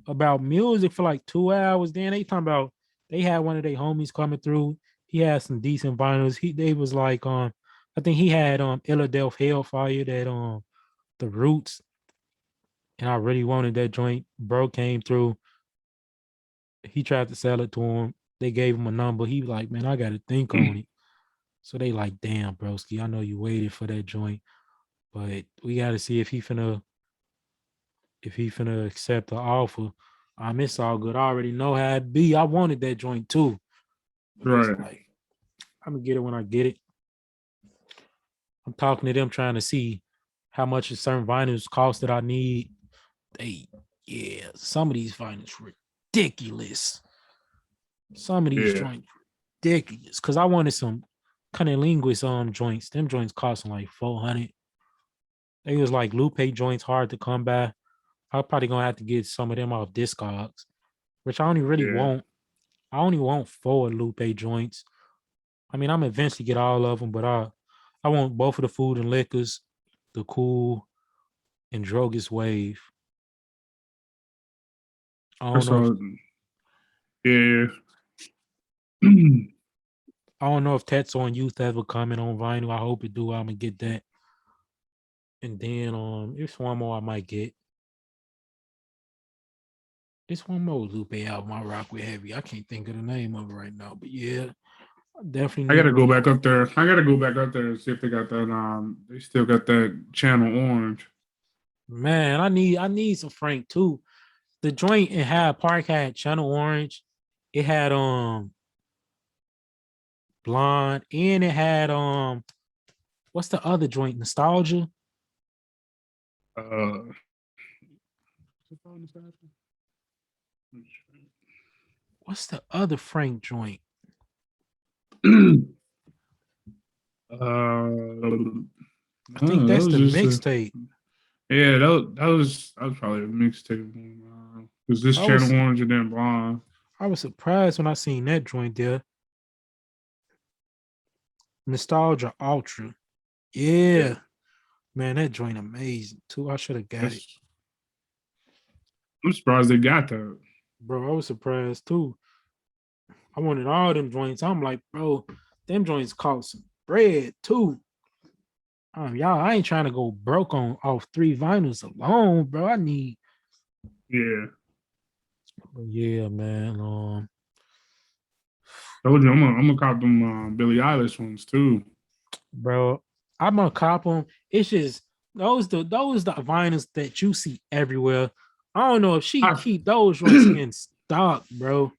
about music for like 2 hours. Then they talking about they had one of their homies coming through. He had some decent vinyls. They was like I think he had Philadelphia Hellfire that the Roots, and I really wanted that joint. Bro came through. He tried to sell it to him. They gave him a number. He was like, man, I got to think on it. So they like, damn, broski, I know you waited for that joint, but we got to see if he finna accept the offer. It's all good. I already know how it be. I wanted that joint too, but it's Right. like I'm gonna get it when I get it. I'm talking to them trying to see how much a certain vinyls cost that I need. They, yeah, some of these vinyls ridiculous. Some of these Yeah. joints ridiculous. Cause I wanted some Cunnilingus joints. Them joints costing like 400. They was like Lupe joints hard to come by. I'm probably gonna have to get some of them off Discogs, which I only really Yeah. want. I only want 4 Lupe joints. I mean, I'm eventually get all of them, but I want both of the food and liquors, the cool and Drogus Wave. I don't That's know if all. Yeah. I don't know if Tetsu on Youth ever coming on vinyl. I hope it do. I'm gonna get that. And then it's one more I might get. It's one more Lupe album I rock with heavy. I can't think of the name of it right now, but yeah, I definitely I need gotta to. go back up there. I gotta go back up there and see if they got that. They still got that channel orange. Man, I need some Frank too. The joint in Hyde Park had Channel Orange. It had Blonde, and it had what's the other joint? Nostalgia. Uh, What's the other Frank joint? I think that that's was the just mixtape. yeah. That was probably a mixtape because this I channel was orange and then blonde. I was surprised when I seen that joint there. Nostalgia Ultra. Yeah, Yeah, man, that joint amazing too. I should have got it, that's. I'm surprised they got that. bro. I was surprised too. I wanted all them joints. I'm like, bro, them joints cost some bread too. Y'all, I ain't trying to go broke on off 3 vinyls alone, bro. I need, Yeah, yeah, man. told you I'm gonna cop them Billie Eilish ones too. Bro, I'm gonna cop them. It's just those the vinyls that you see everywhere. I don't know if she I, keep those joints in stock, bro.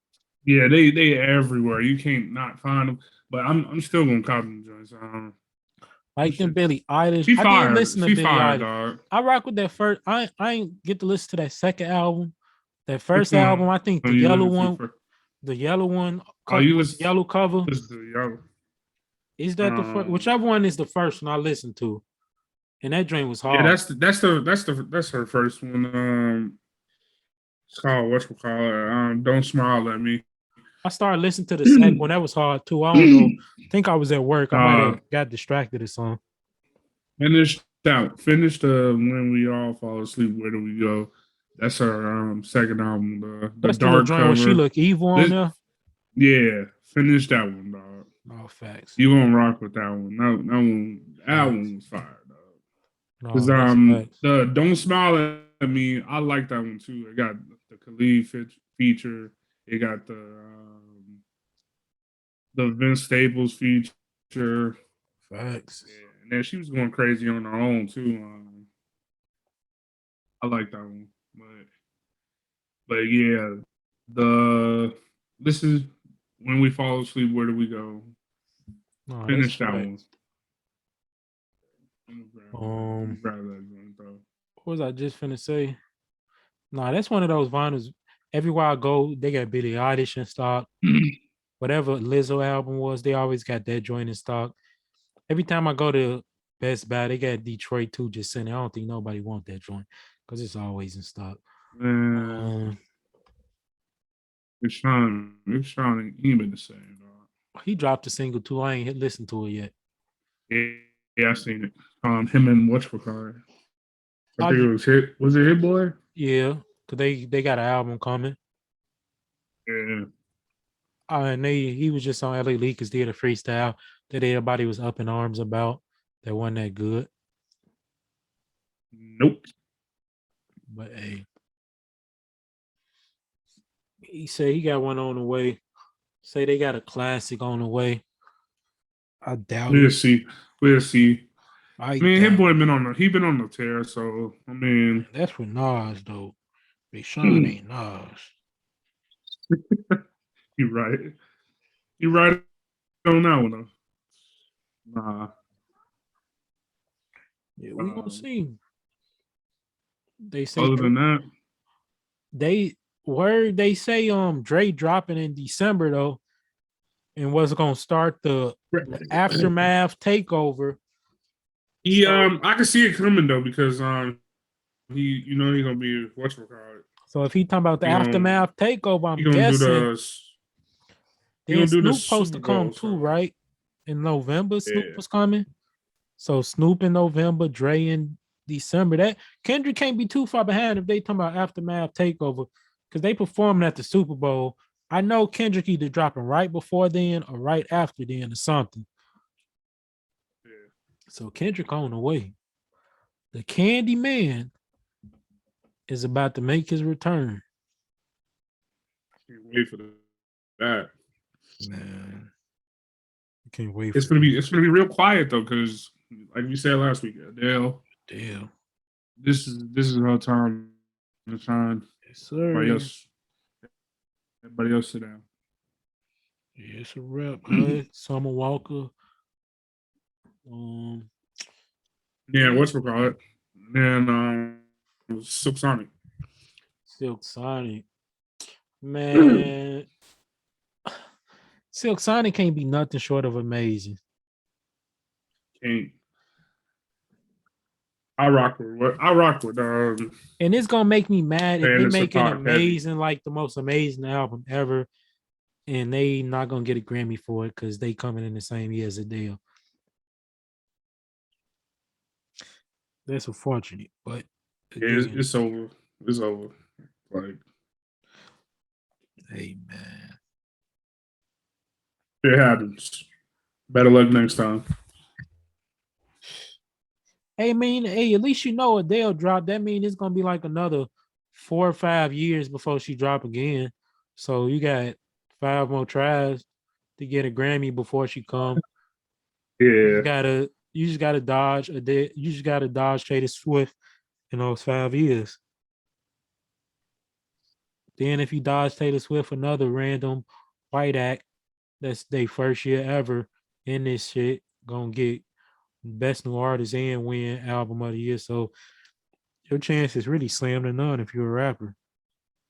yeah, they everywhere. You can't not find them. But I'm still gonna cop them joints. Like them Billie Eilish. She I did fired. listen to She Billie fired, Eilish. dog. I rock with that first. I ain't get to listen to that second album. That Which first album, one I think are the you yellow listen to one, first? the yellow one Oh, you with the yellow cover. listen to y'all. Is that the first? Um, Whichever one is the first one I listened to, and that dream was yeah, hard. that's her first one. It's called what's it called? Don't smile at me. I started listening to the second one. That was hard too. I don't know. I think I was at work. I might uh, have got distracted or something. finished out. Finished when we all fall asleep. Where do we go? That's her second album. The That's the little dark joint where she cover. look evil on This, there. yeah, finish that one, dog. No facts. You gonna rock with that one? That Facts. one was fire, dog. Because No, that's facts. the Don't Smile at Me, I like that one too. It got the Khalid feature. It got the Vince Staples feature. Facts. Yeah, and then she was going crazy on her own too. I like that one, but yeah, the this is when we fall asleep. Where do we go? No, that's Finish that one. facts. I'm gonna Um, grab that joint though. what was I just finna say? Nah, that's one of those vinyls. Everywhere I go, they got Billie Eilish in stock. Whatever Lizzo album was, they always got that joint in stock. Every time I go to Best Buy, they got Detroit too just sitting there. I don't think nobody want that joint because it's always in stock. Man, Um, it's trying to even the same, dog. he dropped a single too. I ain't listened to it yet. Yeah, yeah, I seen it. Him and what's I I think it was Hit. Was it Hit Boy? Yeah, because they got an album coming. Yeah. And he was just on LA Leakers did a freestyle that everybody was up in arms about. That wasn't that good. Nope. But hey, he said he got one on the way. Say they got a classic on the way. I doubt We'll it. see. We'll see. I I mean, Hit doubt Boy it. he been on the tear, so I mean, That's with Nas though. Big Sean ain't Nas. you right. You right on that one though. Nah. Yeah, we gonna Um, see. They say other than that, they they say Dre dropping in December though, and was gonna start the aftermath takeover. he So I can see it coming though because he gonna be what's it called? so if he talking about the He gonna aftermath takeover, he I'm gonna do guessing the he then gonna do the Snoop supposed to Super come Bowl too, song. right? In November, Snoop Yeah. was coming. So Snoop in November, Dre in December. That Kendrick can't be too far behind if they talking about aftermath takeover because they performing at the Super Bowl. I know Kendrick either dropping right before then or right after then or something. Yeah. So Kendrick on the way. The Candy Man is about to make his return. Can't wait for that. Man, I can't wait It's for gonna that. be real quiet though, because like we said last week, Adele, Damn. this is her time to shine. Yes, Everybody sir. else, everybody else sit down. Yeah, it's a rep. Huh? Summer Walker. Um, Yeah, what's it called? And Silk Sonic. Silk Sonic. Man, Silk Sonic can't be nothing short of amazing. Kane. I rock with And it's gonna make me mad if they Anderson make an Park heavy. amazing, like the most amazing album ever, and they not gonna get a Grammy for it because they coming in the same year as Adele. That's unfortunate, but Yeah, again, it's over. It's over. Like hey man. it happens. Better luck next time. Hey, I mean, hey, at least you know Adele dropped. That means it's gonna be like another 4 or 5 years before she drop again. So you got 5 more tries to get a Grammy before she come. You Yeah. just gotta you just gotta dodge you just gotta dodge Taylor Swift in those 5 years. Then if you dodge Taylor Swift, another random white act that's their first year ever in this shit gonna get best new artist and win album of the year. So your chance is really slam to none if you're a rapper.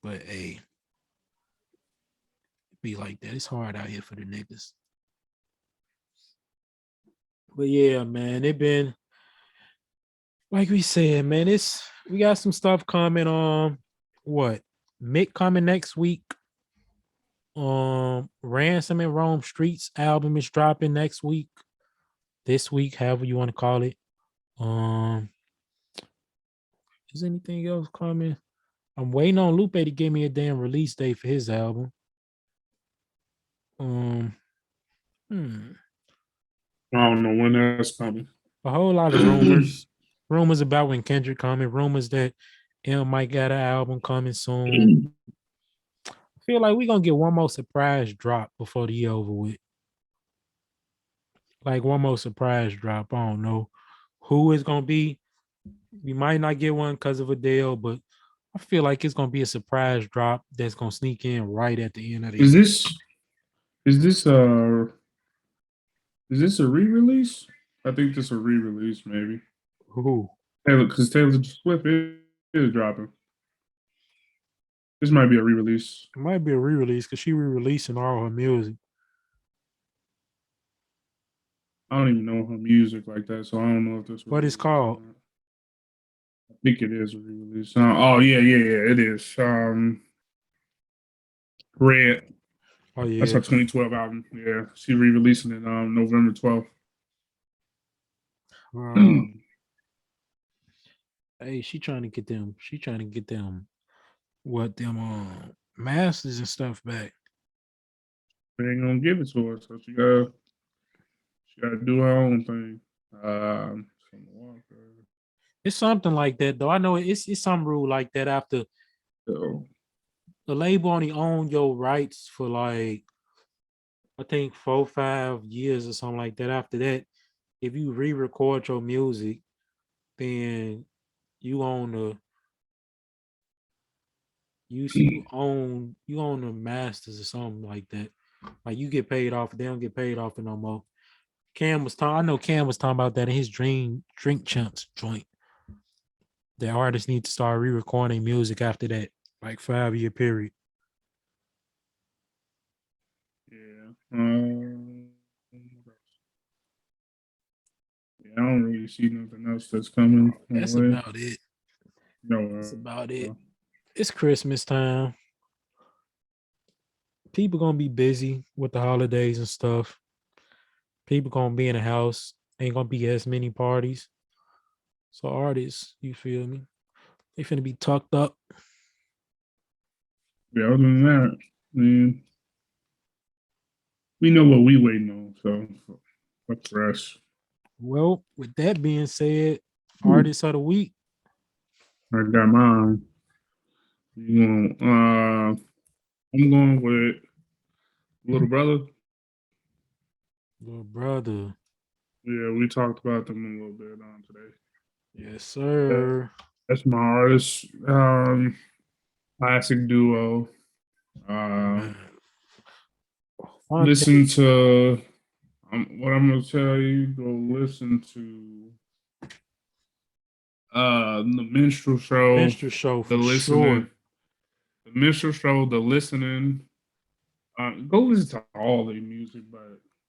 But hey, be like that. It's hard out here for the niggas. But yeah, man, it been like we said, man. We got some stuff coming on. What Mick coming next week? Ransom and Rome Streets album is dropping next week. This week, however you want to call it. Um, is anything else coming? I'm waiting on Lupe to give me a damn release date for his album. Um, hmm. I don't know when that's coming. A whole lot of rumors. Rumors about when Kendrick coming. Rumors that M might got an album coming soon. I feel like we're gonna get one more surprise drop before the year over with. Like one more surprise drop. I don't know who it's gonna be. We might not get one because of Adele, but I feel like it's gonna be a surprise drop that's gonna sneak in right at the end of the Is year. is this is this a re-release? I think this is a re-release, maybe. Who? Taylor, because Taylor Swift is dropping. This might be a re-release. It might be a re-release because she re-releasing all her music. I don't even know her music like that, so I don't know if this was a What it's re-release or called? not. I think it is a re-release. Oh yeah, it is. Red. Oh That's yeah. her 2012 album. Yeah, she re-releasing it November 12th. Um, hey, she trying to get them. She trying to get them what them masters and stuff back. They ain't gonna give it to her, so she gotta do her own thing. From Walker. It's something like that though. I know it's some rule like that after So the label only own your rights for like I think 4 5 years or something like that. After that, if you re-record your music, then you own the you own the masters or something like that. Like you get paid off, they don't get paid off no more. I know Cam was talking about that in his dream drink chunks joint. The artists need to start re-recording music after that, like 5 year period. yeah. Yeah, I don't really see nothing else that's coming my That's way. about it. That's No, about it. It's Christmas time. People gonna be busy with the holidays and stuff. People gonna be in the house. Ain't gonna be as many parties. So artists, you feel me? They finna be tucked up. yeah, other than that, man, we know what we waiting on. So fuck the rest. Well, with that being said, Artist of the week. I got mine. You know, I'm going with Little Brother. Little brother. Yeah, we talked about them a little bit on today. Yes, That, sir. that's my artist. Classic duo. Uh, Man. Fonte. listen to what I'm gonna tell you. Go listen to the Minstrel Show, Minstrel show the for Listening, sure. the Minstrel Show, the Listening. Go listen to all the music, but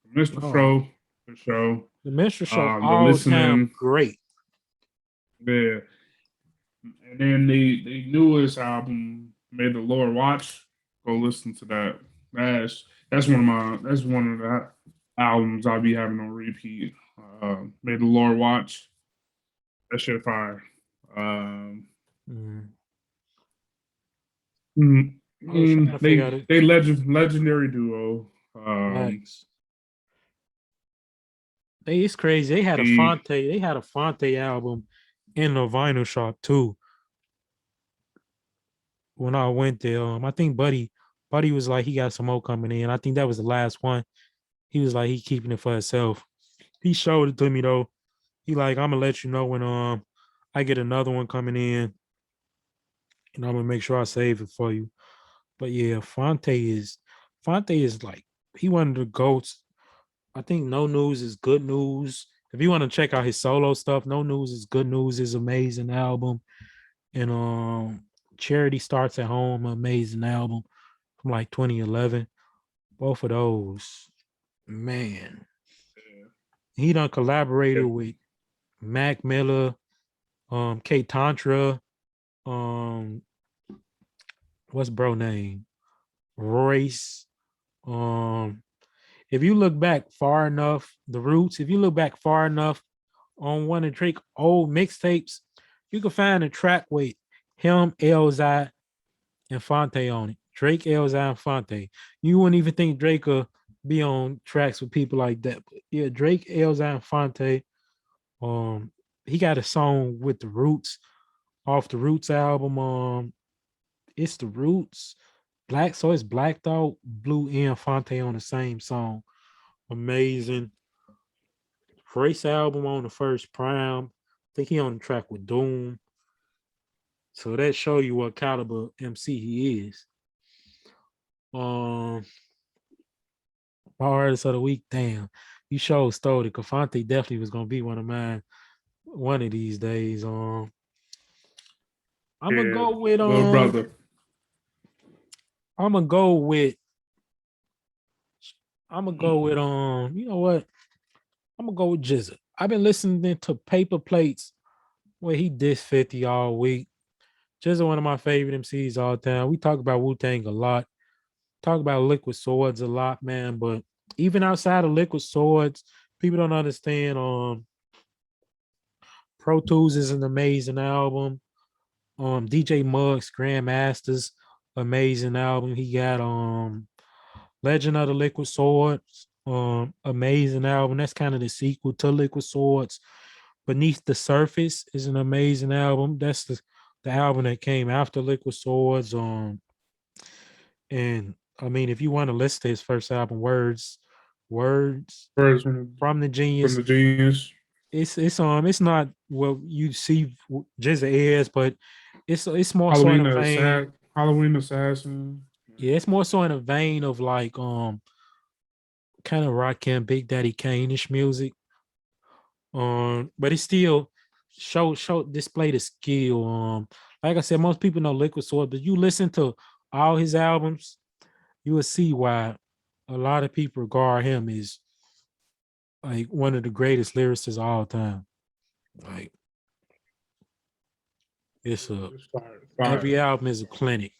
the Minstrel Oh, Show, the show, the Minstrel show the all time Listening. great. Yeah, and then the newest album, May the Lord Watch. Go listen to that. That's one of the albums I'll be having on repeat. May the Lord Watch. That shit fire. Um, Mm. I was trying to figure out it. they legendary duo. Facts. It's crazy. They had a The Fonte. They had a Fonte album in the vinyl shop too. When I went there, I think Buddy was like he got some more coming in. I think that was the last one. He was like he keeping it for himself. He showed it to me though. He like I'm gonna let you know when I get another one coming in, and I'm gonna make sure I save it for you. But yeah, Fonte is like he one of the goats. I think No News is good news. If you want to check out his solo stuff, No News is good news is amazing album. And Charity Starts at Home, amazing album from like 2011. Both of those, man. He done collaborated with Mac Miller, K Tantra, um, what's bro name? Royce. Um, if you look back far enough, the roots, if you look back far enough on one of Drake old mixtapes, you can find a track with him, Elzai, and Fonte on it. Drake, Elzai, and Fonte. You wouldn't even think Drake would be on tracks with people like that. But yeah, Drake, Elzai, and Fonte. Um, he got a song with the Roots off the Roots album. It's the Roots. Black, so it's Blacked Out, Blue and Fonte on the same song. Amazing. Race album on the first Prime. I think he on the track with Doom. So that show you what caliber MC he is. Um, my artist of the week, damn, you sure stole it. Cafante definitely was gonna be one of mine one of these days. I'm gonna yeah, go with Little Brother. I'm gonna go with you know what? I'm gonna go with Jizza. I've been listening to Paper Plates where he dissed 50 all week. Jizza, one of my favorite MCs all time. We talk about Wu Tang a lot, talk about Liquid Swords a lot, man. But even outside of Liquid Swords, people don't understand. Pro Tools is an amazing album. DJ Muggs, Grandmasters, amazing album. He got Legend of the Liquid Swords, amazing album. That's kind of the sequel to Liquid Swords. Beneath the Surface is an amazing album. That's the album that came after Liquid Swords. And I mean, if you want to listen to his first album, Words Version from the from Genius, the Genius. it's not what you see Jizza is, but it's more so in a vein. Halloween Assassin. Yeah, it's more so in a vein of like kind of rock and Big Daddy Kane-ish music. But it still show display the skill. Like I said, most people know Liquid Sword, but you listen to all his albums, you will see why a lot of people regard him as like one of the greatest lyricists of all time. Like it's a It's fire. every Fire. album is a clinic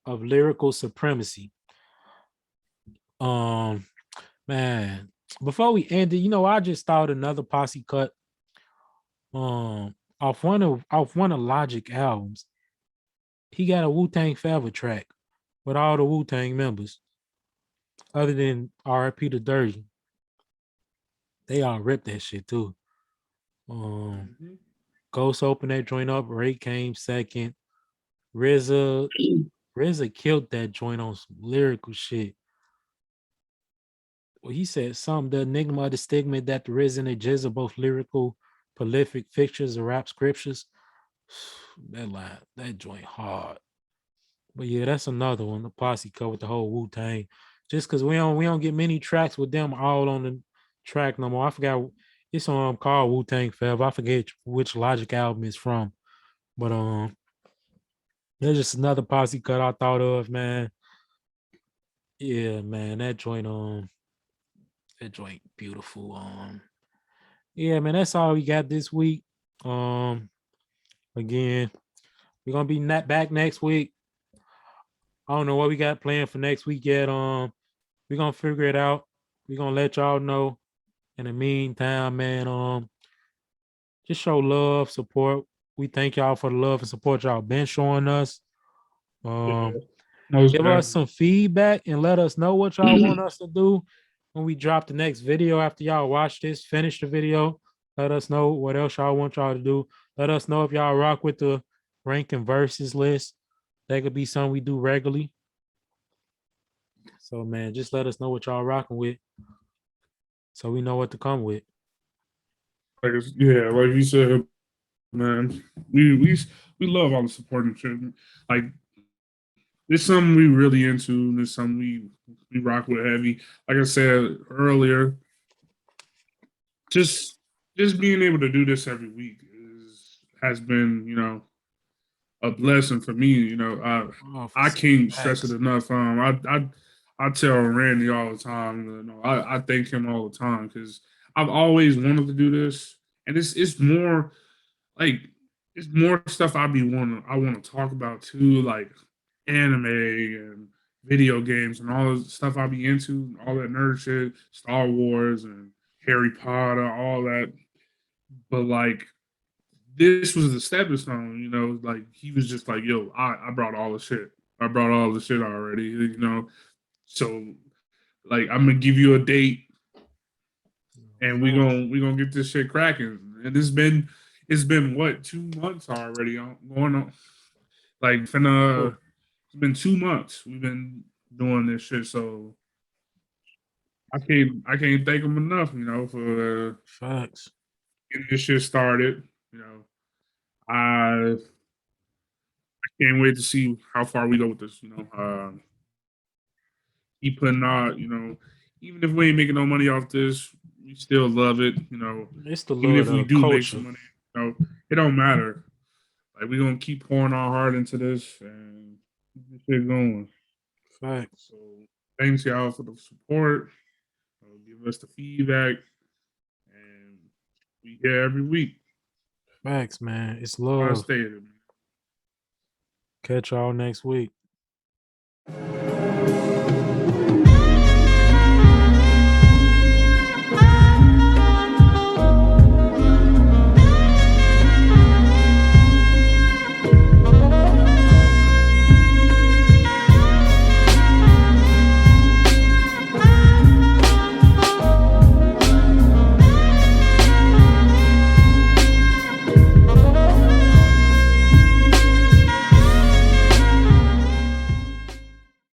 of lyrical supremacy. Um, man, before we end it, I just thought another posse cut off one of Logic albums. He got a Wu Tang Forever track with all the Wu Tang members, other than RIP the Dirty. They all ripped that shit too. Mhm. Ghost opened that joint up. Ray came second. RZA killed that joint on some lyrical shit. Well, he said something. The enigma of the stigma that the RZA and Jizz are both lyrical, prolific fixtures of rap scriptures. That line, that joint hard. But yeah, that's another one. The Posse covered the whole Wu Tang. Just because we don't get many tracks with them all on the track no more. I forgot it's called Wu Tang Forever. I forget which Logic album it's from. But there's just another Posse cut I thought of, man. Yeah, man, that joint beautiful. Yeah, man, that's all we got this week. Um, again, we're gonna be back next week. I don't know what we got planned for next week yet. We're gonna figure it out. We're gonna let y'all know. In the meantime, man, just show love, support. We thank y'all for the love and support y'all been showing us. Yeah, Um, most Give us definitely. some feedback and let us know what y'all want us to do when we drop the next video after y'all watch this, finish the video. Let us know what else y'all want y'all to do. Let us know if y'all rock with the ranking versus list. That could be something we do regularly. So man, just let us know what y'all rocking with so we know what to come with. Yeah, like you said, man, we love all the support and shit. Like it's something we really into, and it's something we rock with heavy. Like I said earlier, just just being able to do this every week has been a blessing for me. Oh, for I some can't stress it facts. enough. I tell Randy all the time. I thank him all the time because I've always wanted to do this, and it's more like it's more stuff I want to talk about too, like anime and video games and all the stuff I be into, all that nerd shit, Star Wars and Harry Potter, all that. But like this was the stepping stone, like he was just like, yo, I brought all the shit. I brought all the shit already. So like I'm gonna give you a date and we Facts. gonna we gonna get this shit cracking. And it's been what 2 months already going on. Like Oh, finna it's been 2 months we've been doing this shit. So I can't thank them enough, for facts. getting this shit started. I can't wait to see how far we go with this. Keep putting out. Even if we ain't making no money off this, we still love it. It's the Even love if of we the do make some culture. money, it don't matter. Like we're gonna keep pouring our heart into this and keep this shit going. Facts. So thanks y'all for the support. Give us the feedback, and we here every week. Facts, man. It's I love. stated, man. Catch y'all next week.